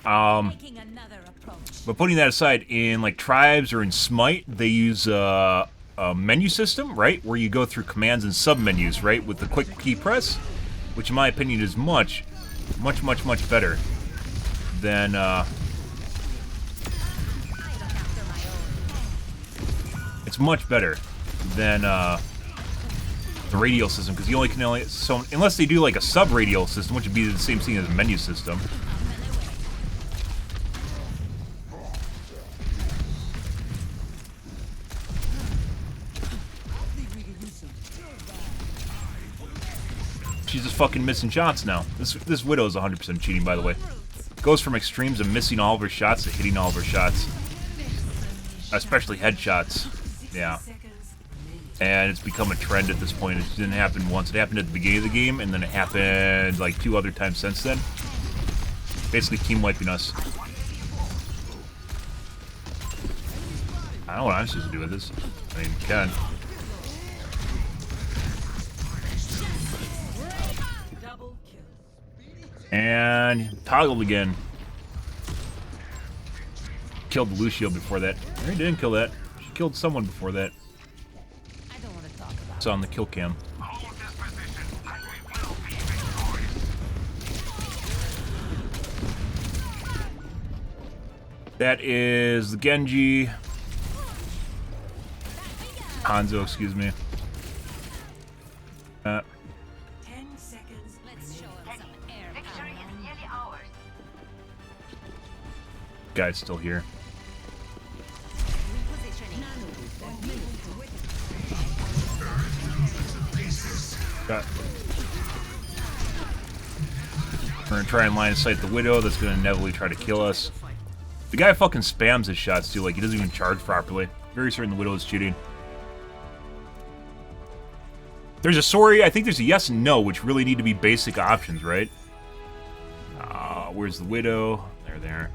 Making another approach. But putting that aside, in like Tribes or in Smite, they use a menu system, right? Where you go through commands and sub-menus, right? With the quick key press, which in my opinion is much better than, it's much better than, the radial system, because you only can so unless they do like a sub-radial system, which would be the same thing as a menu system. She's just fucking missing shots now. This Widow is 100% cheating, by the way. Goes from extremes of missing all of her shots to hitting all of her shots. Especially headshots. Yeah. And it's become a trend at this point. It didn't happen once. It happened at the beginning of the game, and then it happened like 2 other times since then. Basically team wiping us. I don't know what I'm supposed to do with this. I mean, can. And toggled again. Killed Lucio before that. He didn't kill that. She killed someone before that. I don't want to talk about It's on the kill cam. That is the Genji. Hanzo, excuse me. 10 seconds. Let's show him some air power. Guy's still here. Repositioning. Got. We're gonna try and line of sight the Widow. That's gonna inevitably try to kill us. The guy fucking spams his shots too. Like he doesn't even charge properly. Very certain the Widow is cheating. There's a sorry. I think there's a yes and no, which really need to be basic options, right? Where's the Widow? There.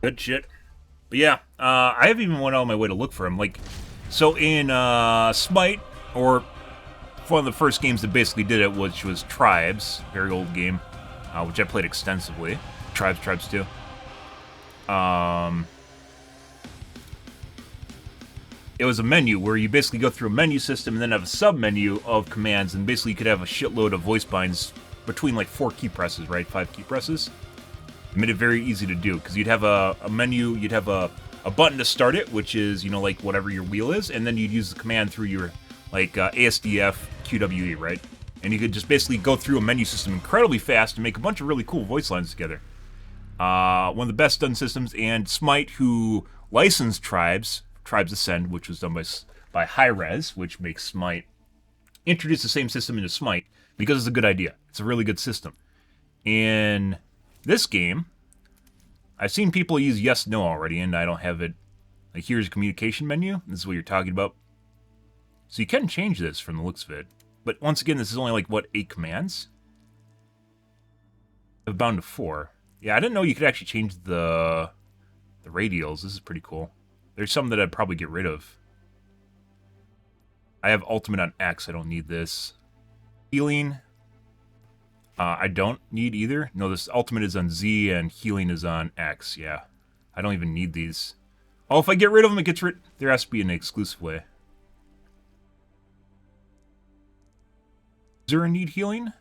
Good shit. But yeah, I haven't even went out of my way to look for him. Like, so in Smite, or one of the first games that basically did it, which was Tribes, very old game, which I played extensively. Tribes 2. It was a menu where you basically go through a menu system and then have a sub-menu of commands, and basically you could have a shitload of voice binds between like 4 key presses, right? 5 key presses. It made it very easy to do, because you'd have a menu, you'd have a button to start it, which is, you know, like whatever your wheel is, and then you'd use the command through your, like, ASDF QWE, right? And you could just basically go through a menu system incredibly fast and make a bunch of really cool voice lines together. One of the best done systems, and Smite, who licensed Tribes Ascend, which was done by Hi-Rez, which makes Smite, introduced the same system into Smite, because it's a good idea. It's a really good system. In this game, I've seen people use yes, no already, and I don't have it. Like, here's a communication menu. This is what you're talking about. So you can change this from the looks of it. But once again, this is only like, what, 8 commands? I've bound to 4. Yeah, I didn't know you could actually change the radials. This is pretty cool. There's some that I'd probably get rid of. I have ultimate on X. I don't need this. Healing. I don't need either. No, this ultimate is on Z and healing is on X. Yeah. I don't even need these. Oh, if I get rid of them, it gets rid... There has to be an exclusive way. Is there a need healing?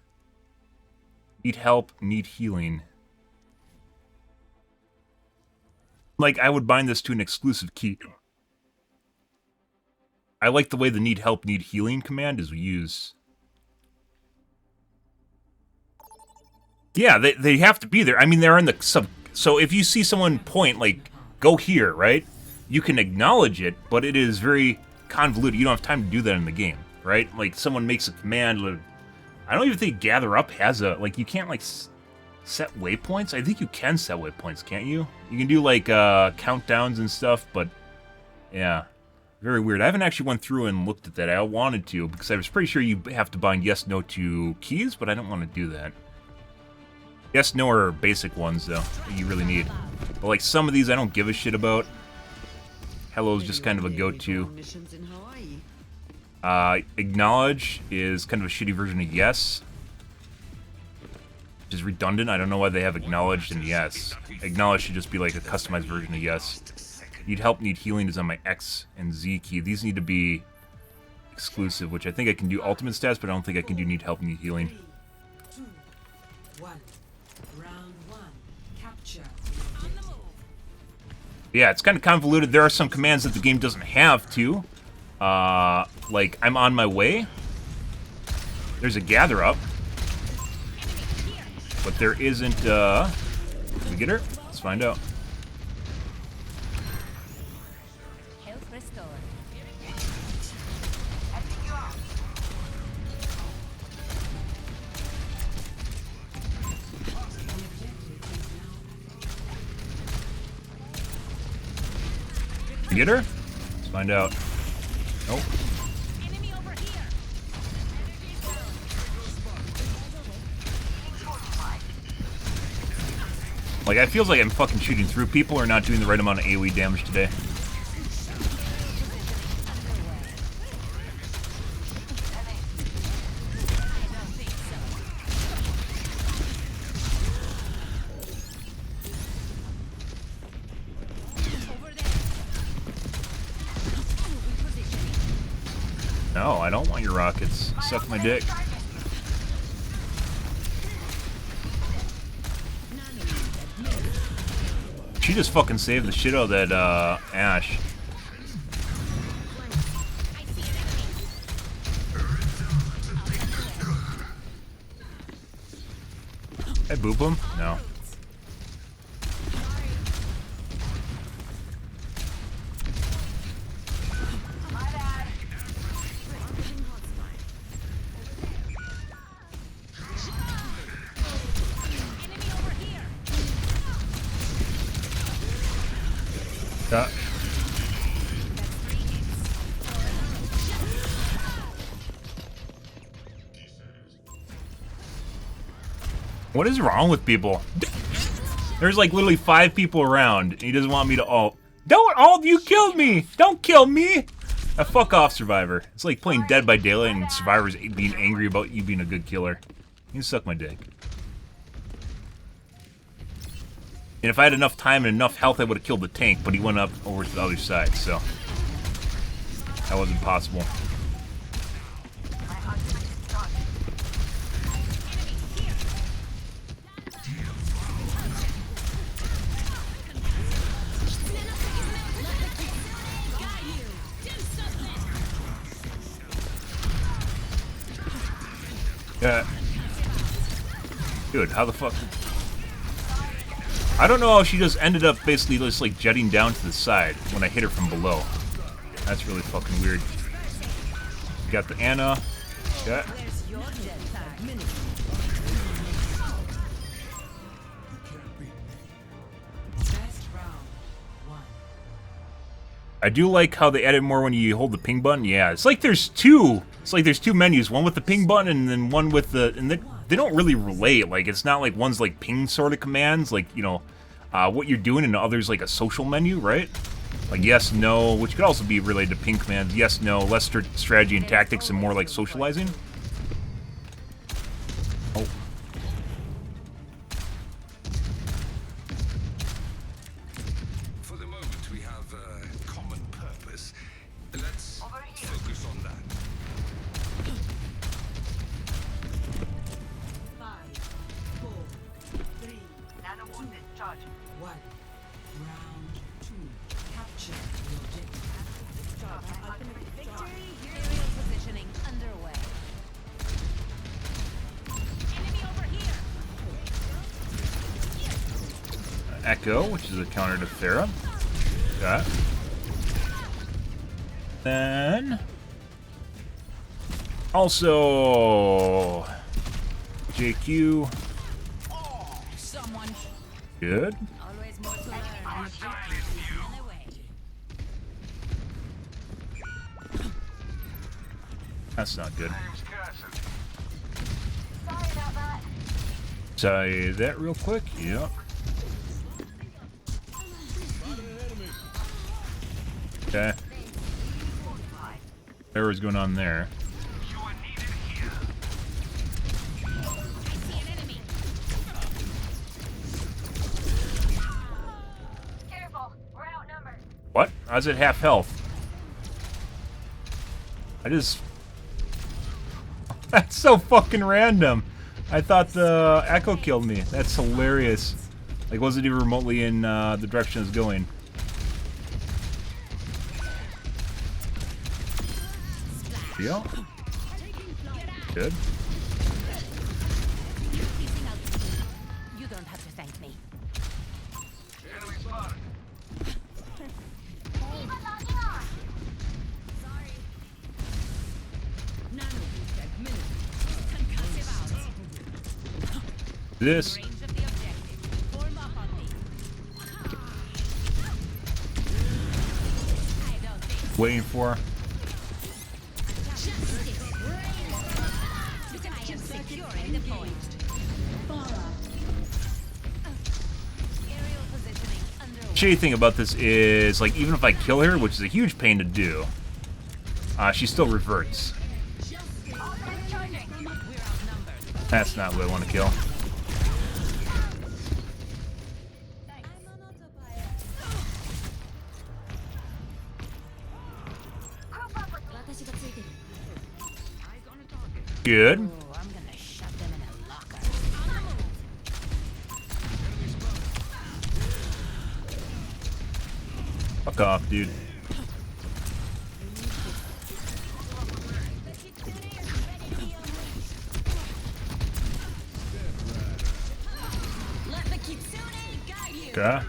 Need help, need healing. Like, I would bind this to an exclusive key. I like the way the need help, need healing command is used. Yeah, they have to be there. I mean, they're in the sub... So if you see someone point, like, go here, right? You can acknowledge it, but it is very convoluted. You don't have time to do that in the game, right? Like, someone makes a command... I don't even think Gather Up has a... Like, you can't, like, set waypoints? I think you can set waypoints, can't you? You can do, like, countdowns and stuff, but... Yeah. Very weird. I haven't actually went through and looked at that. I wanted to, because I was pretty sure you have to bind yes, no to keys, but I don't want to do that. Yes, no are basic ones, though, that you really need. But, like, some of these I don't give a shit about. Hello's just kind of a go-to. Acknowledge is kind of a shitty version of yes. Which is redundant. I don't know why they have acknowledged and yes. Acknowledge should just be like a customized version of yes. Need help, need healing is on my X and Z key. These need to be exclusive, which I think I can do ultimate stats, but I don't think I can do need help, need healing. 3, 2, 1. Round 1. Capture. Yeah, it's kind of convoluted. There are some commands that the game doesn't have, too. Like, I'm on my way. There's a gather up. But there isn't, can we get her? Let's find out. Get her? Let's find out. Nope. Enemy over here. Like, I feels like I'm fucking shooting through people or not doing the right amount of AoE damage today. No, I don't want your rockets. Suck my dick. She just fucking saved the shit out of that, Ash. I boop him? No. Yeah. What is wrong with people? There's like literally 5 people around, and he doesn't want me to ult. Don't ult! You killed me! Don't kill me! Fuck off, Survivor. It's like playing Dead by Daylight and Survivor's being angry about you being a good killer. You can suck my dick. And if I had enough time and enough health, I would have killed the tank, but he went up over to the other side, so that wasn't possible. Yeah. Dude, how the fuck? I don't know how she just ended up basically just like jetting down to the side when I hit her from below. That's really fucking weird. Got the Anna. Yeah. I do like how they added more when you hold the ping button. Yeah, it's like there's two. It's like there's 2 menus, one with the ping button and then one with the, and they don't really relate. Like, it's not like one's like ping sort of commands, like, you know, what you're doing, and the other's like a social menu, right? Like yes, no, which could also be related to ping commands. Yes, no, less strategy and tactics and more like socializing. Oh. For the moment, we have a common purpose. Let's focus on that. 5, 4, 3, 1. Round 2. Capture the objective. Victory, aerial positioning underway. Enemy over here. Echo, which is a counter to Thera. Got. Then also JQ. Someone. Good. Always more to learn. That's not good. Say that real quick. Yep. Okay. There was going on there. What? I was at half health. I just... That's so fucking random. I thought the Echo killed me. That's hilarious. Like, wasn't even remotely in the direction it's going. Yeah. Good. You don't have to thank me. This. Waiting for her. I am securing the point. Aerial positioning underway. Shitty thing about this is, like, even if I kill her, which is a huge pain to do, she still reverts. That's not who I want to kill. Good. I'm gonna shove them in a locker. Fuck off, dude. Let the kitsune guide you. Okay.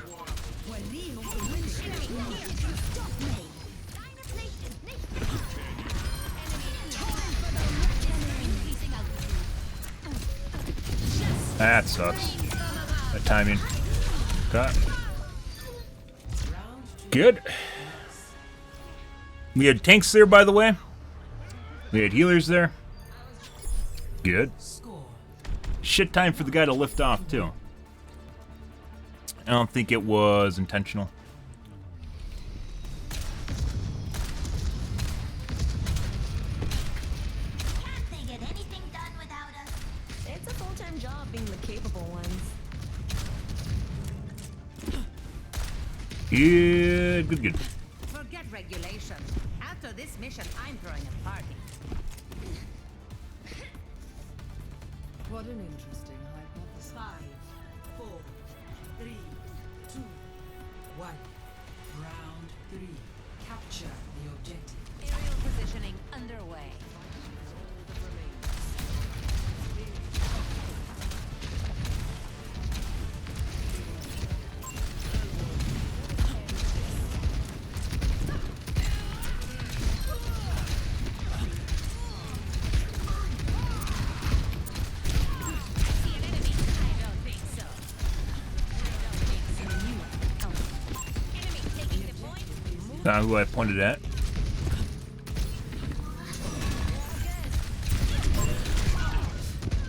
That sucks. That timing. Okay. Good. We had tanks there, by the way. We had healers there. Good. Shit time for the guy to lift off, too. I don't think it was intentional. Can't they get anything done without us? It's a full-time job being the capable ones. Good, good, good. Forget regulations. After this mission, I'm throwing a party. What an interesting hypothesis. 5, 4, 3, 2, 1. Round 3. Capture the objective. Aerial positioning underway. See an enemy? I don't think so. Enemy taking the point. Not who I pointed at.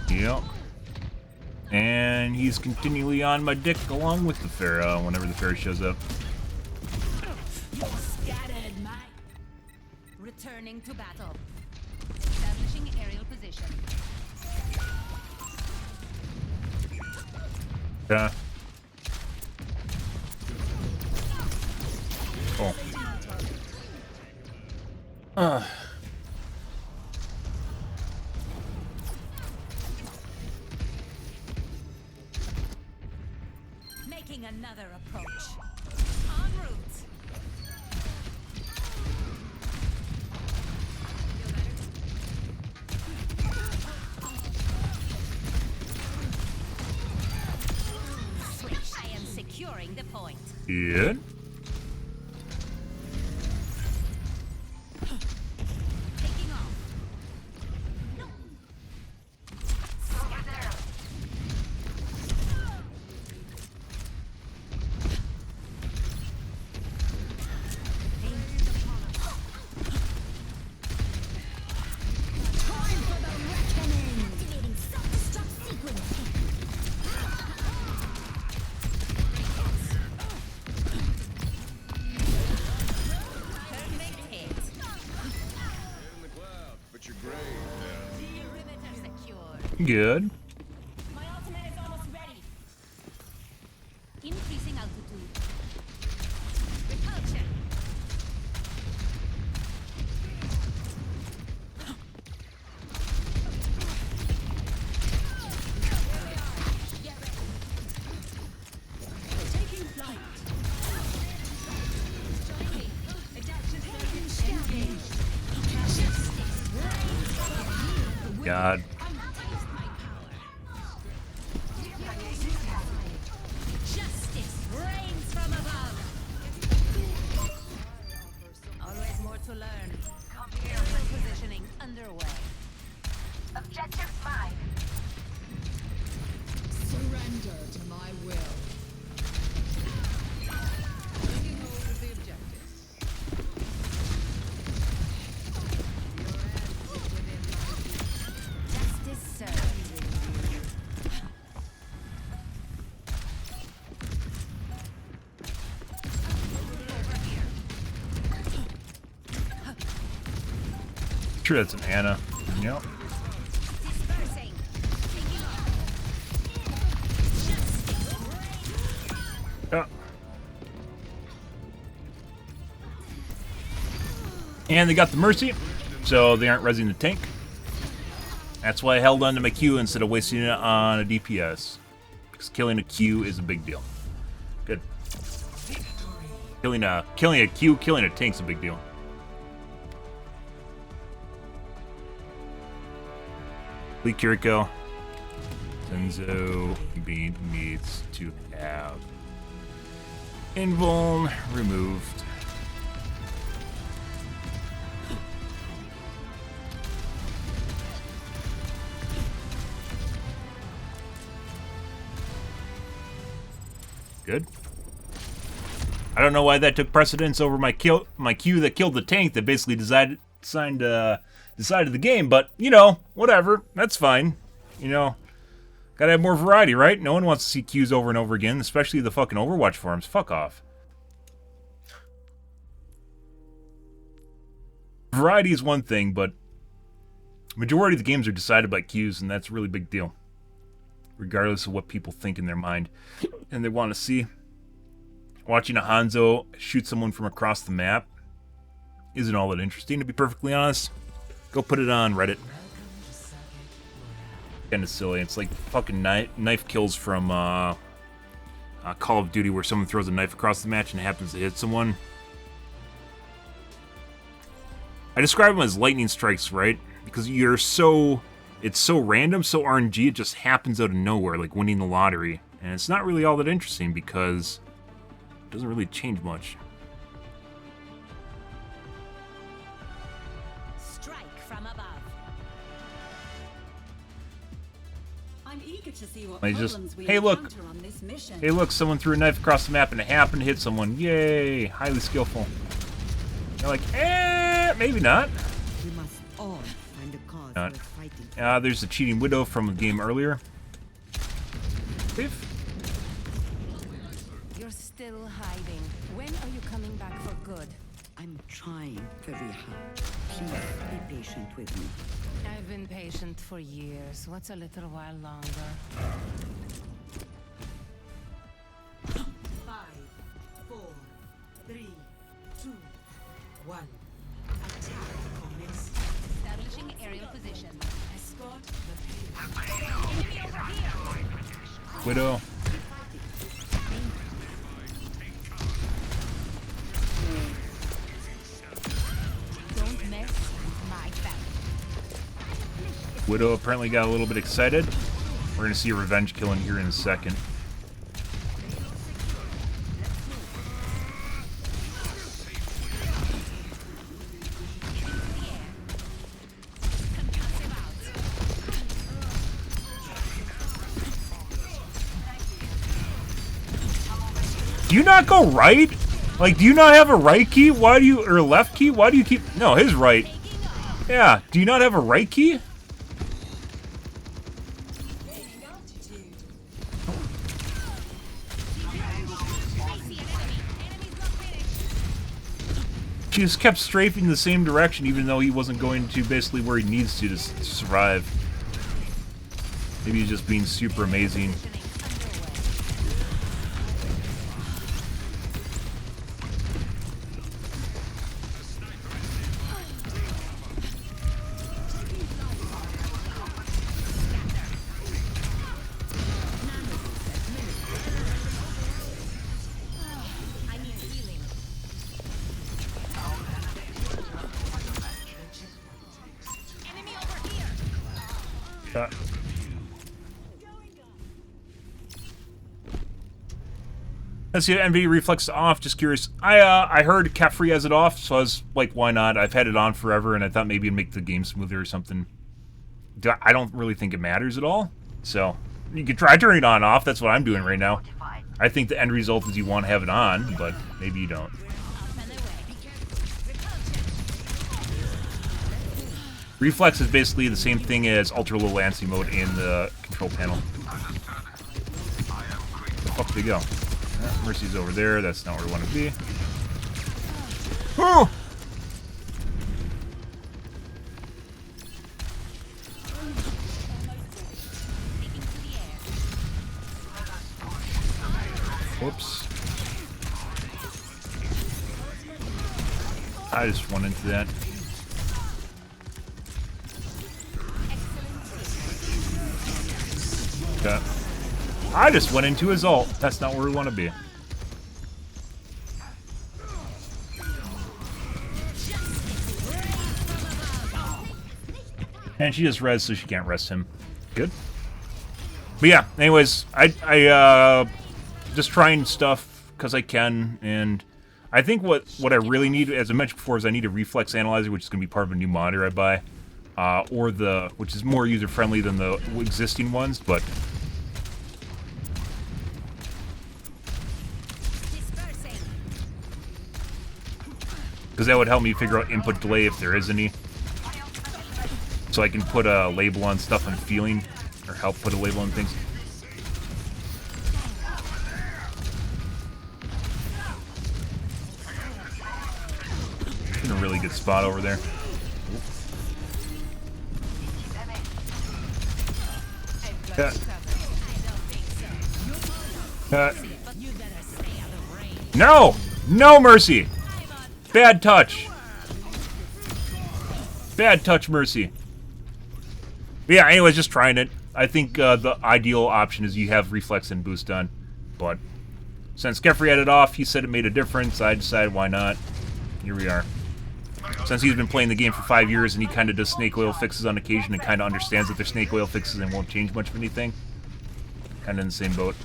Yep. And he's continually on my dick along with the Pharaoh whenever the Pharaoh shows up. Scattered, mate. Returning to battle. Establishing aerial position. Yeah. Cool. Making another approach. En route. Switch. I am securing the point. Good. Taking off. Scatter. Activating self-destruct sequence. Perfect hit. In the cloud, but you're great. Perimeter secured. Good. My ultimate is almost ready. Increasing altitude. Repulsion. Taking flight. Join me. God. Justice reigns from above. Always more to learn. Aerial positioning underway. Objective mine. Surrender to my will. Taking hold of the objectives. Sure, that's an Anna. Yep. Yeah. And they got the Mercy, so they aren't rezzing the tank. That's why I held on to my Q instead of wasting it on a DPS. Because killing a Q is a big deal. Good. Killing a Q, killing a tank's a big deal. Lee Kiriko. Zenzo needs to have invuln removed. Good. I don't know why that took precedence over my Q that killed the tank that basically decided the game, but you know, whatever. That's fine. You know, gotta have more variety, right? No one wants to see Qs over and over again, especially the fucking Overwatch forums. Fuck off. Variety is one thing, but majority of the games are decided by Qs, and that's a really big deal. Regardless of what people think in their mind and they want to see. Watching a Hanzo shoot someone from across the map isn't all that interesting, to be perfectly honest. Go put it on Reddit. Kind of silly. It's like fucking knife kills from Call of Duty where someone throws a knife across the match and it happens to hit someone. I describe them as lightning strikes, right? Because it's so random, so RNG, it just happens out of nowhere, like winning the lottery. And it's not really all that interesting because it doesn't really change much. Strike from above. I'm eager to see what Hey look, on this mission. hey look, someone threw a knife across the map and it happened to hit someone. Yay, highly skillful. You're like, maybe not. We must all find a cause worth fighting. There's a cheating widow from a game earlier. You're still hiding. When are you coming back for good? I'm trying very hard. Please be patient with me. I've been patient for years. What's a little while longer? 5, 4, 3, 2, 1. Attack commence. Establishing aerial position. Escort the payload. Enemy over here! Widow. Don't mess with my family. Widow apparently got a little bit excited. We're gonna see a revenge killing here in a second. Do you not go right? Like, do you not have a right key? Why do you, or a left key? Why do you keep, no, his right. Yeah, do you not have a right key? She just kept strafing the same direction even though he wasn't going to basically where he needs to survive. Maybe he's just being super amazing. Let's see, NVIDIA Reflex off. Just curious. I heard Catfree has it off, so I was like, why not? I've had it on forever, and I thought maybe it'd make the game smoother or something. I don't really think it matters at all. So you could try turning it on off. That's what I'm doing right now. I think the end result is you want to have it on, but maybe you don't. Reflex is basically the same thing as ultra low lancing mode in the control panel. Where the fuck did they go? Mercy's over there. That's not where we want to be. Oh! works. I just went into that. Okay. I just went into his ult. That's not where we want to be. And she just res, so she can't rest him. Good. But yeah, anyways, I just trying stuff because I can, and I think what I really need, as I mentioned before, is I need a reflex analyzer, which is going to be part of a new monitor I buy, or which is more user friendly than the existing ones, but. Because that would help me figure out input delay if there is any. So I can put a label on stuff I'm feeling, or help put a label on things. In a really good spot over there. Cut. Cut. No! No mercy! Bad touch. Bad touch, Mercy. But yeah, anyways, just trying it. I think the ideal option is you have reflex and boost on. But since Geoffrey had it off, he said it made a difference. I decided why not. Here we are. Since he's been playing the game for 5 years and he kind of does snake oil fixes on occasion and kind of understands that they're snake oil fixes and won't change much of anything. Kind of in the same boat.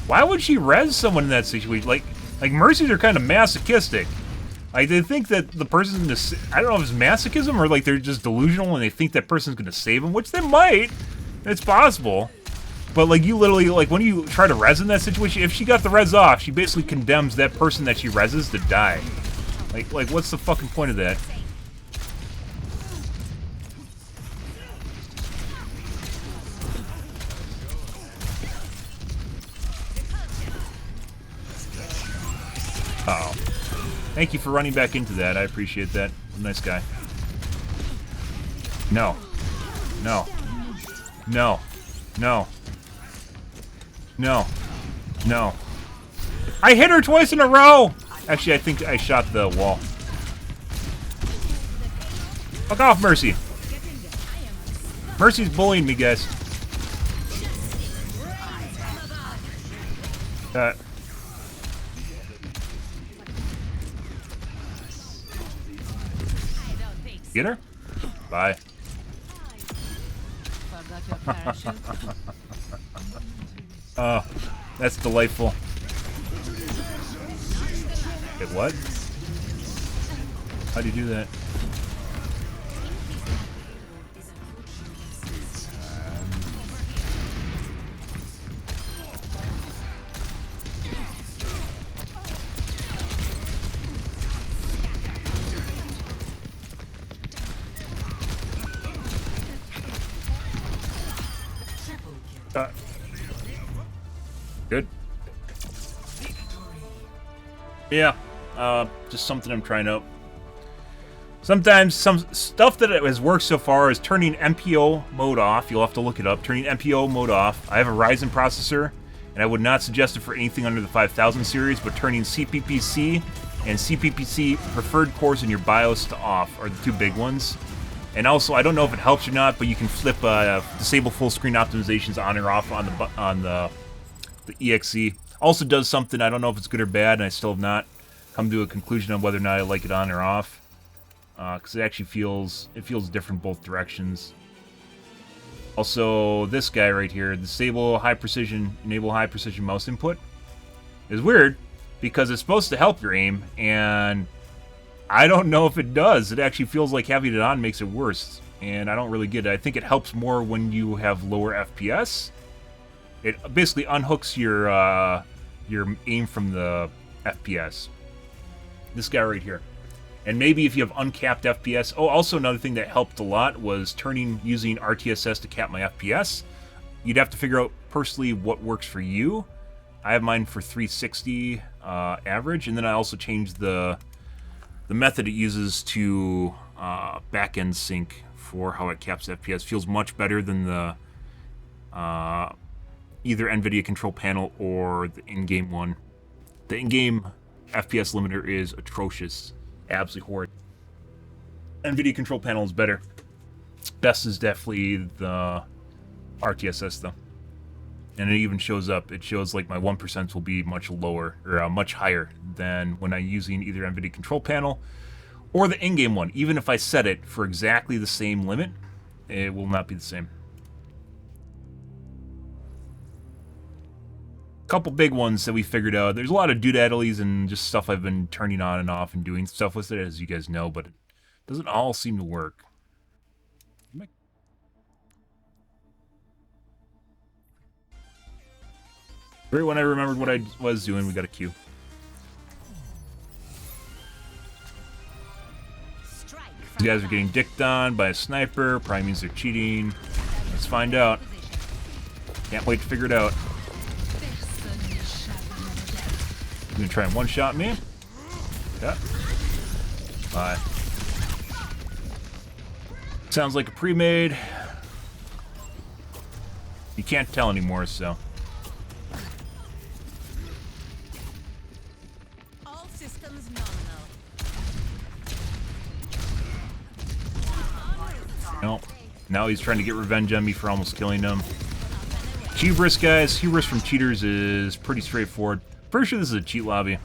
Why would she res someone in that situation? Like Mercies are kind of masochistic. Like, they think that the person's gonna... I don't know if it's masochism or, like, they're just delusional and they think that person's gonna save them, which they might. It's possible. But, like, you literally... Like, when you try to res in that situation, if she got the res off, she basically condemns that person that she reses to die. Like what's the fucking point of that? Uh-oh. Thank you for running back into that. I appreciate that. Nice guy. No. No. No. No. No. No. I hit her twice in a row! Actually, I think I shot the wall. Fuck off, Mercy. Mercy's bullying me, guys. Get her? Bye. Oh, that's delightful. Wait, what? How do you do that? Good. Yeah, just something I'm trying out. Sometimes some stuff that has worked so far is turning MPO mode off. You'll have to look it up. Turning MPO mode off. I have a Ryzen processor, and I would not suggest it for anything under the 5000 series, but turning CPPC and CPPC preferred cores in your BIOS to off are the two big ones. And also, I don't know if it helps or not, but you can flip disable full screen optimizations on or off on the EXE. Also does something, I don't know if it's good or bad, and I still have not come to a conclusion on whether or not I like it on or off. Because it actually feels different both directions. Also, this guy right here, disable high precision, enable high precision mouse input, is weird because it's supposed to help your aim, and I don't know if it does. It actually feels like having it on makes it worse, and I don't really get it. I think it helps more when you have lower FPS. It basically unhooks your aim from the FPS. This guy right here. And maybe if you have uncapped FPS. Oh, also another thing that helped a lot was using RTSS to cap my FPS. You'd have to figure out personally what works for you. I have mine for 360 average, and then I also changed the method it uses to back-end sync for how it caps FPS. Feels much better than the either NVIDIA control panel or the in-game one. The in-game FPS limiter is atrocious. Absolutely horrid. NVIDIA control panel is better. Best is definitely the RTSS though. And it even shows up. It shows like my 1% will be much lower, or much higher than when I'm using either NVIDIA control panel or the in-game one. Even if I set it for exactly the same limit, it will not be the same. Couple big ones that we figured out. There's a lot of doodaddlies and just stuff I've been turning on and off and doing stuff with it, as you guys know, but it doesn't all seem to work. Right when I remembered what I was doing, we got a Q. These guys are getting dicked on by a sniper. Probably means they're cheating. Let's find out. Can't wait to figure it out. You gonna try and one-shot me? Yeah. Bye. Sounds like a pre-made. You can't tell anymore, so. All systems nominal. No. Now he's trying to get revenge on me for almost killing him. Hubris, guys. Hubris from cheaters is pretty straightforward. Pretty sure this is a cheat lobby.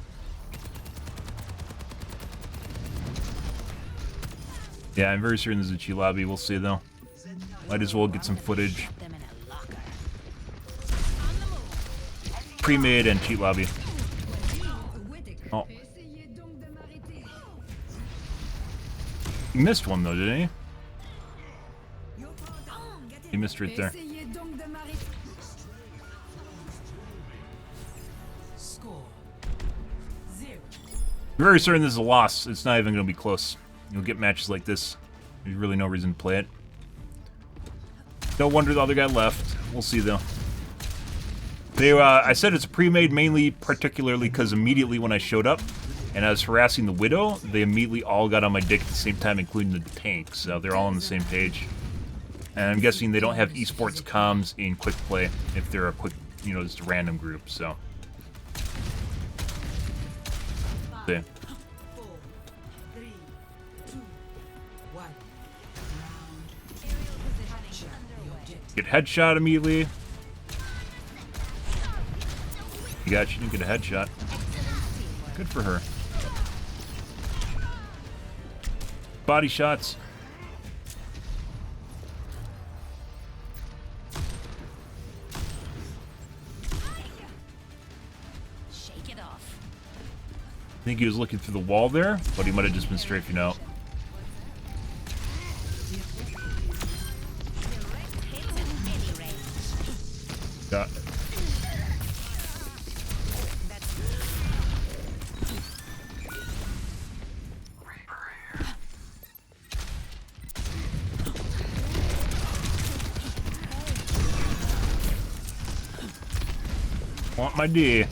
Yeah, I'm very certain this is a cheat lobby. We'll see, though. Might as well get some footage. Pre-made and cheat lobby. Oh. He missed one, though, didn't he? He missed right there. I'm very certain this is a loss. It's not even going to be close. You'll get matches like this. There's really no reason to play it. No wonder the other guy left. We'll see, though. I said it's a pre-made mainly, particularly because immediately when I showed up and I was harassing the Widow, they immediately all got on my dick at the same time, including the tank. So they're all on the same page. And I'm guessing they don't have esports comms in quick play if they're a quick, you know, just a random group. So. See. Get headshot immediately. You got, she didn't get a headshot. Good for her. Body shots. Shake it off. I think he was looking through the wall there, but he might have just been strafing out. Got it. Want my D.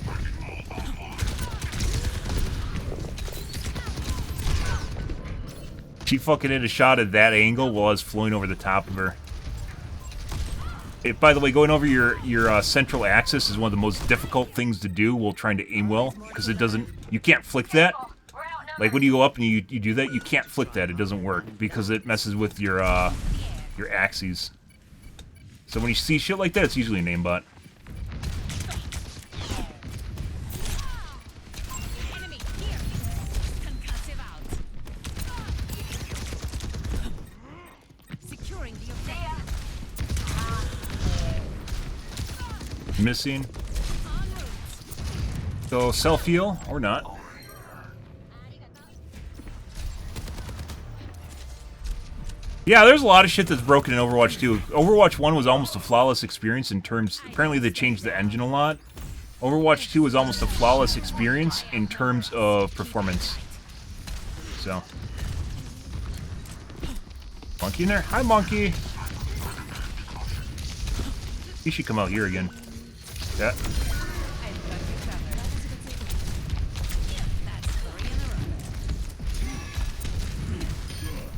She fucking hit a shot at that angle while I was flowing over the top of her. By the way, going over your central axis is one of the most difficult things to do while trying to aim well, because it doesn't. You can't flick that. Like when you go up and you do that, you can't flick that. It doesn't work because it messes with your axes. So when you see shit like that, it's usually an aimbot. Missing. So self-heal or not. Yeah, there's a lot of shit that's broken in Overwatch 2. Overwatch 1 was almost a flawless experience in terms... Apparently they changed the engine a lot. Overwatch 2 was almost a flawless experience in terms of performance. So. Monkey in there? Hi, Monkey! He should come out here again. Yeah.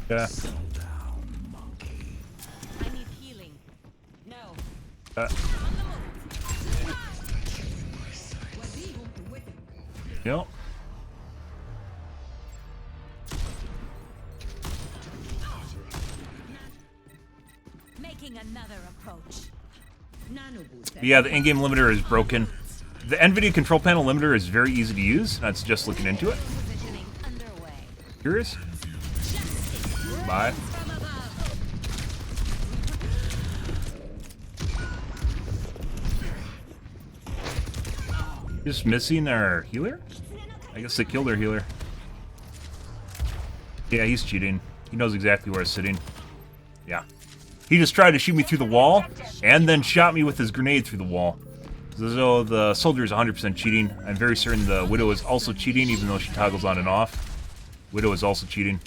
Yeah. I need healing. No. Yep. Making another approach. Yeah, the in-game limiter is broken. The NVIDIA control panel limiter is very easy to use. That's just looking into it. Curious? Bye. Just missing our healer? I guess they killed our healer. Yeah, he's cheating. He knows exactly where it's sitting. Yeah. He just tried to shoot me through the wall, and then shot me with his grenade through the wall. So the soldier is 100% cheating. I'm very certain the Widow is also cheating, even though she toggles on and off. Widow is also cheating.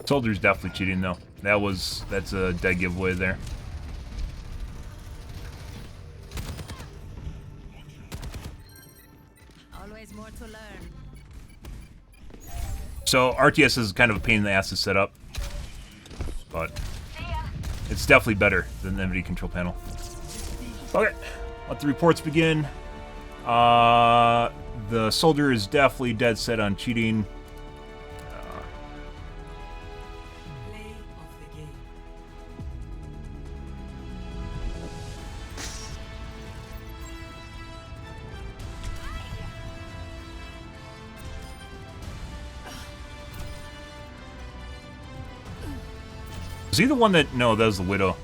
Soldier's definitely cheating, though. That's a dead giveaway there. Always more to learn. So RTS is kind of a pain in the ass to set up, but it's definitely better than the NVIDIA control panel. Okay, let the reports begin. The soldier is definitely dead set on cheating. Is he the one that... No, that was the Widow.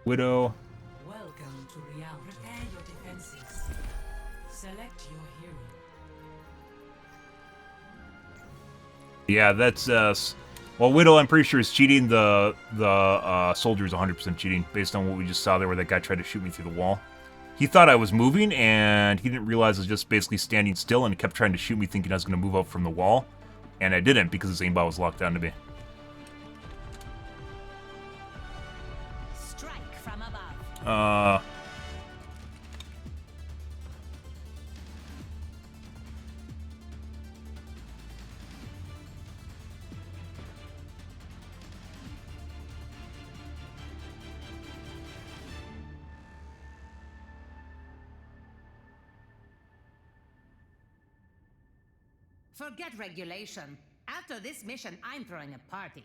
Widow. Welcome to reality. Prepare your defenses. Select your hero. Yeah, that's well, Widow, I'm pretty sure is cheating. The soldier is 100% cheating, based on what we just saw there, where that guy tried to shoot me through the wall. He thought I was moving, and he didn't realize I was just basically standing still, and he kept trying to shoot me, thinking I was going to move up from the wall, and I didn't because his aimbot was locked down to me. Forget regulation. After this mission, I'm throwing a party.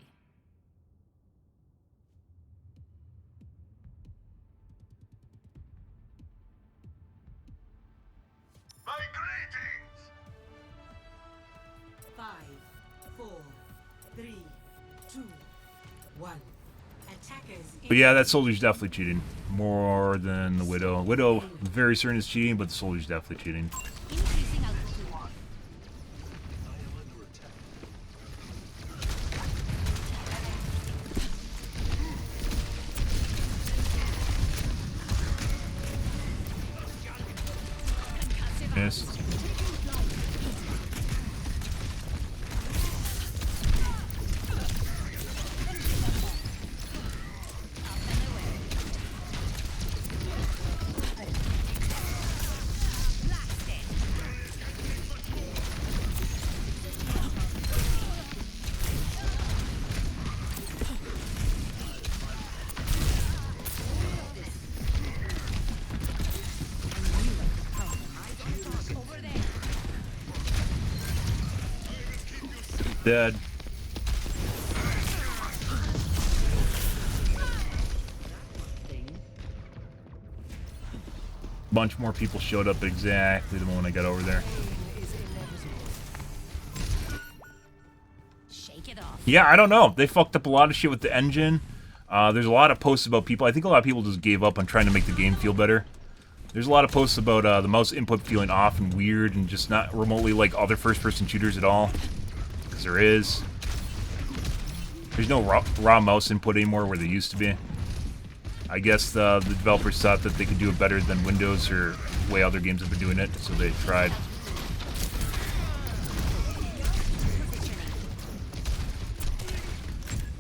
My greetings! 5, 4, 3, 2, 1. Attackers. But yeah, that soldier's definitely cheating. More than the Widow. Widow, I'm very certain is cheating, but the soldier's definitely cheating. Missed. Dead. Bunch more people showed up at exactly the moment I got over there. Shake it off. Yeah, I don't know. They fucked up a lot of shit with the engine. There's a lot of posts about people. I think a lot of people just gave up on trying to make the game feel better. There's a lot of posts about the mouse input feeling off and weird and just not remotely like other first-person shooters at all. Because there is. There's no raw mouse input anymore where there used to be. I guess the developers thought that they could do it better than Windows or the way other games have been doing it, so they tried.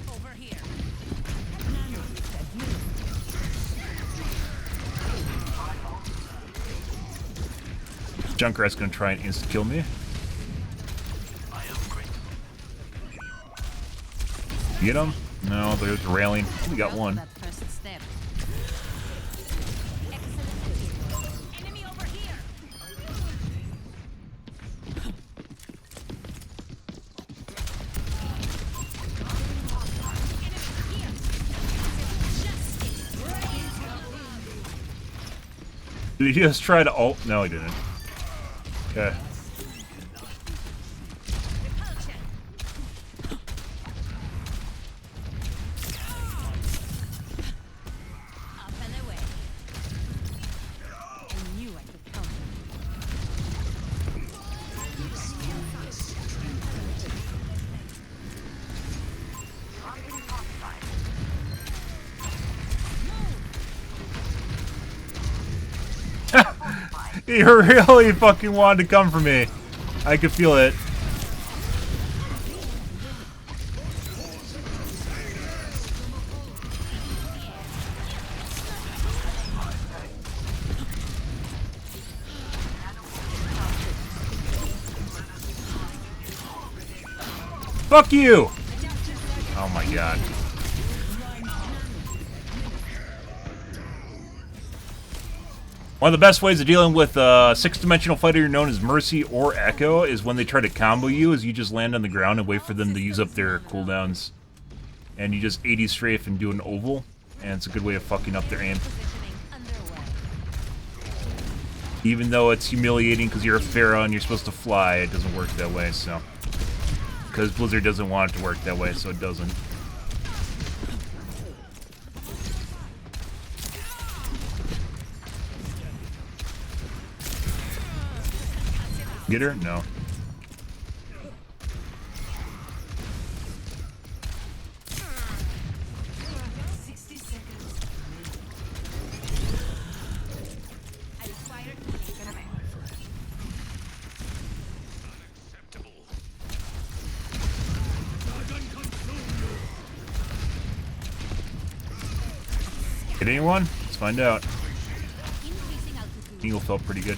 Over here. Junkrat's gonna try and insta-kill me. Get him? No, there's the railing. We got one. That first step. Enemy over here. Did he just try to ult? No, he didn't. Okay. Up and away. I knew I could count. He really fucking wanted to come for me. I could feel it. Fuck you! Oh my god. One of the best ways of dealing with a six-dimensional fighter known as Mercy or Echo is when they try to combo you, is you just land on the ground and wait for them to use up their cooldowns. And you just 80 strafe and do an oval, and it's a good way of fucking up their aim. Even though it's humiliating because you're a Pharaoh and you're supposed to fly, it doesn't work that way, so. Because Blizzard doesn't want it to work that way, so it doesn't. Get her? No. Hit anyone? Let's find out. Eagle felt pretty good.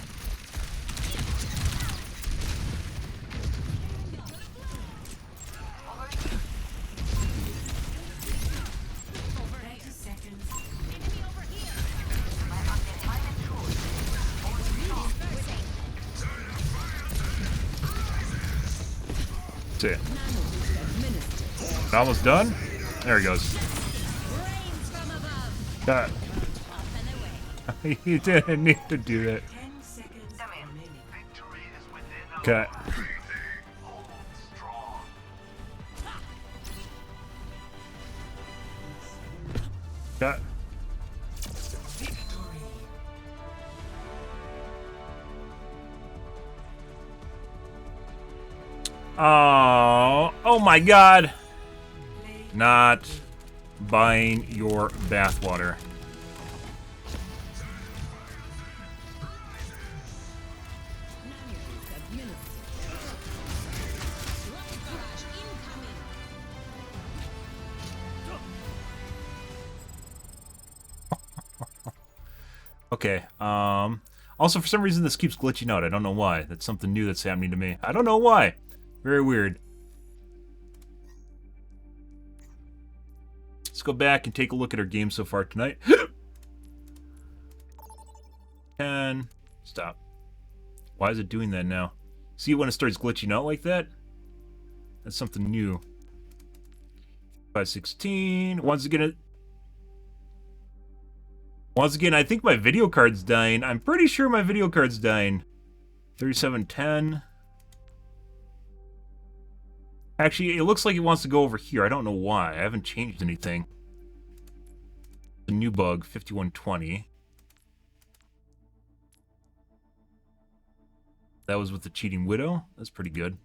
See it. Almost done? There he goes. God. He didn't need to do that. Okay. Okay. Oh my god. Not buying your bathwater. Okay, also for some reason this keeps glitching out. I don't know why. That's something new that's happening to me. I don't know why. Very weird. Let's go back and take a look at our game so far tonight. 10. Stop. Why is it doing that now? See when it starts glitching out like that? That's something new. 516. Once again, I think my video card's dying. I'm pretty sure my video card's dying. 3710. Actually, it looks like it wants to go over here. I don't know why. I haven't changed anything. The new bug, 5120. That was with the cheating widow. That's pretty good.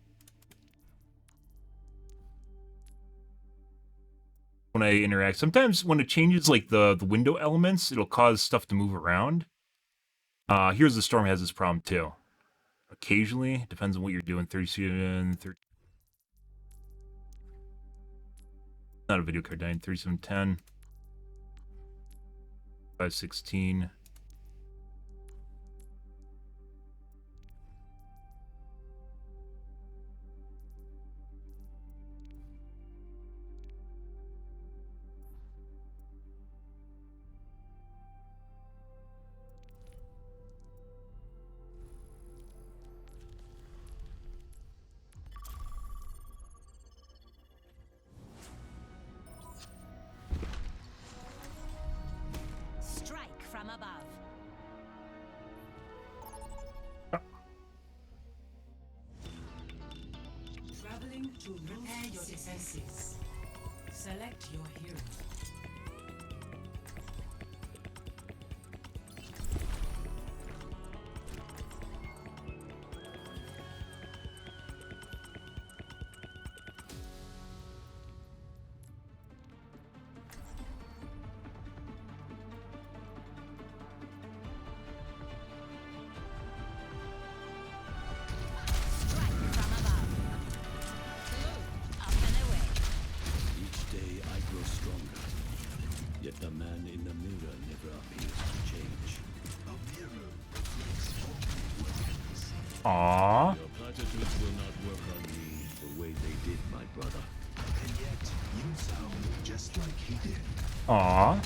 When I interact, sometimes when it changes like the window elements, it'll cause stuff to move around. Here's the Storm has this problem too. Occasionally, depends on what you're doing. 37, 30. Not a video card dying. 3710. 516. Strike from above. Traveling to repair your defenses. Select your hero. Each day I grow stronger, yet the man in the mirror never appears to change. A mirror reflects Aww. Your platitudes will not work on me the way they did my brother. And yet, you sound just like he did. Aww.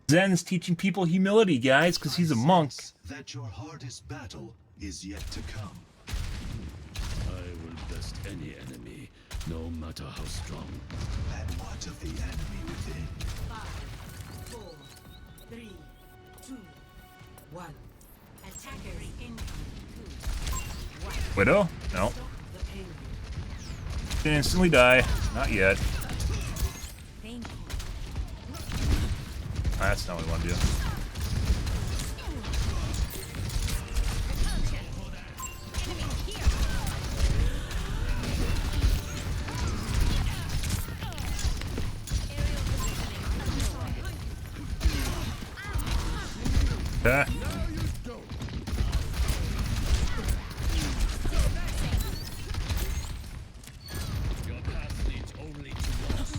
Zen's teaching people humility, guys, because he's a monk. That your hardest battle is yet to come. I will best any enemy, no matter how strong. And what of the enemy within? 5, 4, 3, 2, 1. Attackers incoming. Widow? No. The pain. Can instantly die. Not yet. That's not what I want to do. Ah. Your path leads only to loss.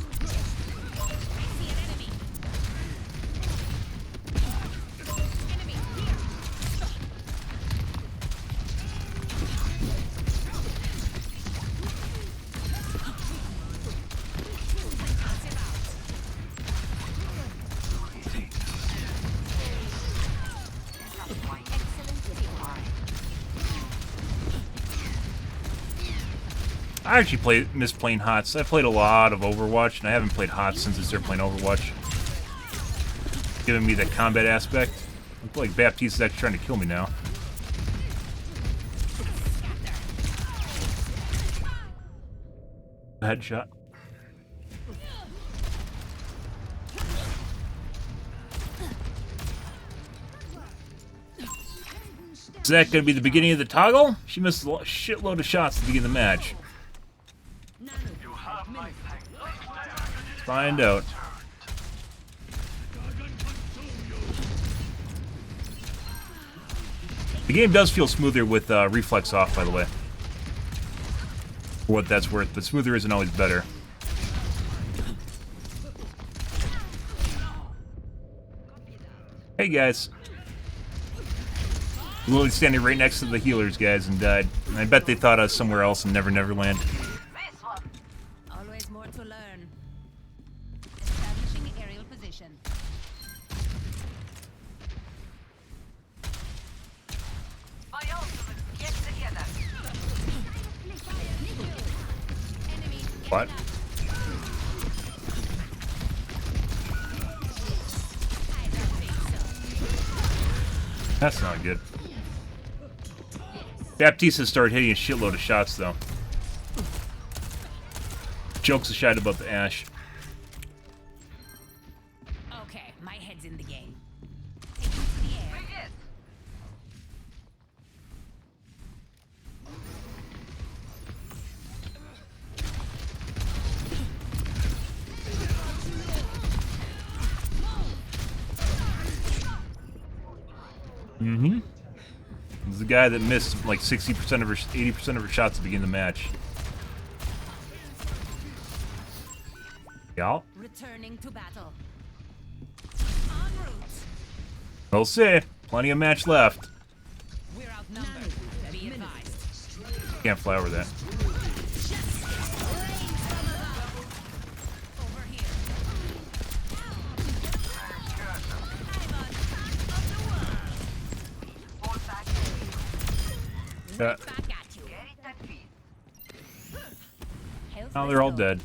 I actually miss playing HOTS. I played a lot of Overwatch, and I haven't played HOTS since I started playing Overwatch. Giving me that combat aspect. I feel like Baptiste is actually trying to kill me now. Headshot. Is that going to be the beginning of the toggle? She missed a shitload of shots at the beginning of the match. Find out. The game does feel smoother with reflex off, by the way. For what that's worth, but smoother isn't always better. Hey guys. Literally standing right next to the healers, guys, and died. And I bet they thought I was somewhere else in Never Neverland. Always more to learn. Establishing aerial position. What? That's not good. Baptista started hitting a shitload of shots, though. Jokes aside about the Ashe. Okay, my head's in the game. Mm-hmm. This is the guy that missed like 60% of her, 80% of her shots to begin the match. Yeah. Returning to battle. En route. We'll see. Plenty of match left. We're outnumbered. Be advised. Can't fly over that. Yeah. Oh, they're all dead.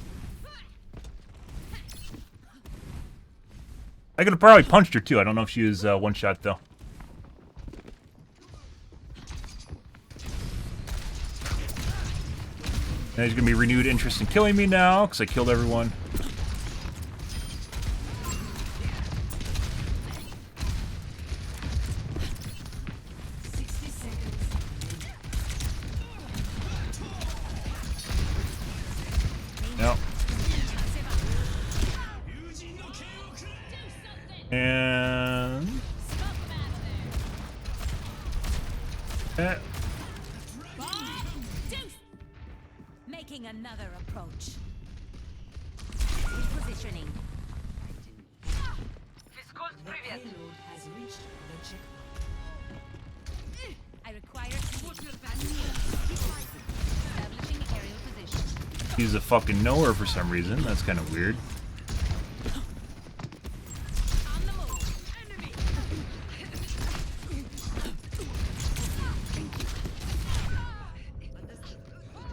I could have probably punched her too. I don't know if she was one shot though. And there's gonna be renewed interest in killing me now because I killed everyone. Yep. And Making another approach. Repositioning. The payload has reached the checkpoint. I require establishing the aerial position. he's a fucking knower for some reason. That's kind of weird.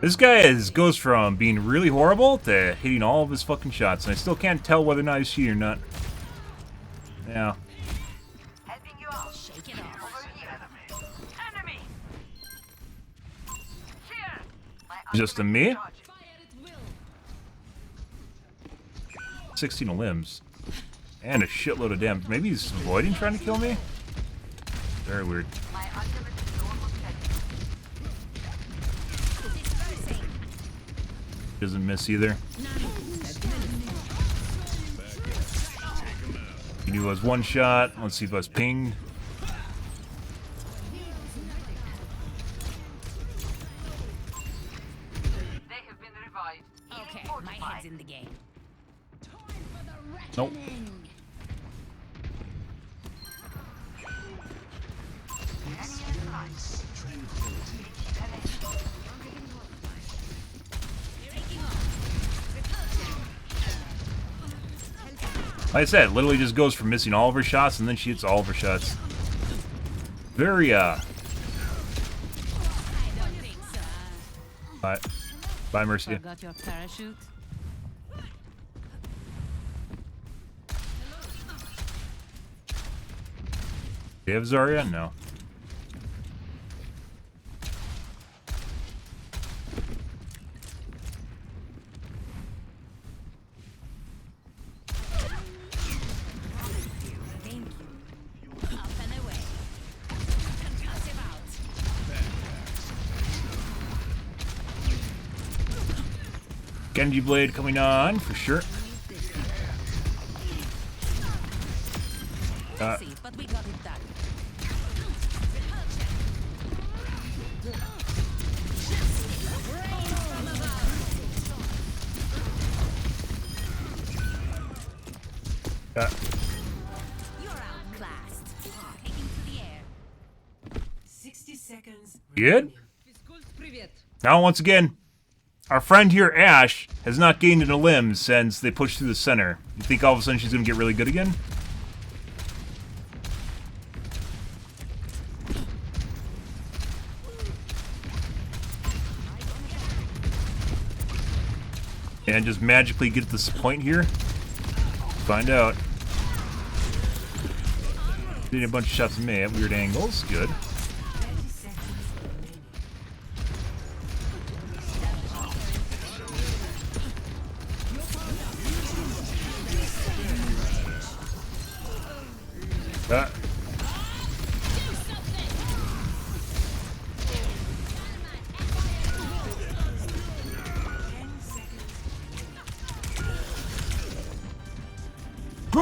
This guy goes from being really horrible to hitting all of his fucking shots, and I still can't tell whether or not he's cheating or not. Yeah. Shake it off. Just a me? 16 limbs. And a shitload of damage. Maybe he's avoiding trying to kill me? Very weird. Doesn't miss either. He knew it was one shot. Let's see if I was pinged. Okay, my head's in the game. Nope. Like I said, it literally just goes from missing all of her shots and then she hits all of her shots. Very, Bye, bye, Mercy. Got your parachute? Do you have Zarya? No. Genji Blade coming on, for sure. But we got it done. You're outclassed. Taking to the air. 60 seconds. Good? Now, once again, our friend here, Ashe, has not gained in a limb since they pushed through the center. You think all of a sudden she's going to get really good again? And just magically get this point here? Find out. Did a bunch of shots at me at weird angles. Good.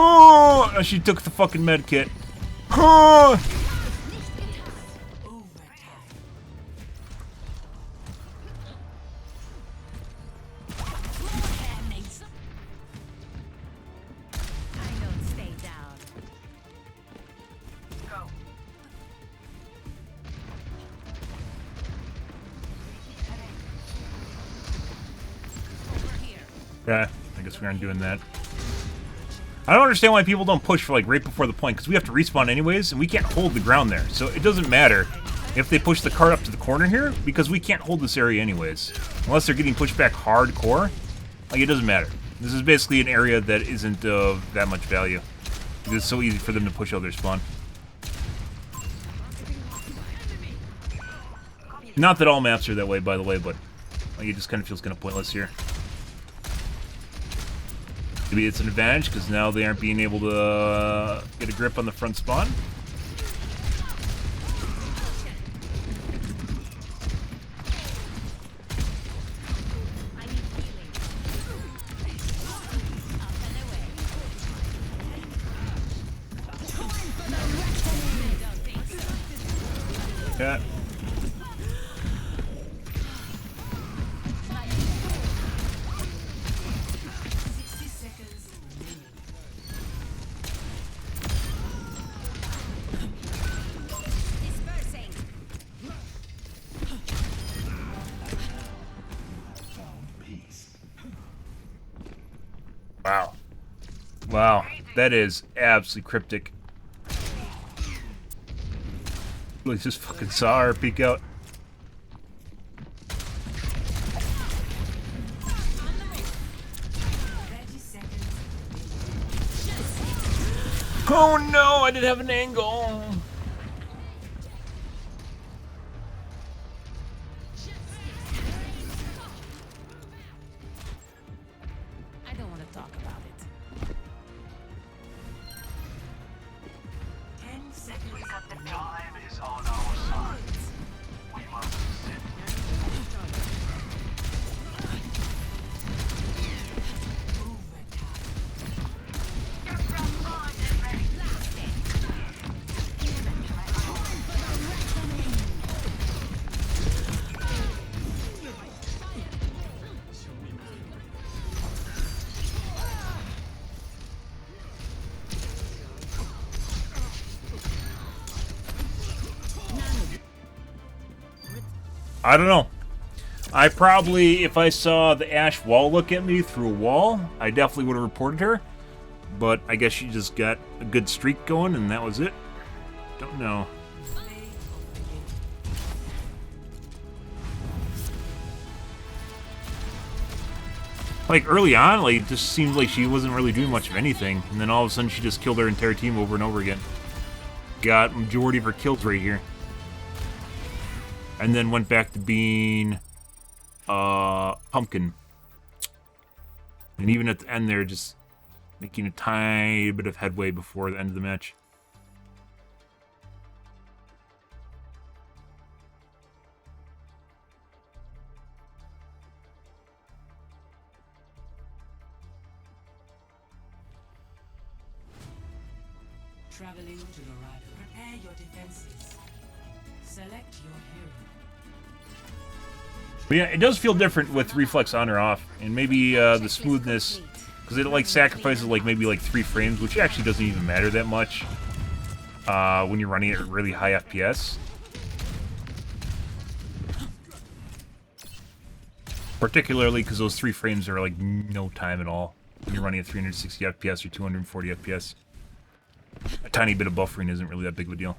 Oh, she took the fucking med kit. Oh. Yeah, I guess we aren't doing that. I don't understand why people don't push for like right before the point, because we have to respawn anyways, and we can't hold the ground there. So it doesn't matter if they push the cart up to the corner here, because we can't hold this area anyways. Unless they're getting pushed back hardcore. Like, it doesn't matter. This is basically an area that isn't of that much value. It's so easy for them to push out their spawn. Not that all maps are that way, by the way, but like, it just kind of feels kind of pointless here. Maybe it's an advantage, because now they aren't being able to get a grip on the front spawn. Yeah. Wow. Wow. That is absolutely cryptic. We just fucking saw her peek out. Oh no, I didn't have an angle. I don't want to talk about it. 10 seconds. The time is on our side. We must sit. I don't know. I probably, if I saw the Ash wall look at me through a wall, I definitely would have reported her. But I guess she just got a good streak going, and that was it. Don't know. Like, early on, like, it just seemed like she wasn't really doing much of anything. And then all of a sudden, she just killed her entire team over and over again. Got majority of her kills right here. And then went back to being Pumpkin. And even at the end there, just making a tiny bit of headway before the end of the match. Traveling to Dorado. Prepare your defenses. Select your hero. But yeah, it does feel different with reflex on or off, and maybe the smoothness, because it like sacrifices like maybe like 3 frames, which actually doesn't even matter that much when you're running at really high FPS. Particularly because those 3 frames are like no time at all when you're running at 360 FPS or 240 FPS. A tiny bit of buffering isn't really that big of a deal.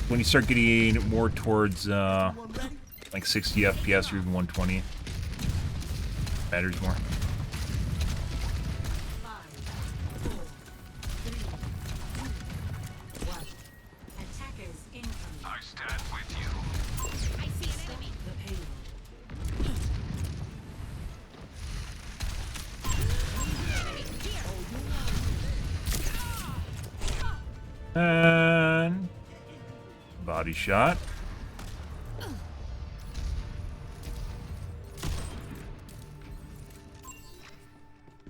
When you start getting more towards like 60 FPS or even 120, matters more. 5, 4, 3, 2, 1. Attackers incoming. I stand with you. I see an enemy. The payload. And body shot.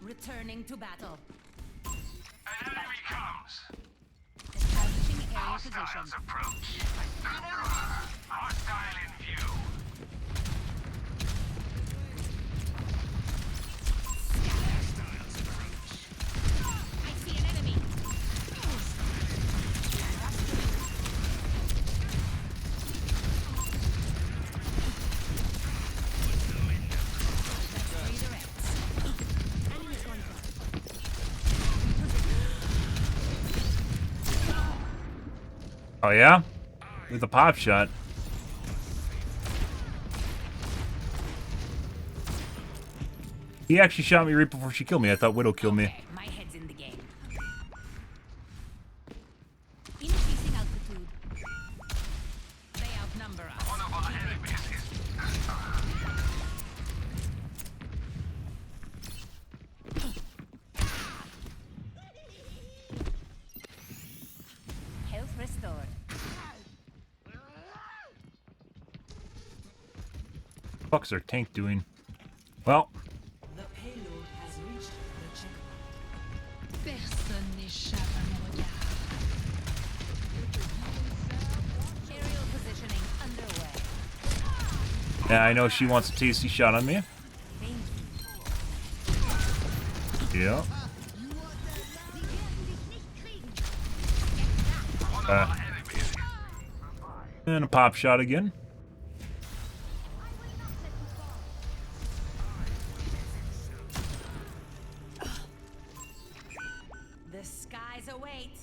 Returning to battle. An enemy comes. Establishing area position. Hostiles approach. Hostile in view. Hostiles approach. I see an enemy. Oh yeah? With a pop shot. He actually shot me right before she killed me. I thought Widow killed me. Okay, my head's in the game. Increasing altitude. They outnumber us. One of our enemies is Health restored. What's our tank doing? Well, The payload has reached the checkpoint. Personne n'échappe à mon regard. Aerial positioning underway. yeah, I know she wants a tasty shot on me. Yeah. And a pop shot again. The skies await.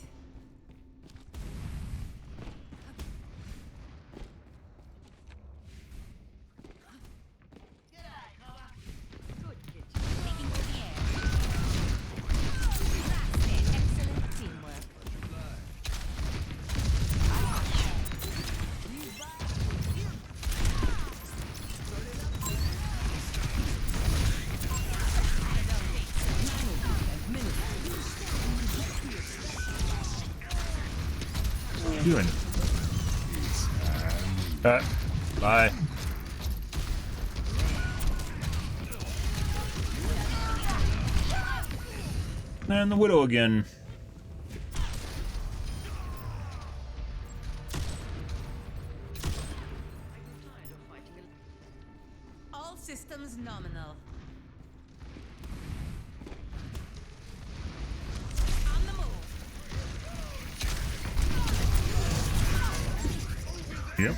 Taking to the air. That's it. Excellent teamwork. What are you doing? Bye. And the Widow again. All systems nominal. On the move. Yep.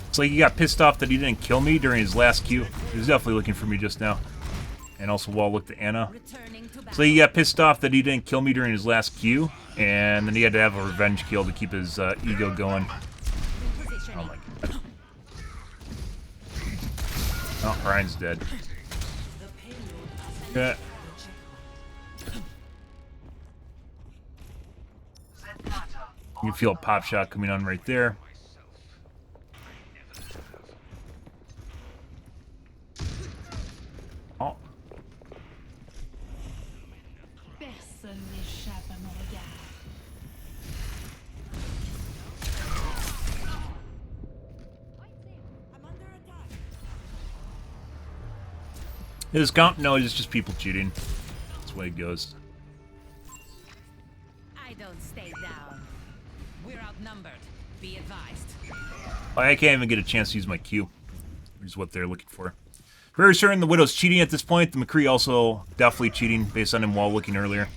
It's like he got pissed off that he didn't kill me during his last Q. He was definitely looking for me just now. And also while I looked at Anna. So he got pissed off that he didn't kill me during his last Q, and then he had to have a revenge kill to keep his ego going. Oh my god. Oh, Ryan's dead. Yeah. You can feel a pop shot coming on right there. Oh. Personne n'échappe à mon regard. His count? No, it's just people cheating. That's the way it goes. I don't stay down. We're outnumbered. Be advised. I can't even get a chance to use my Q. Is what they're looking for. Very certain the Widow's cheating at this point. The McCree also definitely cheating based on him while looking earlier.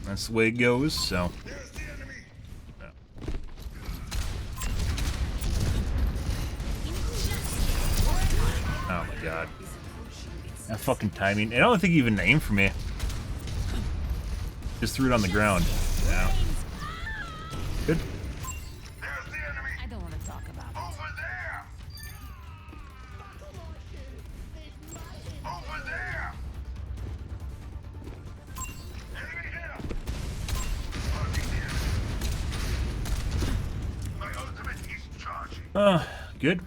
That's the way it goes, so. Yeah. Oh my god. That fucking timing. I don't think he even aimed for me. Just threw it on the ground. Yeah. Good. I don't want to talk about it. over there. Over there. Enemy here. My ultimate is charging. Good.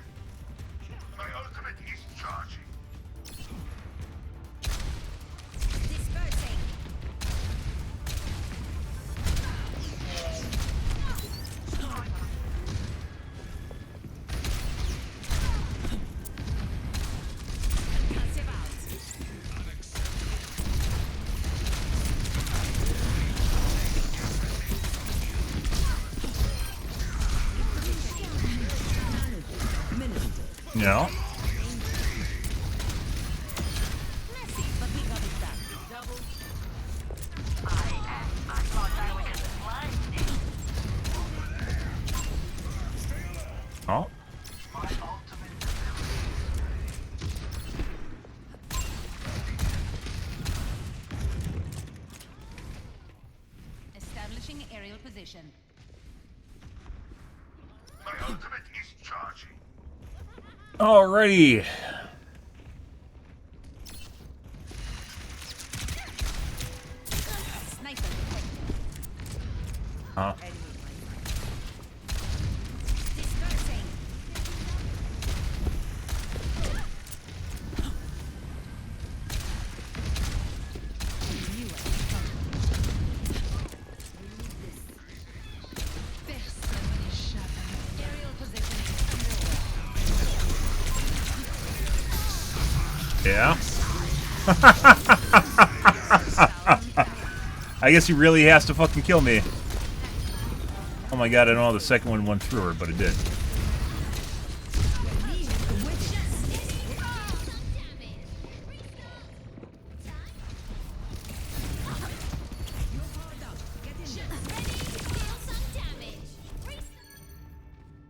My ultimate is charging. Dispersing. No. Oh. Establishing aerial position. My ultimate is charging. Alrighty. Sniper detected. Huh? Dispersing. Aerial positioning. Yeah. I guess he really has to fucking kill me. Oh my god, I don't know how the second one went through her, but it did.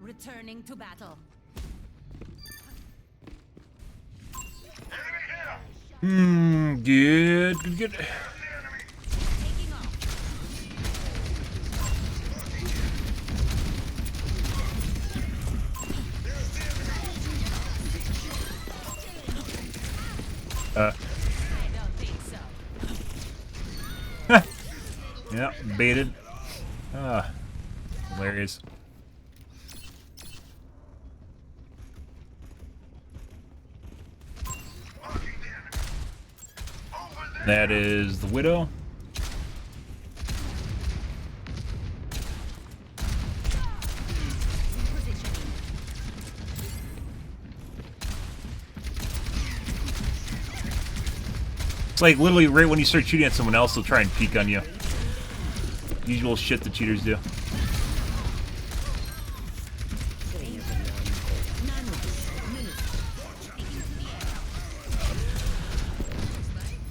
Returning to battle. Good, good, good. Taking off. I don't think so. Yeah, baited. Ah, hilarious. That is the Widow. It's like literally right when you start shooting at someone else, they'll try and peek on you. Usual shit the cheaters do.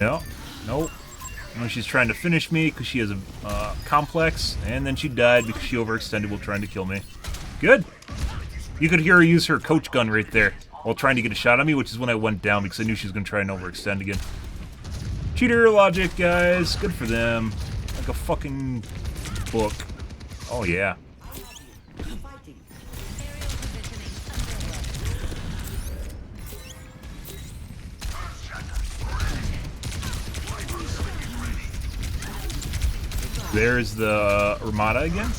No, nope. No, she's trying to finish me because she has a complex, and then she died because she overextended while trying to kill me. Good. You could hear her use her coach gun right there while trying to get a shot on me, which is when I went down because I knew she was going to try and overextend again. Cheater logic, guys. Good for them. Like a fucking book. Oh, yeah. There's the Armada again.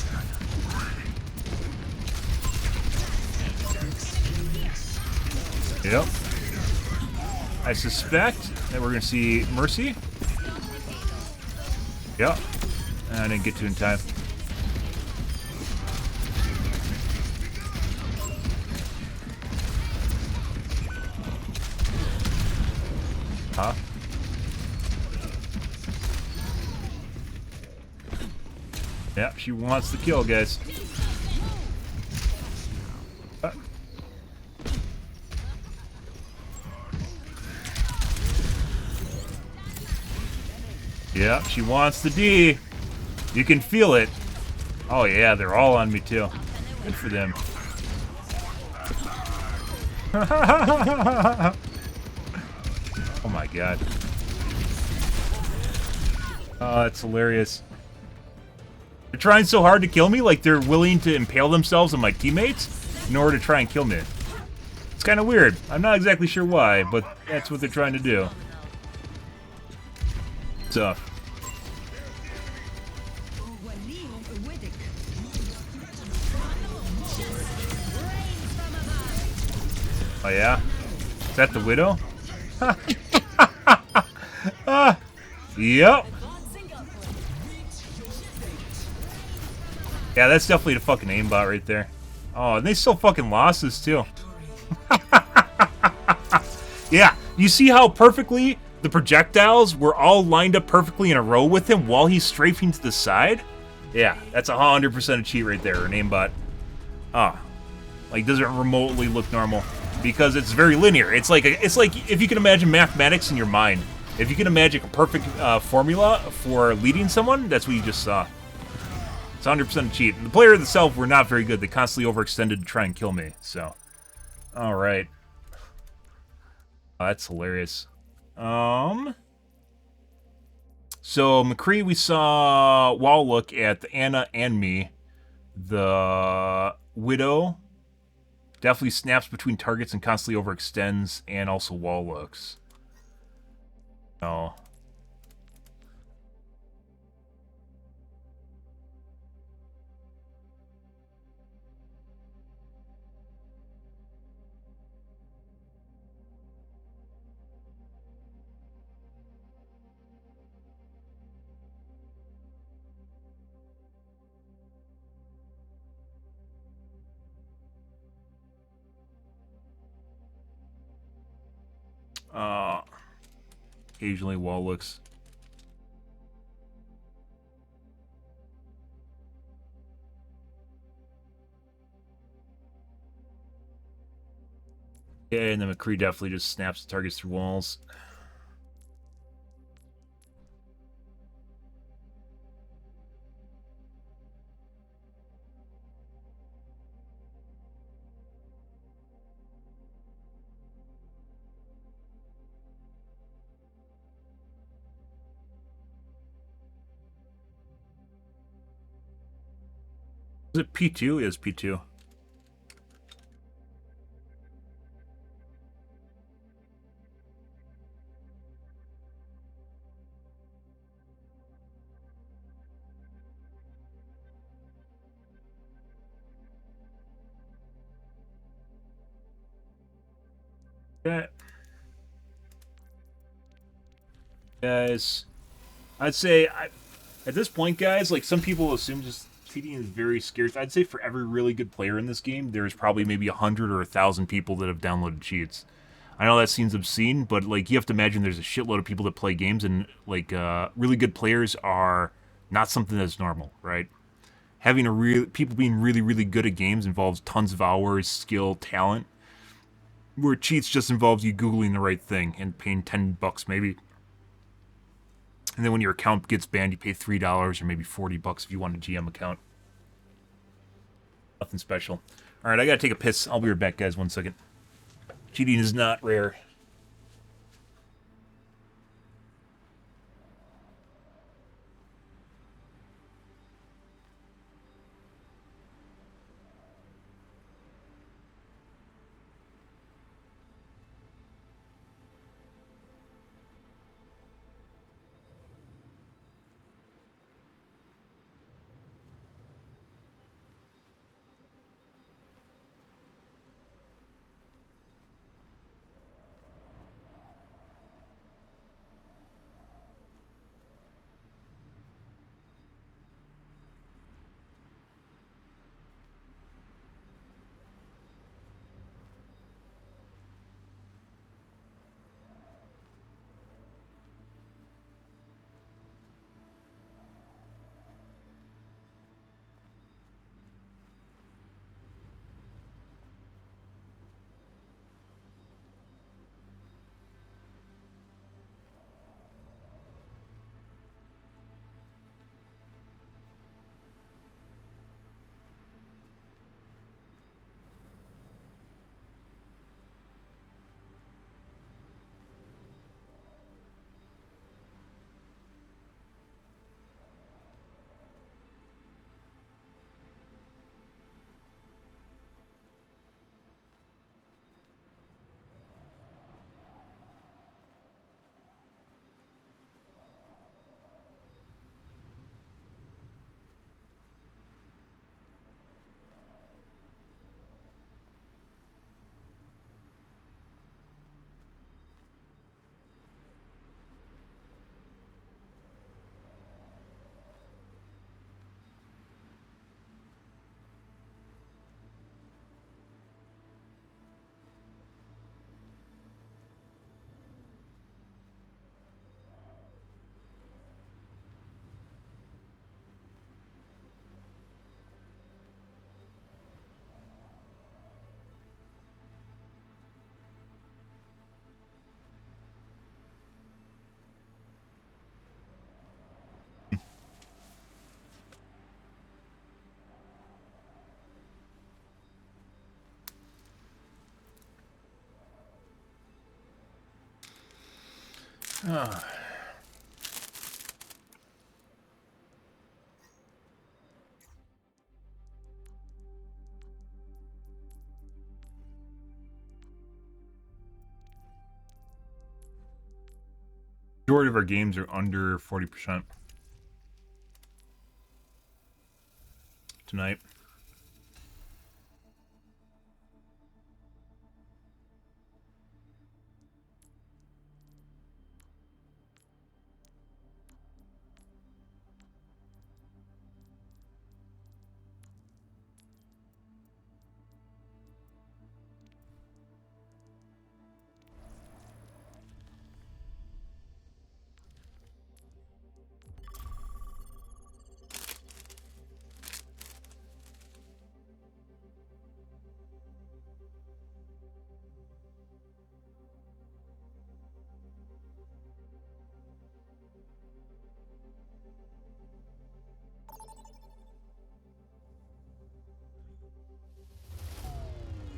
Yep. I suspect that we're going to see Mercy. Yep. I didn't get to in time. Huh? Yeah, she wants the kill, guys. Yeah, she wants the D. You can feel it. Oh yeah, they're all on me too. Good for them. Oh my god. Oh, that's hilarious. They're trying so hard to kill me, like they're willing to impale themselves on my teammates in order to try and kill me. It's kind of weird. I'm not exactly sure why, but that's what they're trying to do. So. Oh yeah? Is that the Widow? Yep. Yeah, that's definitely the fucking aimbot right there. Oh, and they still fucking lost this too. Yeah, you see how perfectly the projectiles were all lined up perfectly in a row with him while he's strafing to the side? Yeah, that's 100% a cheat right there, an aimbot. Ah, like doesn't remotely look normal. because it's very linear. It's like if you can imagine mathematics in your mind. If you can imagine a perfect formula for leading someone, that's what you just saw. It's 100% a cheat. And the player themselves were not very good. They constantly overextended to try and kill me. So, all right. Oh, that's hilarious. So McCree, we saw wall look at the Anna and me. The Widow definitely snaps between targets and constantly overextends, and also wall looks. Oh. Occasionally wall looks. Yeah, and then McCree definitely just snaps the targets through walls. Is it P2? It is P2. Yeah. Guys, I'd say at this point, guys, like some people assume just cheating is very scarce. I'd say for every really good player in this game, there's probably maybe 100 or 1,000 people that have downloaded cheats. I know that seems obscene, but like you have to imagine there's a shitload of people that play games, and like really good players are not something that's normal, right? Having people being really good at games involves tons of hours, skill, talent. Where cheats just involves you googling the right thing and paying $10 maybe. And then when your account gets banned, you pay $3 or maybe $40 if you want a GM account. Nothing special. All right, I gotta take a piss. I'll be right back, guys. 1 second. Cheating is not rare. Majority of our games are under 40% tonight.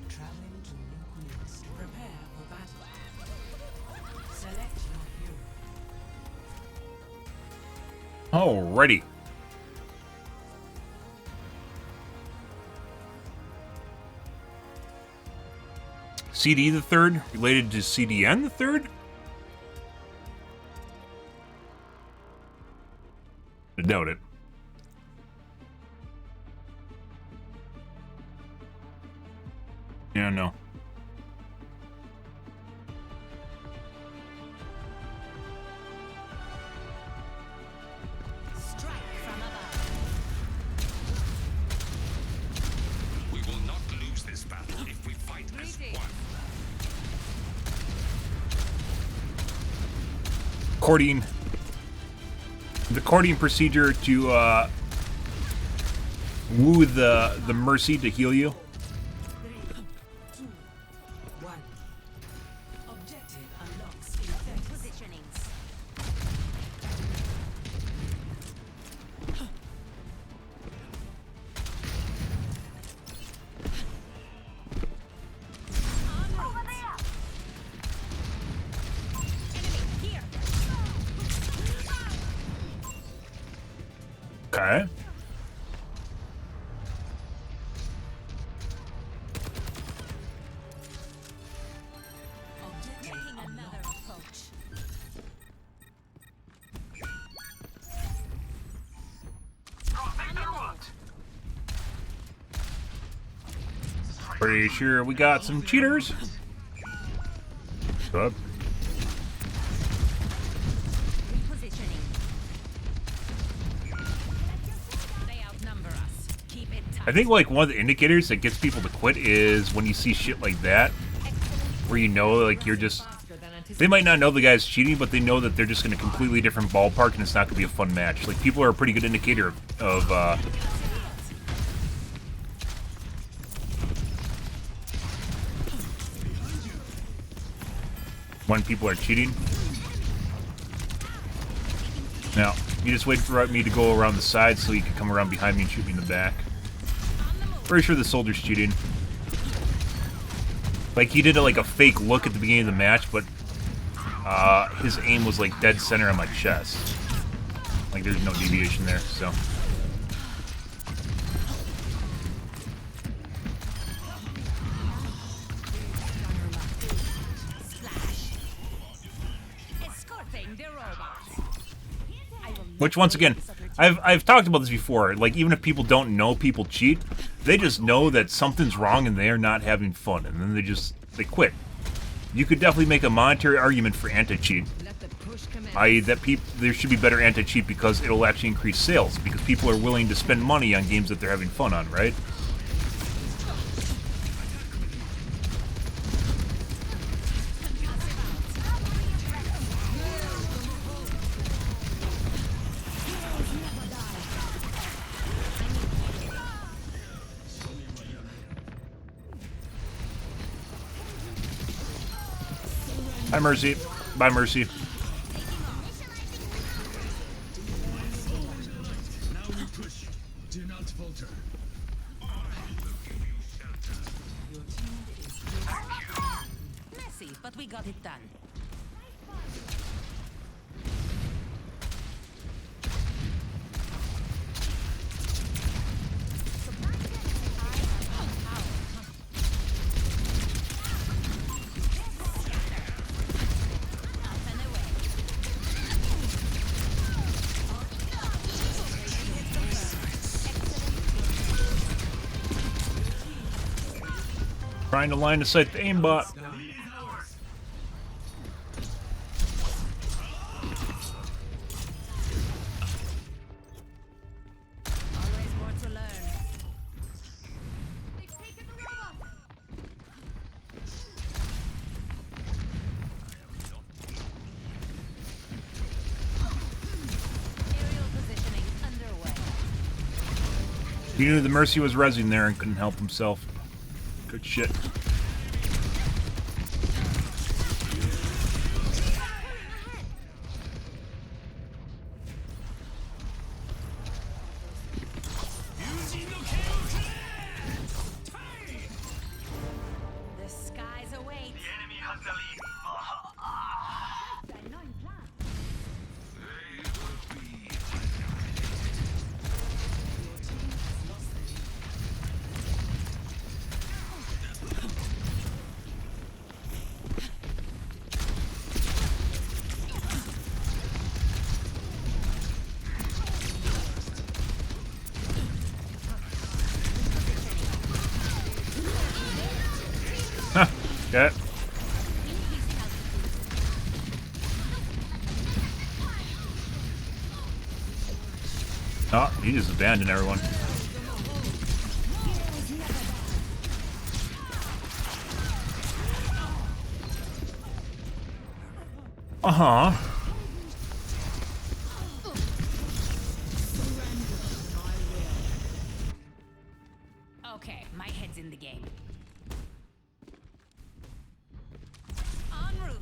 Traveling to new queens. Prepare for battle. Select your hero. Alrighty. CD the third related to CDN the third? I doubt it. Yeah, no. Strike from above. We will not lose this battle if we fight as one. Courting. The courting procedure to woo the Mercy to heal you. 3, 2, 1. Objective unlocks in 30 Positionings. Over there. Enemy here. Okay. Taking another approach. Pretty sure we got some cheaters. Up. Repositioning. They outnumber us. Keep it tight. I think like one of the indicators that gets people to quit is when you see shit like that, where you know like you're just. They might not know the guy's cheating, but they know that they're just in a completely different ballpark and it's not going to be a fun match. Like, people are a pretty good indicator of when people are cheating. Now, you just wait for me to go around the side so you can come around behind me and shoot me in the back. Pretty sure the soldier's cheating. Like, he did like a fake look at the beginning of the match, but his aim was like dead center on my chest. Like, there's no deviation there, so. Escorting the robots. Which, once again, I've talked about this before. Like, even if people don't know people cheat, they just know that something's wrong and they are not having fun, and then they quit. You could definitely make a monetary argument for anti-cheat, i.e. that there should be better anti-cheat because it'll actually increase sales, because people are willing to spend money on games that they're having fun on, right? Hi, Mercy. Bye, Mercy. Now we push. Do not falter. Your team is Messy, but we got it done. Trying to line of sight the aimbot. Always more to learn. Aerial positioning underway. He knew the Mercy was rezzing there and couldn't help himself. Good shit. The skies await. The enemy has the lead. Huh. Okay. Oh, he just abandoned everyone. Uh-huh. Okay, my head's in the game. En route.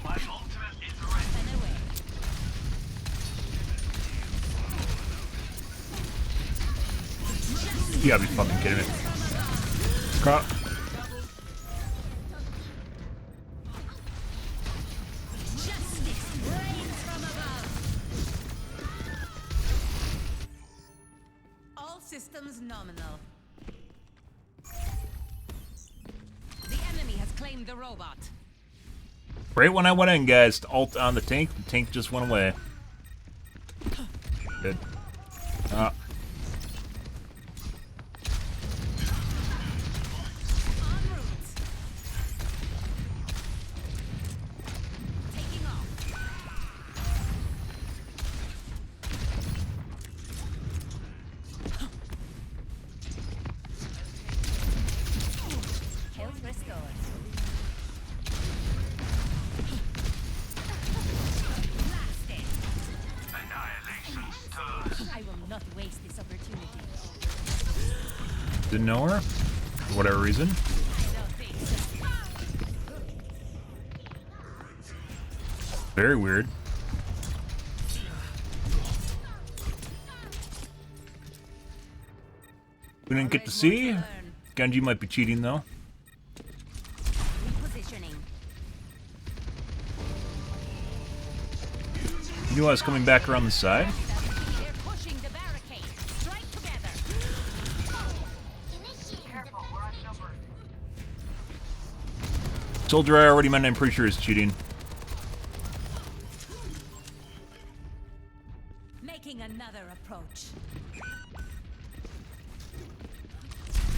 My ultimate is ready. And away. You gotta be fucking kidding me. Crap. Justice reigns from above. All systems nominal. The enemy has claimed the robot. Right when I went in, guys, to ult on the tank just went away. Good. En route. Taking off. Health restored. Blasted. Annihilation's turn. I will not waste this opportunity. Didn't know her, for whatever reason. I don't think so. Very weird. We didn't get to see. Genji might be cheating though. Repositioning. You knew I was coming back around the side. They're pushing the barricade. Strike together. Careful, we're outnumbered. Soldier I already met, I'm pretty sure is cheating. Making another approach.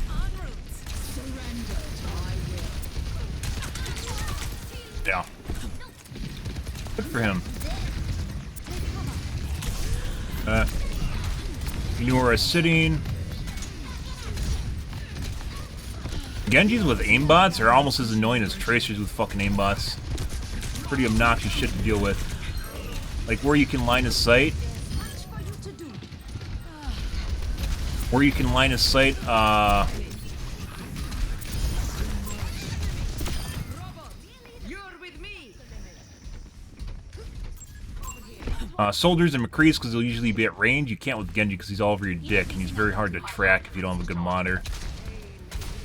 En route. Yeah. Good for him. You knew where I was sitting. Genjis with aimbots are almost as annoying as tracers with fucking aimbots. Pretty obnoxious shit to deal with. Like where you can line of sight. Where you can line of sight, soldiers and McCree's because they'll usually be at range. You can't with Genji because he's all over your dick and he's very hard to track if you don't have a good monitor.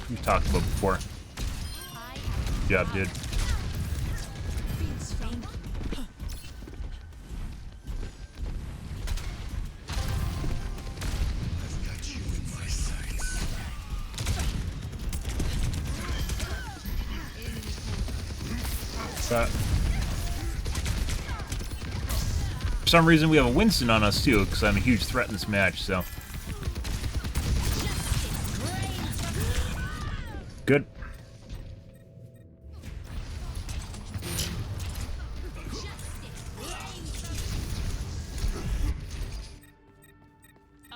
We've talked about before. Good job, dude. That. For some reason, we have a Winston on us too, because I'm a huge threat in this match. So good.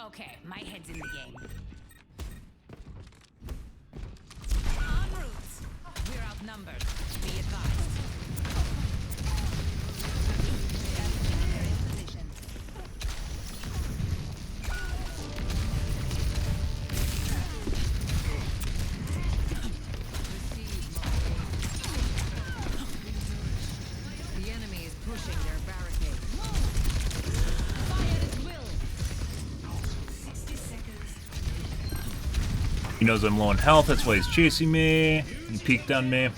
Okay, my head's in the game. We're outnumbered. Be advised. They're in position. The enemy is pushing their barricade. Fire at will. 60 seconds. He knows I'm low on health. That's why he's chasing me. He peeked on me.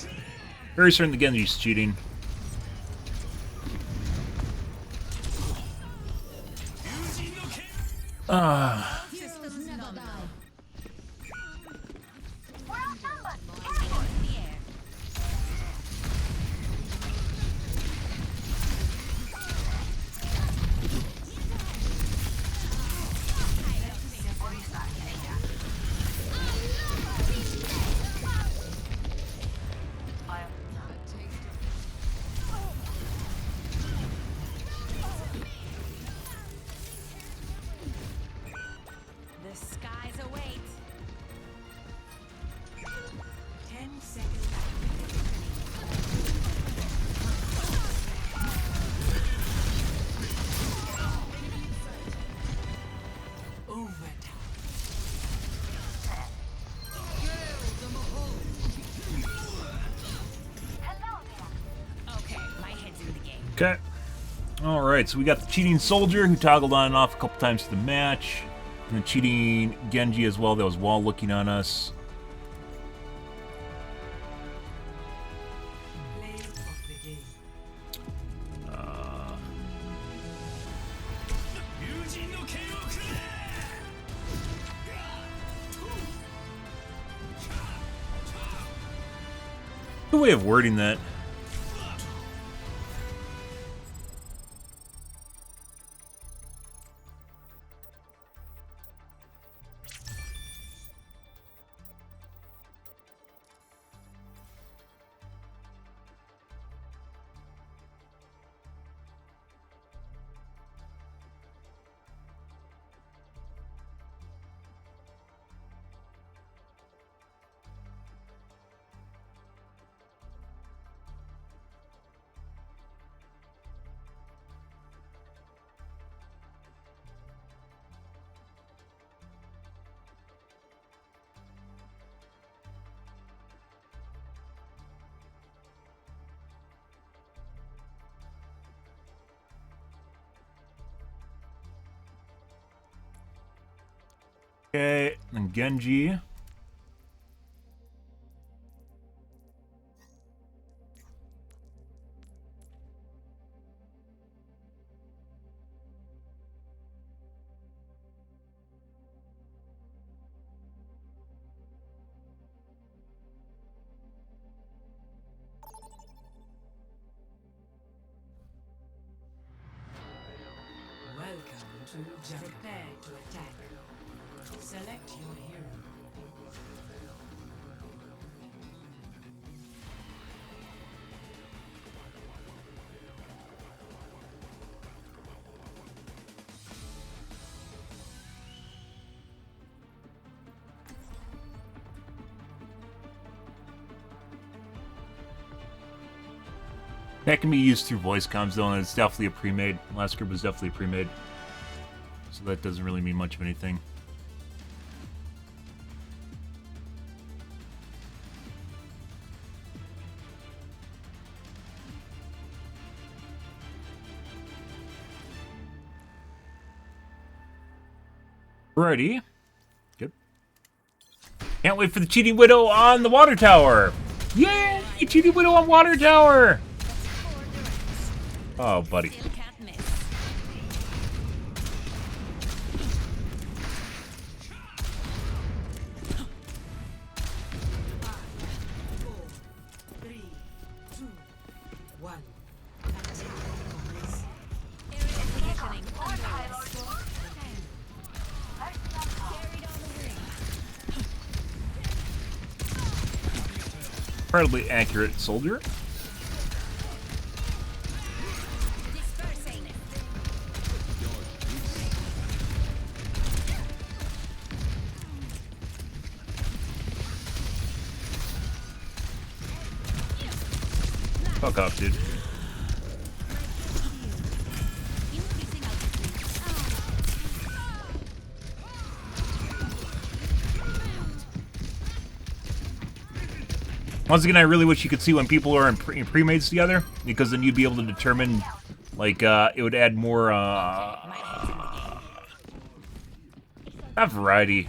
Very certain the Genji's cheating. Systems never die. The skies await. 10 seconds. Overtime. Okay, my head's in the game. Okay. Alright, so we got the cheating soldier who toggled on and off a couple times through the match. And the cheating Genji as well that was wall looking on us. Play of the game. Good way of wording that. Okay, and Genji. Welcome to Jungle. Prepare to attack. Select your hero. That can be used through voice comms though, and it's definitely a pre-made. Last script was definitely pre-made. So that doesn't really mean much of anything. Alrighty. Good. Can't wait for the Cheating Widow on the water tower! Yay! Cheating Widow on water tower! Oh, buddy. Still can't miss. Three, two, one. Attack. Area clear. Incredibly accurate soldier. Fuck off, dude. Once again, I really wish you could see when people are in pre-mates together, because then you'd be able to determine, like, it would add more, not variety,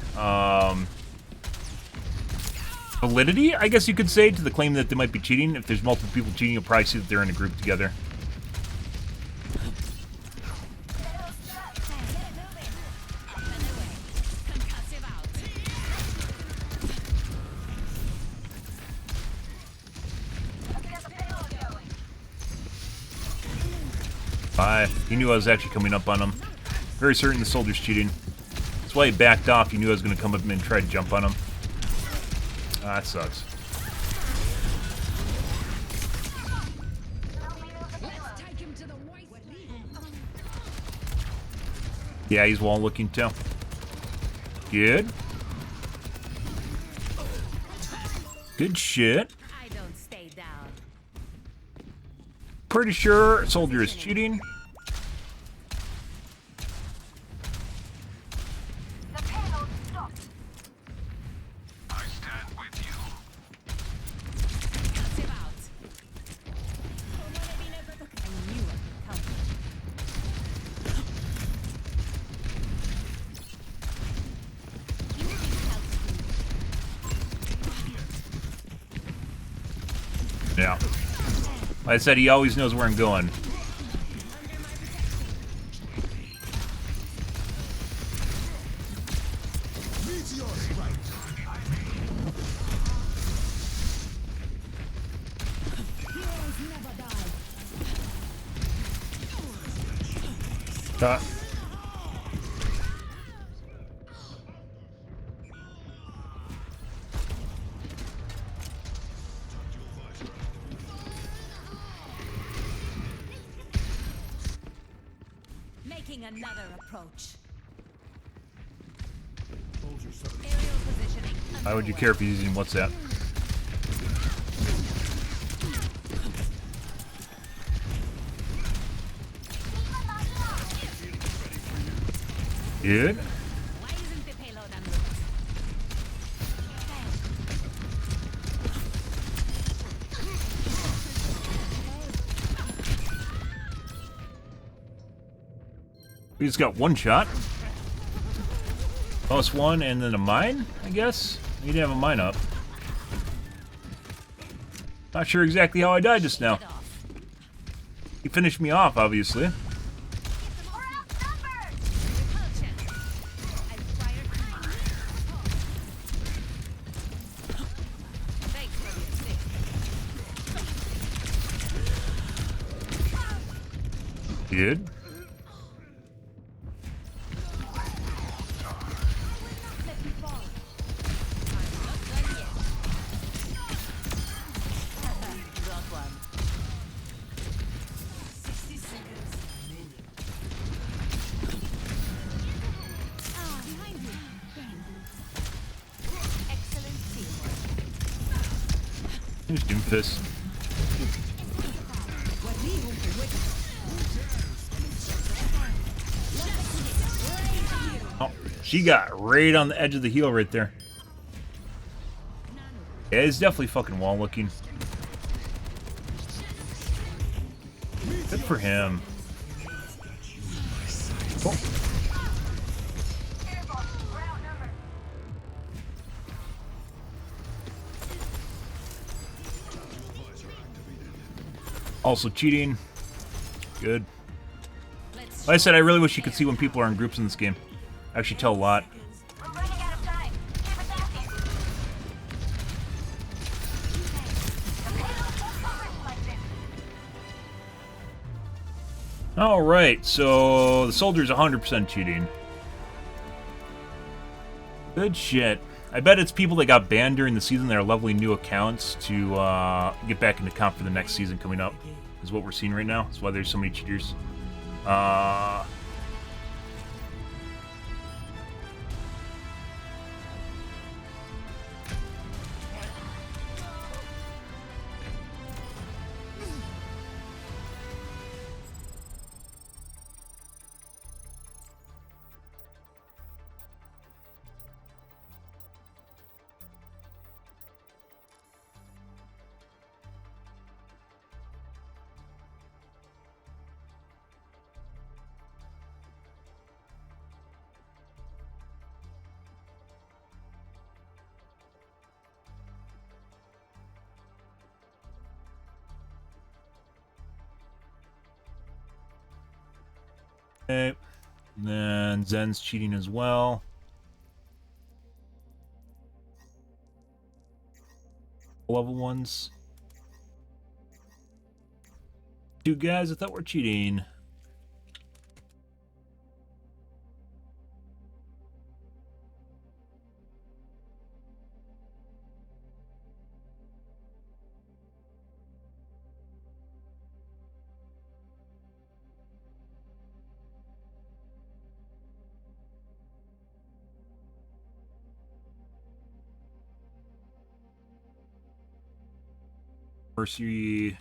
validity, I guess you could say, to the claim that they might be cheating. If there's multiple people cheating, you'll probably see that they're in a group together. He knew I was actually coming up on him. Very certain the soldier's cheating. That's why he backed off. He knew I was going to come up and try to jump on him. Ah, that sucks. Yeah, he's wall looking too. Good. Good shit. Pretty sure soldier is cheating. Yeah. Like I said, he always knows where I'm going. Making another approach. Why would you care if he's using WhatsApp? Good. We just got one shot. Plus one, and then a mine, I guess? You didn't have a mine up. Not sure exactly how I died just now. He finished me off, obviously. Good. Here's Doomfist. Oh, she got right on the edge of the heel right there. Yeah, it's definitely fucking wall looking. Good for him. Oh. Also cheating. Good. Like I said, I really wish you could see when people are in groups in this game. I actually tell a lot. Alright, so the soldier's 100% cheating. Good shit. I bet it's people that got banned during the season that are leveling new accounts to get back into comp for the next season coming up. Is what we're seeing right now. That's why there's so many cheaters. Okay. And then Zen's cheating as well. Level ones. Two guys, I thought were cheating. Mercy.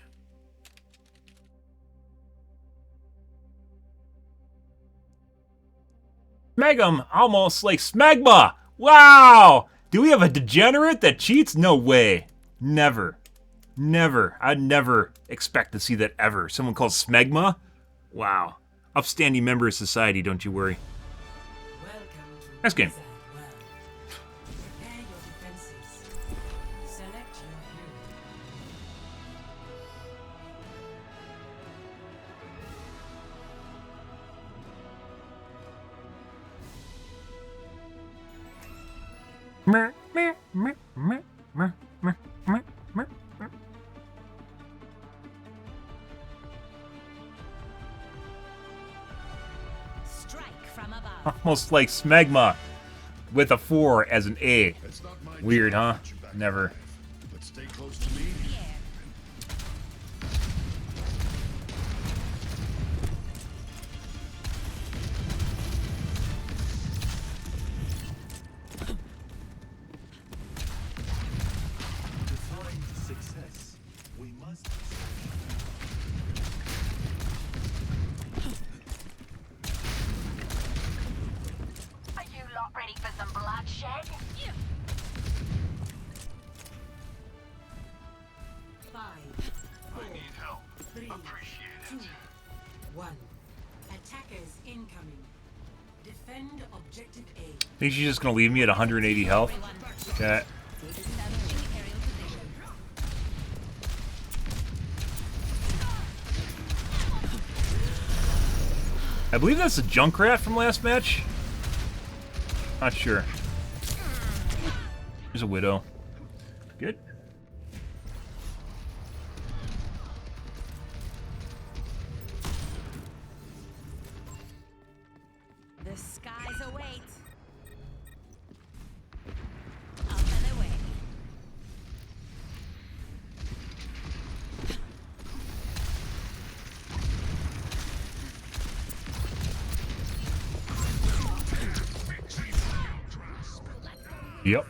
Smegum, almost like Smegma. Wow! Do we have a degenerate that cheats? No way. Never. Never. I'd never expect to see that ever. Someone called Smegma? Wow. Upstanding member of society, don't you worry. Next game. Strike from above. Almost like Smegma with a 4 as an A. Weird, huh? Never. But stay close to me. Success. We must. Are you lot ready for some bloodshed? I need help. 3, Appreciate 2, 1. Attackers incoming. Defend objective A. Think she's just gonna leave me at 180 health? Okay. I believe that's the Junkrat from last match. Not sure. There's a Widow. Good. The skies await. Up and away. Yep.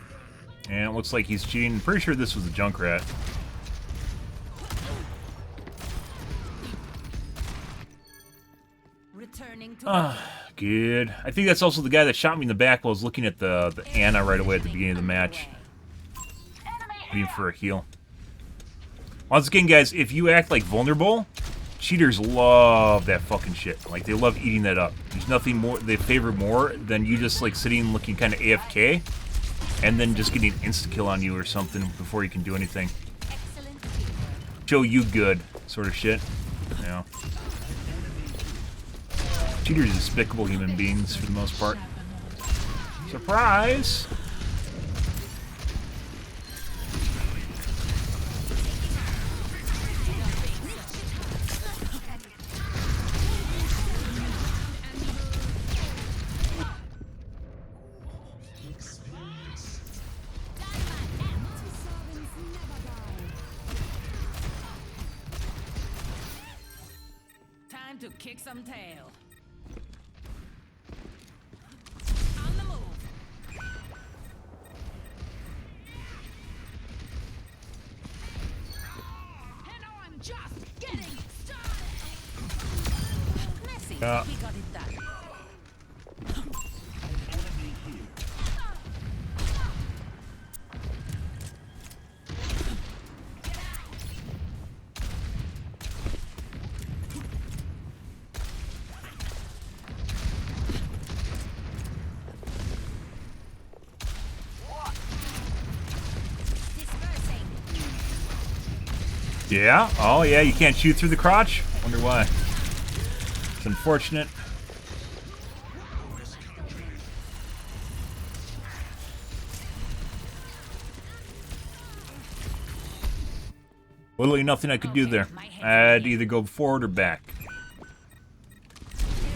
And it looks like he's cheating. Pretty sure this was a Junkrat. Returning to Good. I think that's also the guy that shot me in the back while I was looking at the Ana right away at the beginning of the match. Waiting for a heal. Once again, guys, if you act like vulnerable, cheaters love that fucking shit. Like, they love eating that up. There's nothing more they favor more than you just, like, sitting looking kind of AFK and then just getting insta-kill on you or something before you can do anything. Show you good sort of shit. You know. Cheaters are despicable human beings for the most part. Surprise! kick some tail. On the move. And now I'm just getting started. Messy, Yeah. we got it done. Yeah? Oh, yeah, you can't shoot through the crotch? Wonder why. It's unfortunate. Literally nothing I could do there. I had to either go forward or back.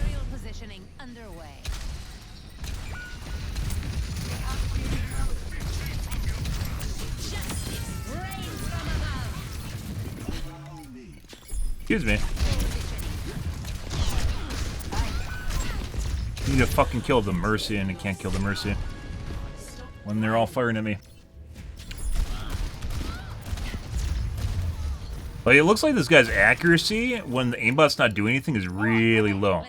Aerial positioning underway. Justice reigns from above. Excuse me. I need to fucking kill the Mercy, and I can't kill the Mercy when they're all firing at me. Like, it looks like this guy's accuracy when the aimbot's not doing anything is really low,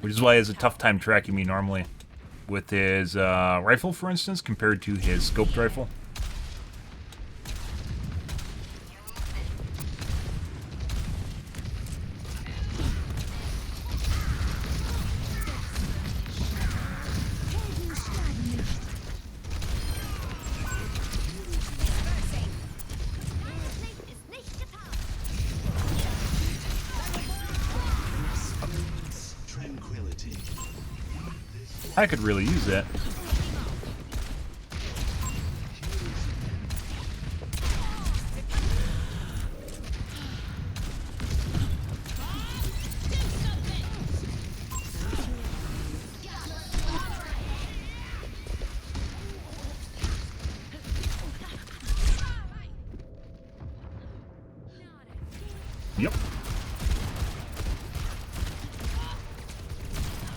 which is why he has a tough time tracking me normally with his rifle, for instance, compared to his scoped rifle. I could really use that. Yep.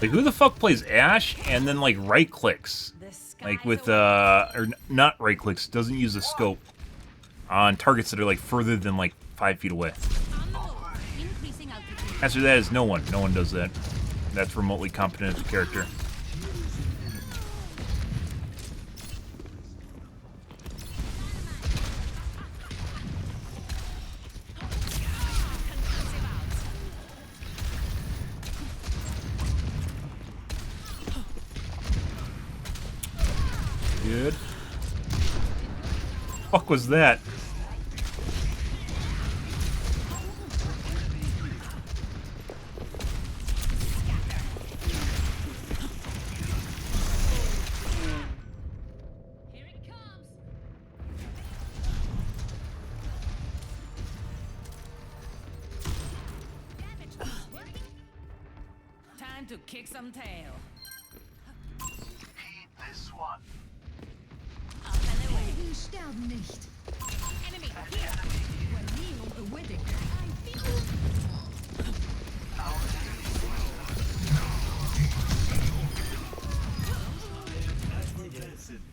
Like, who the fuck plays Ashe and then, like, right-clicks? Like, with, or not right-clicks, doesn't use the scope on targets that are, like, further than, like, 5 feet away. Answer to that is no one. No one does that. That's remotely competent as a character. Good. Fuck was that? Here it comes. Time to kick some tail. This one. Sterben nicht. Enemy here. When Neo a wedding.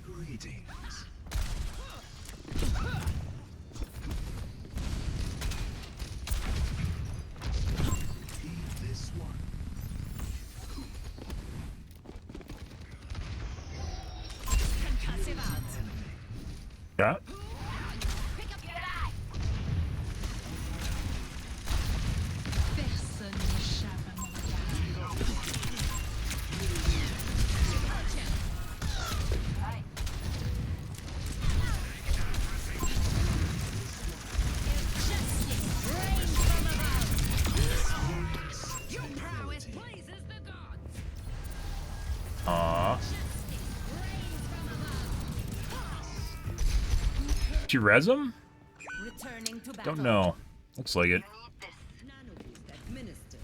Greetings. This one. Concussive out. Yeah. Personne n'échappe à mon regard. Justice reigns from above. Your prowess pleases the gods. Aww. Did you res him? Returning to battle. Don't know. Looks like it. Nanoboost administered.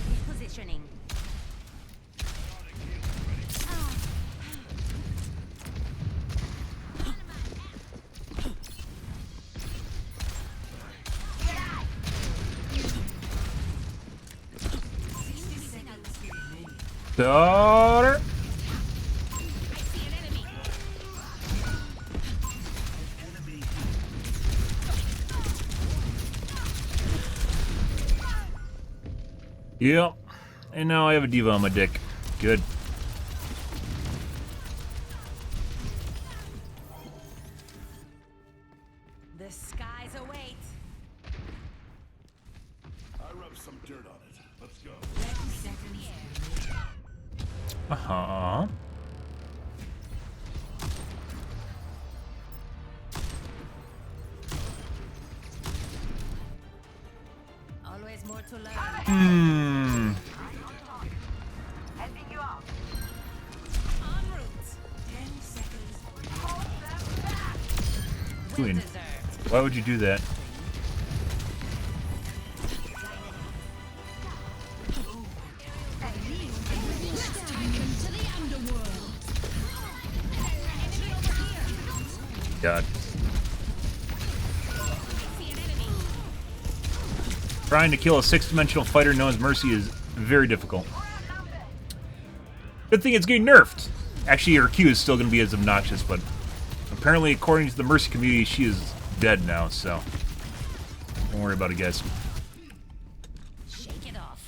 Repositioning. Daughter. Yep. And now I have a diva on my dick. Good. The skies await. I rubbed some dirt on it. Let's go. 30 seconds. Uh-huh. Always more to learn. Hmm. Helping you out. En route. 10 seconds. Queen. Deserved. Why would you do that? God. Trying to kill a six-dimensional fighter known as Mercy is very difficult. Good thing it's getting nerfed. Actually, her Q is still going to be as obnoxious, but apparently, according to the Mercy community, she is dead now, so don't worry about it, guys. Shake it off.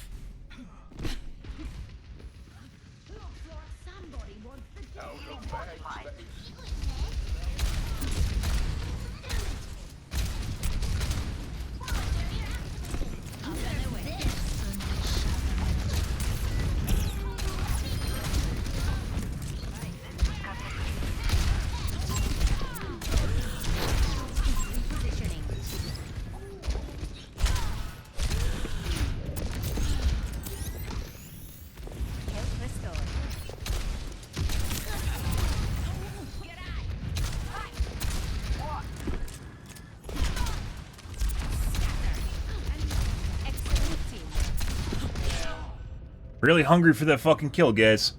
Really hungry for that fucking kill, guys.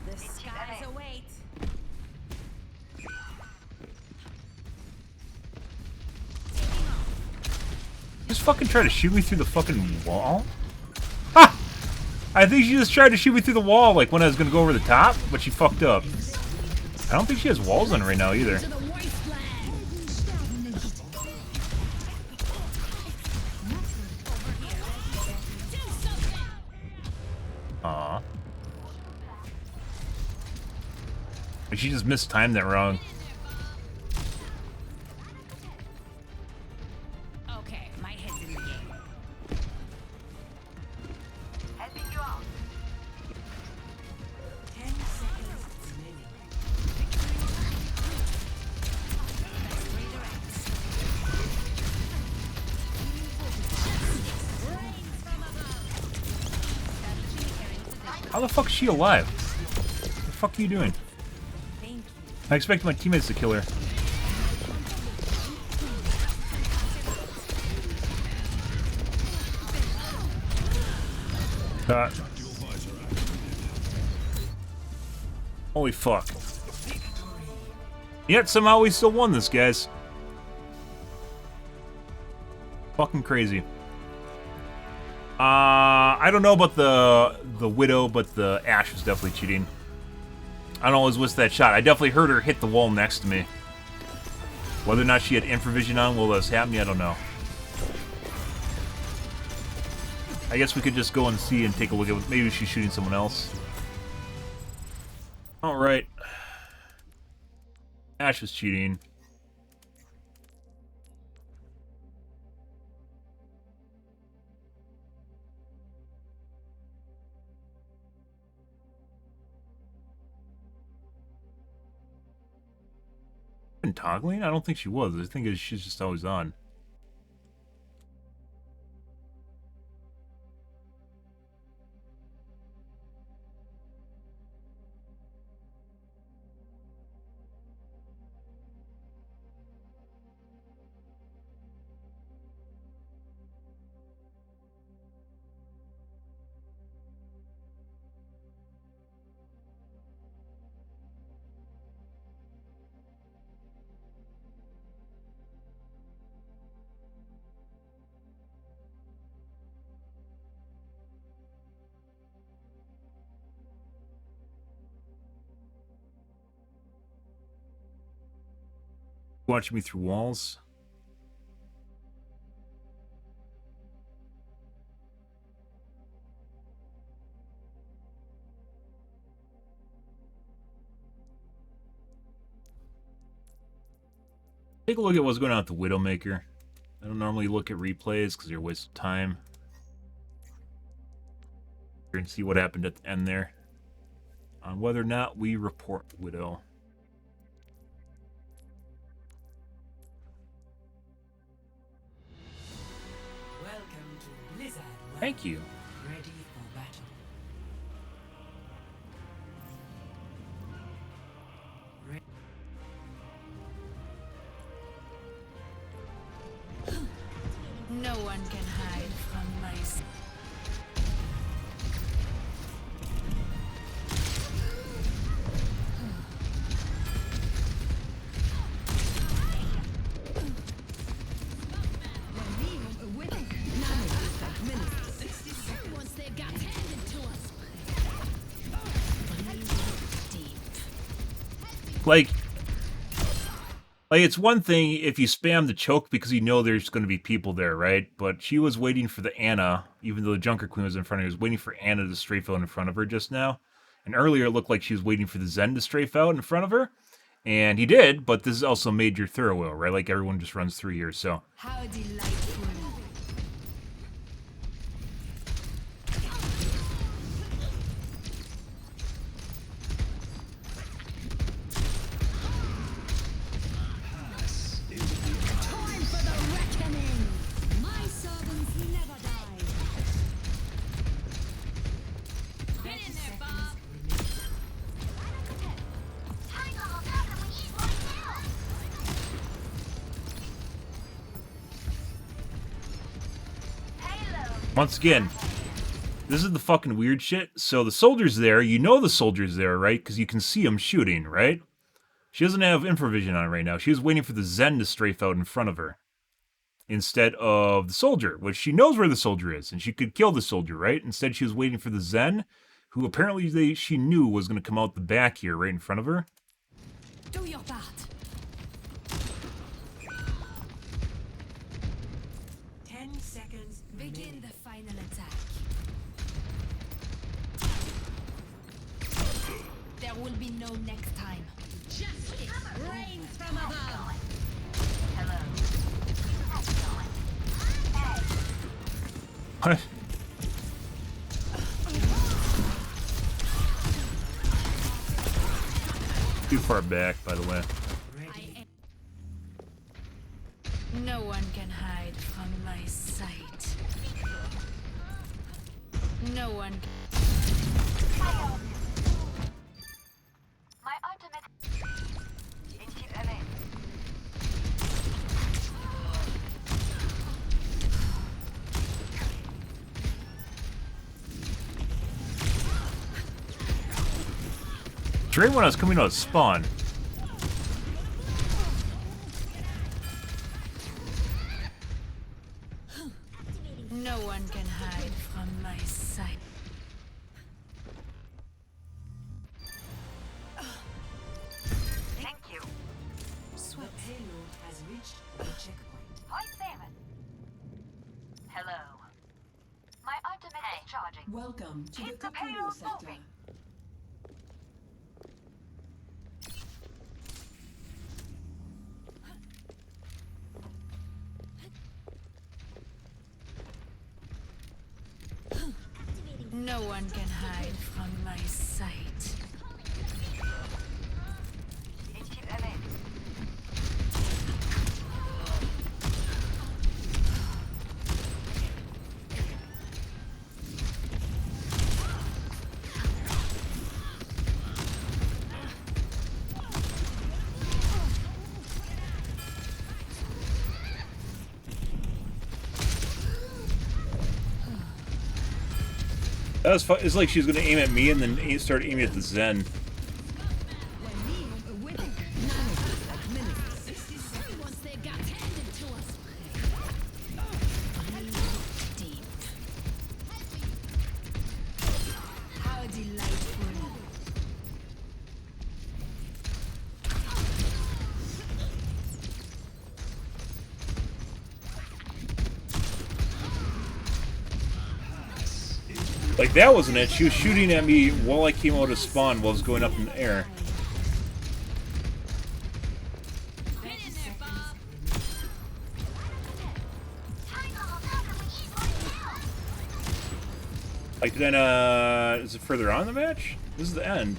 The skies await. Just fucking try to shoot me through the fucking wall? Ha! I think she just tried to shoot me through the wall, like when I was gonna go over the top, but she fucked up. I don't think she has walls on right now either. Aw. She just mistimed that wrong. Okay, my head's in the game. Helping you out. 10 seconds remaining. Best redirects. Rains from above. Strategy in position. How the fuck is she alive? What the fuck are you doing? Thank you. I expect my teammates to kill her. Holy fuck. Yet somehow we still won this, guys. Fucking crazy. I don't know about the Widow, but the Ashe was definitely cheating. I don't always wish that shot. I definitely heard her hit the wall next to me. Whether or not she had infravision on while that was happening, I don't know. I guess we could just go and see and take a look at maybe she's shooting someone else. Alright. Ashe was cheating. Been toggling? I don't think she was. I think she's just always on. Watching me through walls. Take a look at what's going on with the Widowmaker. I don't normally look at replays because they're a waste of time. And see what happened at the end there. On whether or not we report Widow. Welcome to Blizzard. Thank you. Ready for battle. No one can hide from my sight. Once they got handed to us. Like, it's one thing if you spam the choke because you know there's going to be people there, right? But she was waiting for the Anna, even though the Junker Queen was in front of her, was waiting for Anna to strafe out in front of her just now. And earlier it looked like she was waiting for the Zen to strafe out in front of her. And he did, but this is also Major Thorough, right? Like, everyone just runs through here, so... How delightful. Time for the reckoning. My servants never die. Get in there, Bob. Once again, this is the fucking weird shit. So the soldier's there. You know the soldier's there, right? Because you can see him shooting, right? She doesn't have infravision on right now. She was waiting for the Zen to strafe out in front of her. Instead of the soldier, which she knows where the soldier is. And she could kill the soldier, right? Instead, she was waiting for the Zen, who apparently she knew was going to come out the back here right in front of her. Do your part. 10 seconds. Begin the final attack. There will be no next time. Justice reigns from above. What? Too far back, by the way. No one can hide from my sight. No one. My ultimate. Right when I was coming out of spawn. No one can hide from my sight. Thank you. The payload has reached the checkpoint. Point 7. Hello. My ultimate is charging. Welcome to Keep the the Capullo payload sector. moving. No one can hide from my sight. That was fun. It's like she was going to aim at me and then start aiming at the Zen. Once they got handed to us. Deep. How delightful. Like, that wasn't it. She was shooting at me while I came out of spawn while I was going up in the air. Like, then, is it further on in the match? This is the end.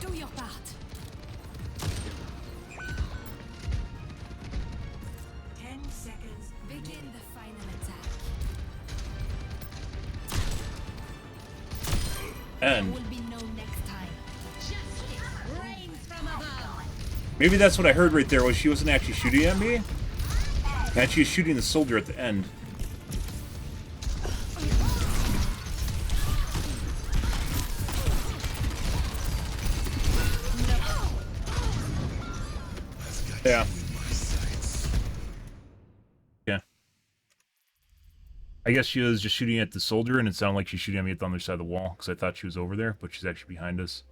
Do your part. Begin the final attack. End. Will be no next time. Justice reigns from above. Maybe that's what I heard right there, was she wasn't actually shooting at me. And she was shooting the soldier at the end. Yeah. Yeah. I guess she was just shooting at the soldier, and it sounded like she's shooting at me at the other side of the wall, because I thought she was over there, but she's actually behind us.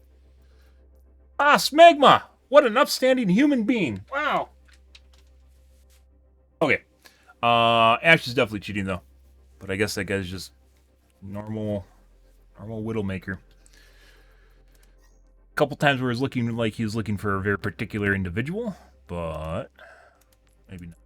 Ah, Smegma! What an upstanding human being! Wow! Okay. Ash is definitely cheating, though. But I guess that guy's just normal Widowmaker. A couple times where it was looking like he was looking for a very particular individual, but maybe not.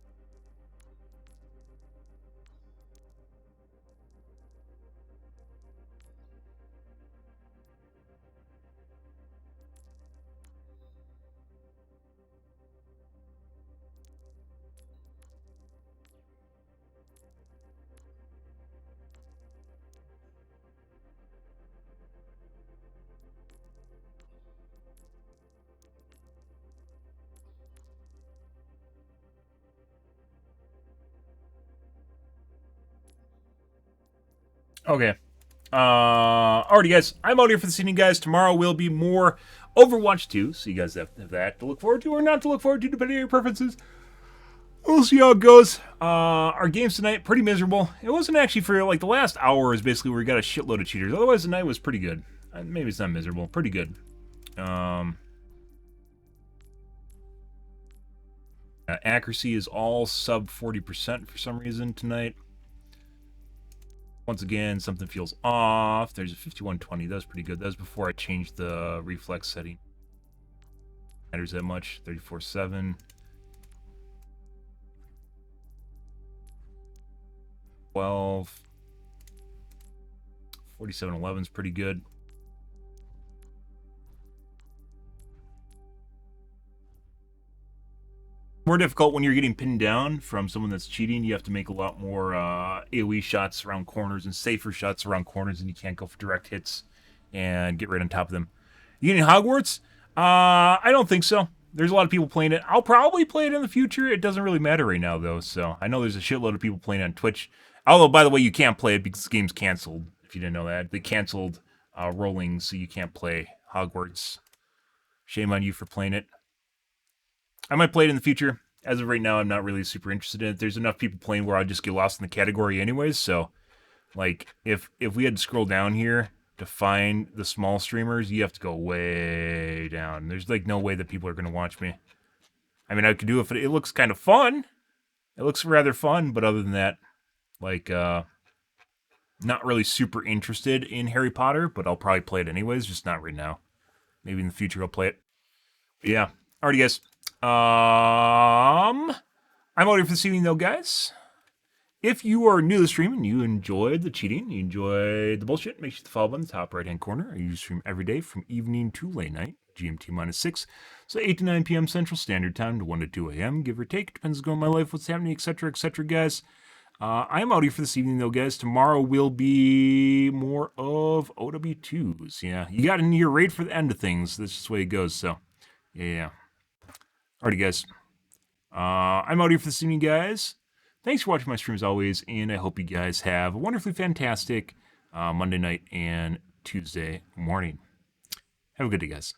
Okay. Alrighty, guys. I'm out here for this evening, guys. Tomorrow will be more Overwatch 2, so you guys have that to look forward to or not to look forward to, depending on your preferences. We'll see how it goes. Our games tonight, pretty miserable. It wasn't actually for, like, the last hour is basically where we got a shitload of cheaters. Otherwise, the night was pretty good. Maybe it's not miserable. Pretty good. Accuracy is all sub 40% for some reason tonight. Once again, something feels off. There's a 5120. That was pretty good. That was before I changed the reflex setting. Matters that much. 34.7. 12. 47.11 is pretty good. More difficult when you're getting pinned down from someone that's cheating. You have to make a lot more AoE shots around corners and safer shots around corners, and you can't go for direct hits and get right on top of them. You getting Hogwarts? I don't think so. There's a lot of people playing it. I'll probably play it in the future. It doesn't really matter right now, though. So I know there's a shitload of people playing on Twitch. Although, by the way, you can't play it because the game's canceled. If you didn't know that, they canceled rolling, so you can't play Hogwarts. Shame on you for playing it. I might play it in the future. As of right now, I'm not really super interested in it. There's enough people playing where I'll just get lost in the category anyways. So, like, if we had to scroll down here to find the small streamers, you have to go way down. There's, like, no way that people are going to watch me. I mean, I could do it if it looks kind of fun. It looks rather fun, but other than that, like, not really super interested in Harry Potter, but I'll probably play it anyways, just not right now. Maybe in the future I'll play it. But yeah. Alrighty, guys. I'm out here for this evening, though, guys. If you are new to the stream and you enjoyed the cheating, you enjoyed the bullshit, make sure to follow button in the top right-hand corner. I usually stream every day from evening to late night, GMT-6. So 8 to 9 p.m. Central Standard Time to 1 to 2 a.m., give or take. Depends what's going on in my life, what's happening, etc., guys. I'm out here for this evening, though, guys. Tomorrow will be more of OW2s. Yeah, you got in here right for the end of things. That's just the way it goes, so yeah. Alrighty, guys. I'm out here for this evening, guys. Thanks for watching my stream as always, and I hope you guys have a wonderfully fantastic Monday night and Tuesday morning. Have a good day, guys.